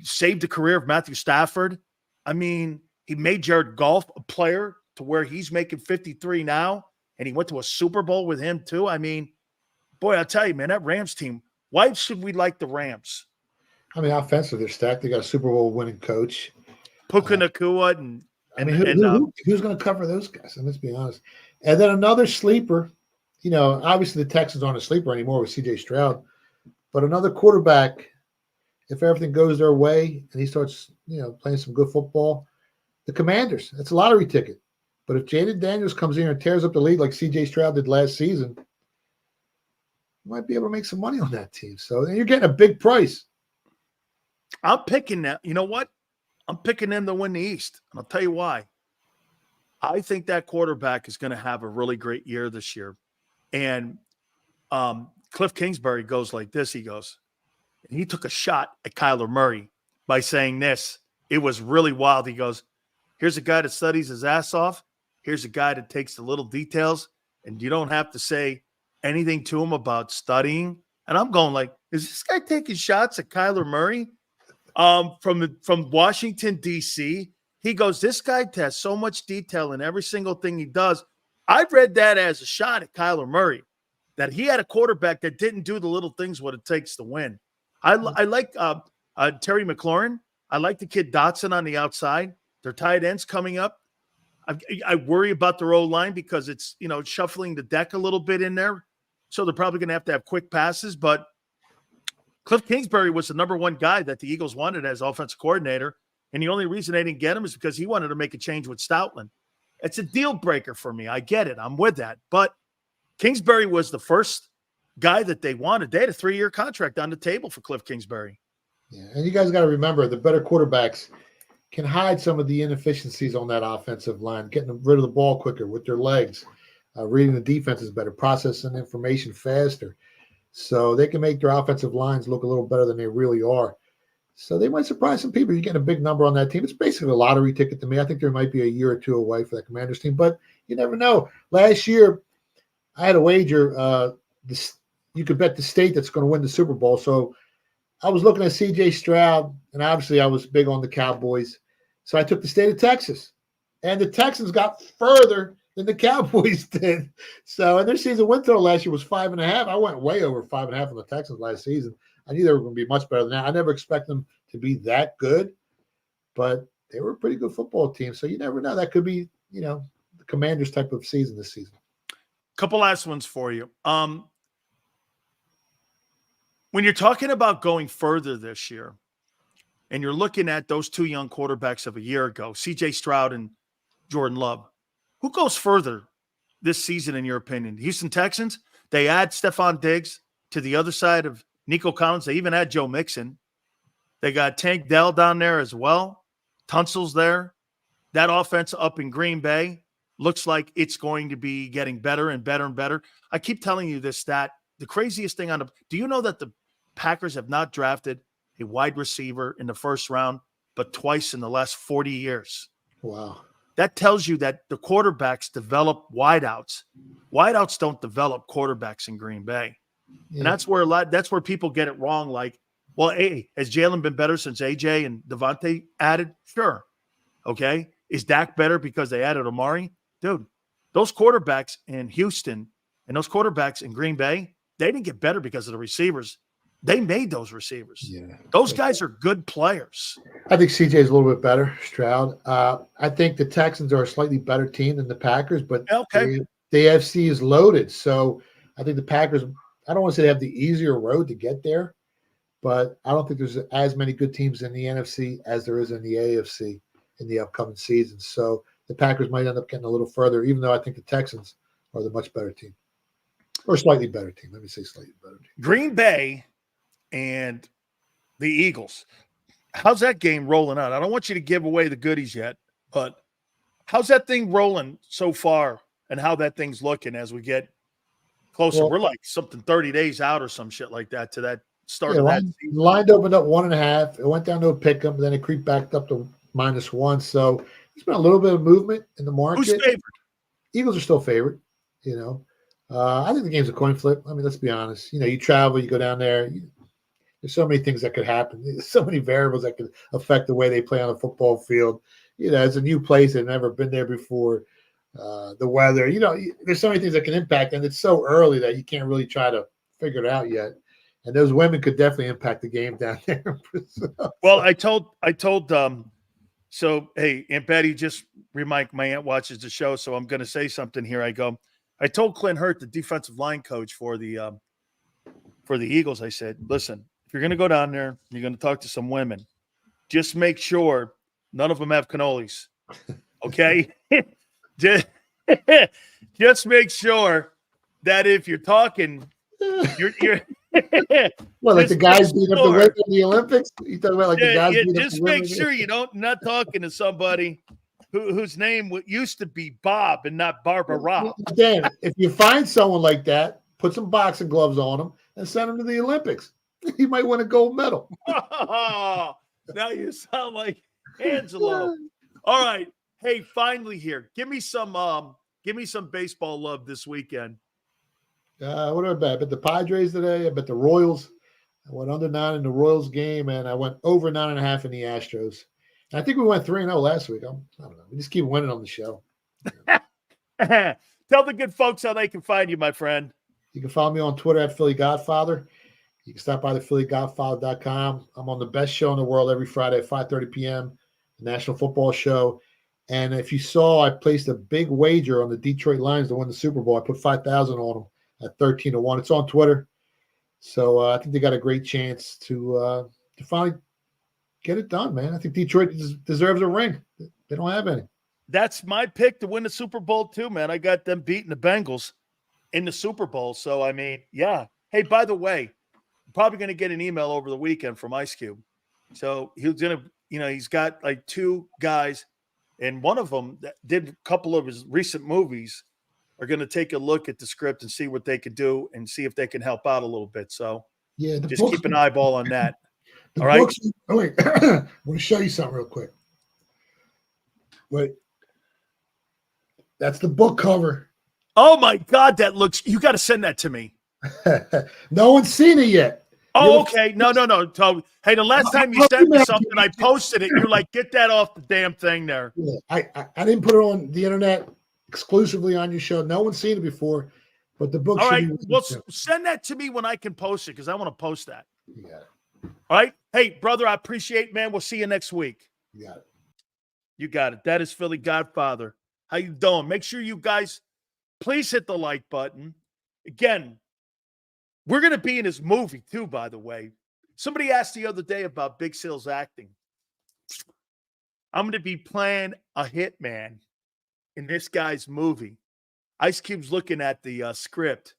saved the career of Matthew Stafford. I mean – he made Jared Goff a player to where he's making 53 now, and he went to a Super Bowl with him too. I mean, boy, I'll tell you, man, that Rams team, why should we like the Rams?
I mean, offensively, they're stacked. They got a Super Bowl winning coach.
Puka Nacua.
Who's going to cover those guys? And let's be honest. And then another sleeper, obviously the Texans aren't a sleeper anymore with C.J. Stroud, but another quarterback, if everything goes their way and he starts, playing some good football, the Commanders, that's a lottery ticket. But if Jaden Daniels comes in and tears up the league like C.J. Stroud did last season, you might be able to make some money on that team. So you're getting a big price.
I'm picking that. You know what? I'm picking them to win the East. And I'll tell you why. I think that quarterback is going to have a really great year this year. And Cliff Kingsbury goes like this. He goes, and he took a shot at Kyler Murray by saying this. It was really wild. He goes, here's a guy that studies his ass off. Here's a guy that takes the little details, and you don't have to say anything to him about studying. And I'm going like, is this guy taking shots at Kyler Murray from Washington, D.C.? He goes, this guy has so much detail in every single thing he does. I read that as a shot at Kyler Murray, that he had a quarterback that didn't do the little things what it takes to win. I like Terry McLaurin. I like the kid Dotson on the outside. Their tight ends coming up. I worry about their O-line because it's, shuffling the deck a little bit in there. So they're probably going to have quick passes. But Cliff Kingsbury was the number 1 guy that the Eagles wanted as offensive coordinator. And the only reason they didn't get him is because he wanted to make a change with Stoutland. It's a deal breaker for me. I get it. I'm with that. But Kingsbury was the first guy that they wanted. They had a 3-year contract on the table for Cliff Kingsbury.
Yeah, and you guys got to remember, the better quarterbacks can hide some of the inefficiencies on that offensive line, getting rid of the ball quicker with their legs, reading the defenses better, processing information faster. So they can make their offensive lines look a little better than they really are. So they might surprise some people. You're getting a big number on that team. It's basically a lottery ticket to me. I think there might be a year or 2 away for that Commanders team, but you never know. Last year, I had a wager. You could bet the state that's going to win the Super Bowl. So I was looking at C.J. Stroud, and obviously I was big on the Cowboys. So I took the state of Texas. And the Texans got further than the Cowboys did. So, and their season win total last year was 5.5. I went way over 5.5 on the Texans last season. I knew they were going to be much better than that. I never expected them to be that good, but they were a pretty good football team. So you never know. That could be, the Commanders type of season this season.
Couple last ones for you. When you're talking about going further this year, and you're looking at those two young quarterbacks of a year ago, C.J. Stroud and Jordan Love, who goes further this season in your opinion? Houston Texans, they add Stephon Diggs to the other side of Nico Collins. They even had Joe Mixon. They got Tank Dell down there as well. Tunsil's there. That offense up in Green Bay looks like it's going to be getting better and better and better. I keep telling you this stat. The craziest thing do you know that the Packers have not drafted a wide receiver in the first round, but twice in the last 40 years?
Wow.
That tells you that the quarterbacks develop wideouts. Wideouts don't develop quarterbacks in Green Bay. Yeah. And that's where people get it wrong. Like, well, hey, has Jalen been better since AJ and Devontae added? Sure. Okay. Is Dak better because they added Amari? Dude, those quarterbacks in Houston and those quarterbacks in Green Bay, they didn't get better because of the receivers. They made those receivers. Yeah. Those guys are good players.
I think CJ is a little bit better, Stroud. I think the Texans are a slightly better team than the Packers, but the AFC is loaded. So I think the Packers, I don't want to say they have the easier road to get there, but I don't think there's as many good teams in the NFC as there is in the AFC in the upcoming season. So the Packers might end up getting a little further, even though I think the Texans are the much better team. Or slightly better team. Let me say slightly better team.
Green Bay and the Eagles. How's that game rolling out? I don't want you to give away the goodies yet, but how's that thing rolling so far and how that thing's looking as we get closer? We're like something 30 days out or some shit like that to that start of that season.
The line opened up 1.5. It went down to a pick 'em, then it creeped back up to -1. So there's been a little bit of movement in the market.
Who's favored?
Eagles are still favored, I think the game's a coin flip. I mean, let's be honest. You travel, you go down there. There's so many things that could happen. There's so many variables that could affect the way they play on the football field. It's a new place. They've never been there before. The weather, there's so many things that can impact, and it's so early that you can't really try to figure it out yet. And those women could definitely impact the game down there.
Well, I told, so, hey, Aunt Betty just reminded my aunt watches the show, so I'm going to say something here. I told Clint Hurt, the defensive line coach for the Eagles, I said, listen, if you're going to go down there, you're going to talk to some women, just make sure none of them have cannolis. Okay? just make sure that if you're talking, you're
well, like the guys beat up the women in the Olympics? You talking about the guys beat up the
just
women?
make sure not talking to somebody whose name used to be Bob and not Barbara Robb.
Dan, if you find someone like that, put some boxing gloves on them and send them to the Olympics. He might win a gold medal.
Now you sound like Angelo. All right. Hey, finally here. Give me some baseball love this weekend.
What did I bet? I bet the Padres today. I bet the Royals. I went under 9 in the Royals game, and I went over 9.5 in the Astros. And I think we went 3-0 last week. I don't know. We just keep winning on the show.
Tell the good folks how they can find you, my friend.
You can follow me on Twitter at Philly Godfather. You can stop by the PhillyGodfather.com. I'm on the best show in the world every Friday at 5:30 p.m., the National Football Show. And if you saw, I placed a big wager on the Detroit Lions to win the Super Bowl. I put $5,000 on them at 13-1. It's on Twitter. So I think they got a great chance to finally get it done, man. I think Detroit deserves a ring. They don't have any.
That's my pick to win the Super Bowl too, man. I got them beating the Bengals in the Super Bowl. So, I mean, yeah. Hey, by the way, I'm probably going to get an email over the weekend from Ice Cube. So he's going to, he's got like 2 guys, and one of them that did a couple of his recent movies are going to take a look at the script and see what they could do and see if they can help out a little bit. So
yeah,
just keep an eyeball on that. All right.
Wait, I want to show you something real quick. Wait. That's the book cover.
Oh my God, you got to send that to me.
No one's seen it yet.
Oh, okay. No. Hey, the last time you sent me something, I posted it. You're like, get that off the damn thing there.
Yeah, I didn't put it on the internet. exclusively on your show. No one's seen it before, but the book.
All
should
right.
be
Well, send that to me when I can post it because I want to post that.
Yeah.
All right. Hey, brother, I appreciate, man. We'll see you next week.
Yeah.
You got it. That is Philly Godfather. How you doing? Make sure you guys please hit the like button. Again, we're going to be in his movie too, by the way. Somebody asked the other day about Big Sil's acting. I'm going to be playing a hitman in this guy's movie. Ice Cube's looking at the script.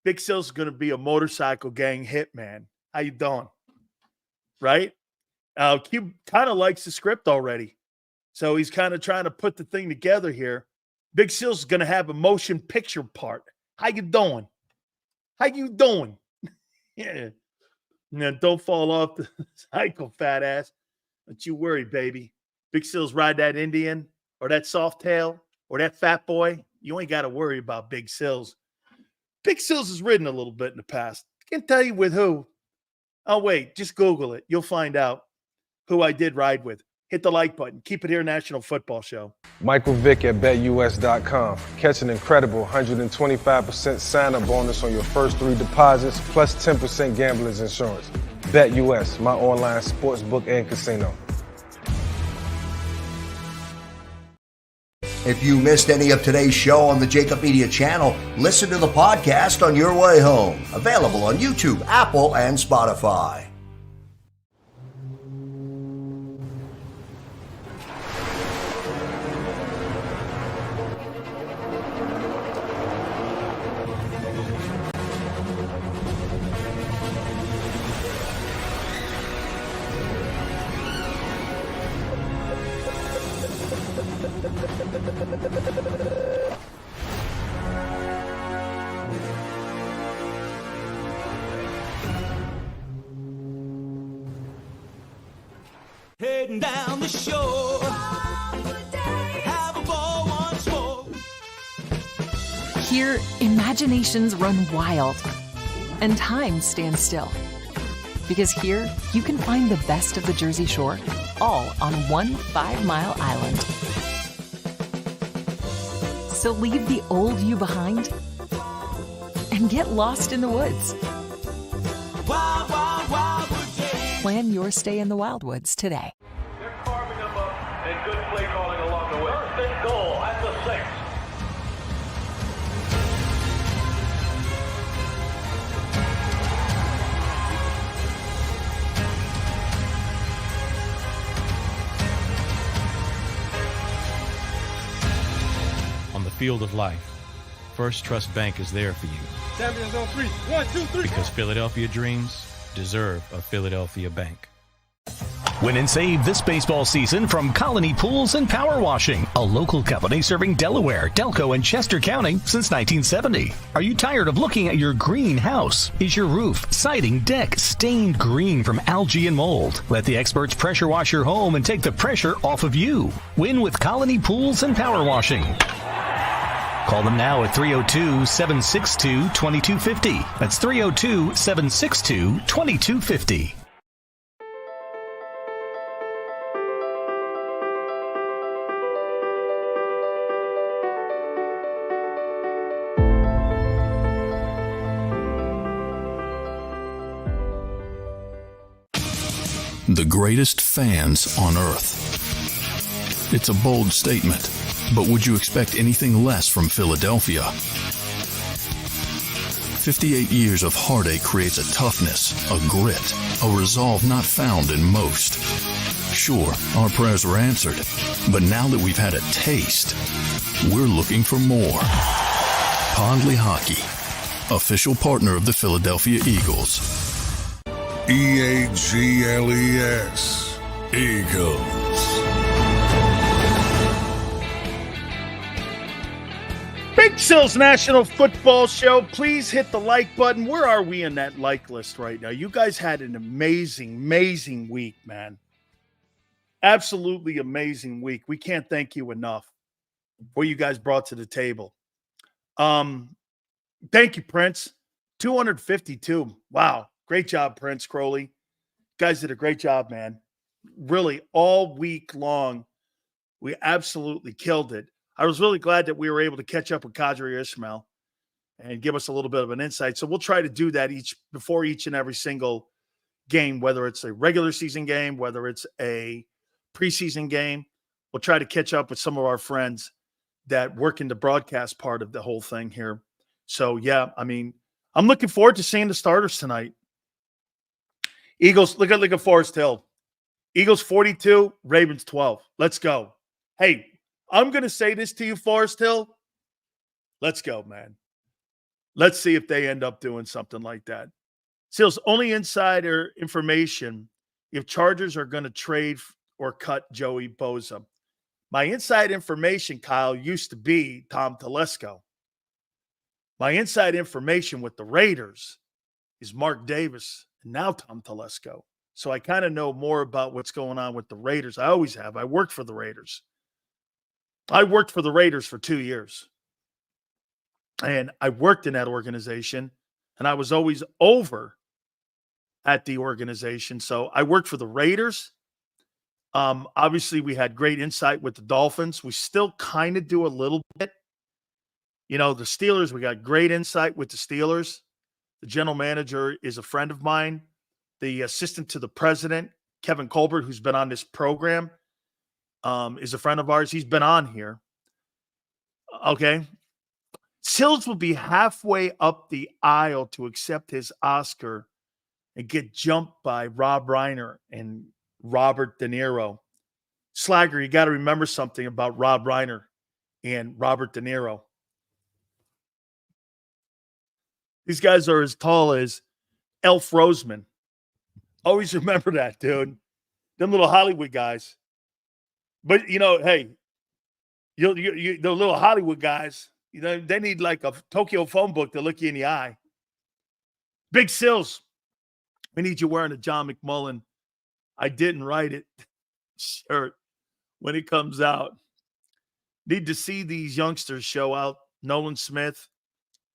Big Sil's going to be a motorcycle gang hitman. How you doing? Right? Cube kind of likes the script already. So he's kind of trying to put the thing together here. Big Sil's going to have a motion picture part. How you doing? How you doing? Yeah. Now, don't fall off the cycle, fat ass. Don't you worry, baby. Big Sil's ride that Indian or that soft tail or that fat boy. You ain't got to worry about Big Sil's. Big Sil's has ridden a little bit in the past. I can't tell you with who. Oh, wait. Just Google it. You'll find out who I did ride with. Hit the like button. Keep it here, National Football Show.
Michael Vick at BetUS.com. Catch an incredible 125% sign-up bonus on your first 3 deposits, plus 10% gambler's insurance. BetUS, my online sportsbook and casino.
If you missed any of today's show on the JAKIB Media channel, listen to the podcast on your way home. Available on YouTube, Apple, and Spotify.
Heading down the shore. Have a ball once more.
Here, imaginations run wild and time stands still. Because here, you can find the best of the Jersey Shore, all on one 5-mile island. So leave the old you behind and get lost in the woods.
Wild, wild, wildwood days.
Plan your stay in the Wildwoods today.
They're carving them up and good play calling along the way. First and goal at the 6.
On the field of life, First Trust Bank is there for you.
Champions on 3. 1, 2, 3.
Because Philadelphia dreams deserve a Philadelphia bank.
Win and save this baseball season from Colony Pools and Power Washing, a local company serving Delaware, Delco, and Chester County since 1970. Are you tired of looking at your green house? Is your roof, siding, deck stained green from algae and mold? Let the experts pressure wash your home and take the pressure off of you. Win with Colony Pools and Power Washing. Call them now at 302-762-2250. That's 302-762-2250.
The greatest fans on earth. It's a bold statement, but would you expect anything less from Philadelphia? 58 years of heartache creates a toughness, a grit, a resolve not found in most. Sure, our prayers were answered, but now that we've had a taste, we're looking for more. Pondley Hockey, official partner of the Philadelphia Eagles.
EAGLES, Eagles.
Big Sil's National Football Show. Please hit the like button. Where are we in that like list right now? You guys had an amazing week, man. Absolutely amazing week. We can't thank you enough for what you guys brought to the table. Thank you, Prince. 252. Wow. Great job, Prince Crowley. You guys did a great job, man. Really, all week long, we absolutely killed it. I was really glad that we were able to catch up with Kadri Ishmail and give us a little bit of an insight. So we'll try to do that before each and every single game, whether it's a regular season game, whether it's a preseason game. We'll try to catch up with some of our friends that work in the broadcast part of the whole thing here. So, yeah, I mean, I'm looking forward to seeing the starters tonight. Eagles, look at Forest Hill. Eagles 42, Ravens 12. Let's go. Hey, I'm going to say this to you, Forest Hill. Let's go, man. Let's see if they end up doing something like that. Seals, only insider information if Chargers are going to trade or cut Joey Bosa. My inside information, Kyle, used to be Tom Telesco. My inside information with the Raiders is Mark Davis and now Tom Telesco. So I kind of know more about what's going on with the Raiders. I always have. I worked for the Raiders. I worked for the Raiders for 2 years. And I worked in that organization, and I was always over at the organization. So I worked for the Raiders. Obviously, we had great insight with the Dolphins. We still kind of do a little bit. You know, the Steelers, we got great insight with the Steelers. The general manager is a friend of mine. The assistant to the president, Kevin Colbert, who's been on this program, is a friend of ours. He's been on here. Okay. Sills will be halfway up the aisle to accept his Oscar and get jumped by Rob Reiner and Robert De Niro. Slagger, you got to remember something about Rob Reiner and Robert De Niro. These guys are as tall as Elf Roseman. Always remember that, dude. Them little Hollywood guys. But, you know, hey, the little Hollywood guys, you know, they need like a Tokyo phone book to look you in the eye. Big Sills, we need you wearing a John McMullen I didn't write it shirt when it comes out. Need to see these youngsters show out. Nolan Smith,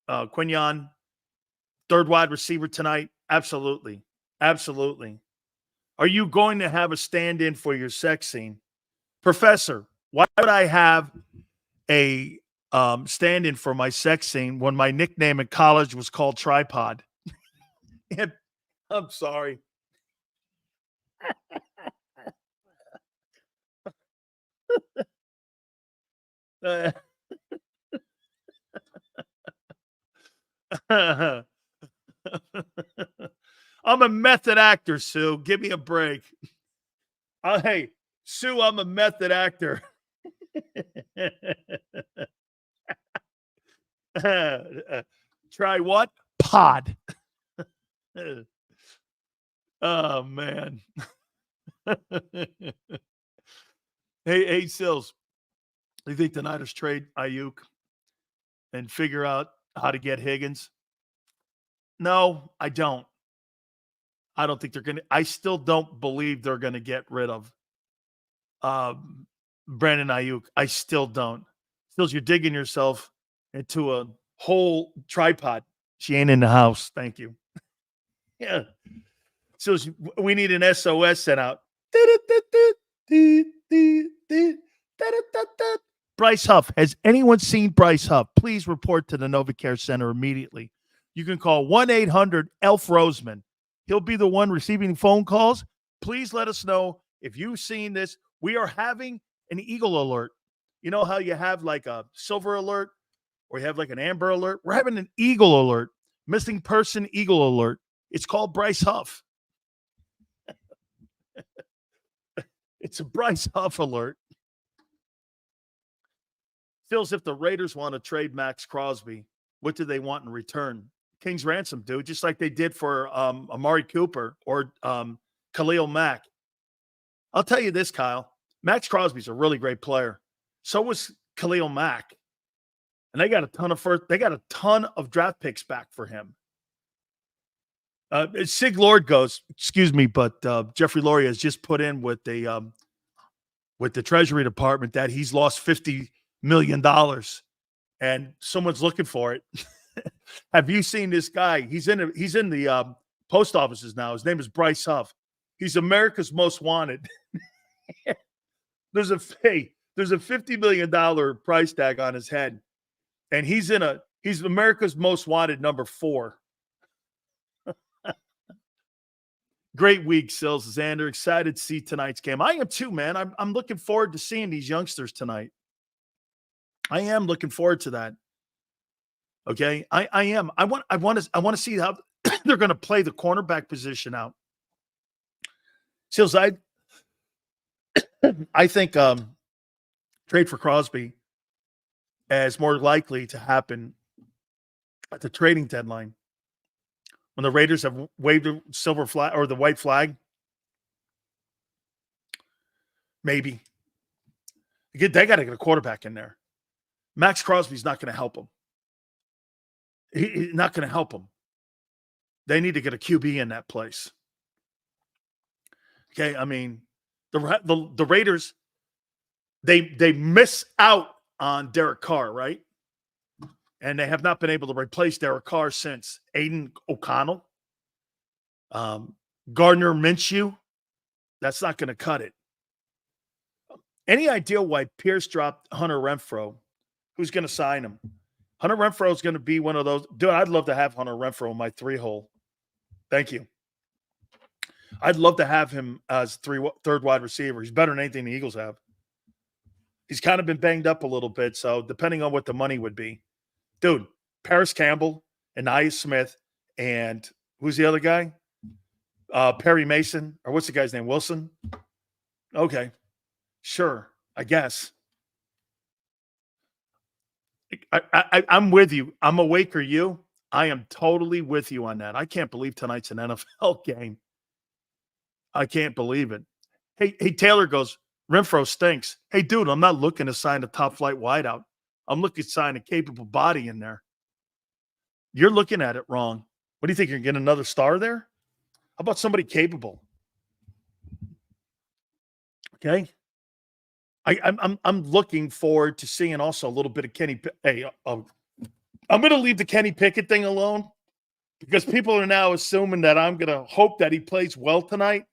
Quinyon, third wide receiver tonight. Absolutely. Absolutely. Are you going to have a stand-in for your sex scene? Professor, why would I have a stand-in for my sex scene when my nickname in college was called Tripod? I'm sorry. I'm a method actor, Sue. Give me a break. Hey, Sue, I'm a method actor. Try what? Pod. Oh, man. Hey, Sills. Do you think the Niners trade Ayuk and figure out how to get Higgins? No, I don't. I don't think they're going to. I still don't believe they're going to get rid of Brandon Ayuk. I still don't. Stills, you're digging yourself into a whole tripod. She ain't in the house. Thank you. Yeah. Stills, we need an SOS sent out. Bryce Huff. Has anyone seen Bryce Huff? Please report to the NovaCare Center immediately. You can call 1-800-ELF-ROSEMAN. He'll be the one receiving phone calls. Please let us know if you've seen this. We are having an Eagle alert. You know how you have like a silver alert or you have like an amber alert? We're having an Eagle alert, missing person Eagle alert. It's called Bryce Huff. It's a Bryce Huff alert. Feels if the Raiders want to trade Max Crosby, what do they want in return? King's ransom, dude, just like they did for Amari Cooper or Khalil Mack. I'll tell you this, Kyle. Max Crosby's a really great player. So was Khalil Mack. And they got a ton of draft picks back for him. Sig Lord goes, excuse me, but Jeffrey Lurie has just put in with the Treasury Department that he's lost $50 million and someone's looking for it. Have you seen this guy? He's in the post offices now. His name is Bryce Huff. He's America's most wanted. There's There's a $50 million price tag on his head, and he's America's Most Wanted number 4. Great week, Sills. Xander, excited to see tonight's game. I am too, man. I'm looking forward to seeing these youngsters tonight. I am looking forward to that. Okay, I am. I want to see how they're going to play the cornerback position out. Sills, I think trade for Crosby is more likely to happen at the trading deadline when the Raiders have waved the silver flag or the white flag. Maybe they got to get a quarterback in there. Max Crosby's not going to help them. He's not going to help them. They need to get a QB in that place. Okay, I mean, the Raiders, they miss out on Derek Carr, right? And they have not been able to replace Derek Carr since Aiden O'Connell. Gardner Minshew, that's not going to cut it. Any idea why Pierce dropped Hunter Renfrow? Who's going to sign him? Hunter Renfrow is going to be one of those. Dude, I'd love to have Hunter Renfrow in my 3-hole. Thank you. I'd love to have him as third wide receiver. He's better than anything the Eagles have. He's kind of been banged up a little bit, so depending on what the money would be. Dude, Paris Campbell, Anaya Smith, and who's the other guy? Perry Mason, or what's the guy's name? Wilson? Okay. Sure, I guess. I'm with you. I'm awake, or you? I am totally with you on that. I can't believe tonight's an NFL game. I can't believe it. Hey, Taylor goes, Renfro stinks. Hey, dude, I'm not looking to sign a top-flight wideout. I'm looking to sign a capable body in there. You're looking at it wrong. What do you think? You're getting another star there? How about somebody capable? Okay. I'm looking forward to seeing also a little bit of Kenny. Hey, I'm going to leave the Kenny Pickett thing alone because people are now assuming that I'm going to hope that he plays well tonight.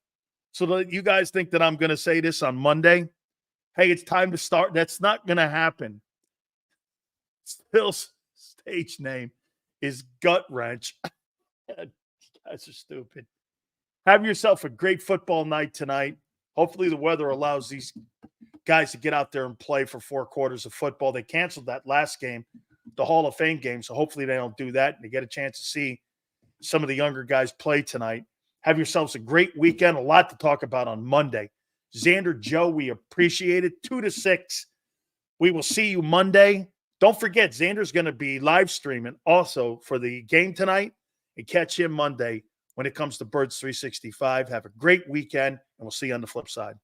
So that you guys think that I'm going to say this on Monday. Hey, it's time to start. That's not going to happen. Phil's stage name is Gut Wrench. You guys are stupid. Have yourself a great football night tonight. Hopefully the weather allows these guys to get out there and play for 4 quarters of football. They canceled that last game, the Hall of Fame game, so hopefully they don't do that and they get a chance to see some of the younger guys play tonight. Have yourselves a great weekend. A lot to talk about on Monday. Xander, Joe, we appreciate it. 2 to 6. We will see you Monday. Don't forget, Xander's going to be live streaming also for the game tonight, and catch him Monday when it comes to Birds 365. Have a great weekend, and we'll see you on the flip side.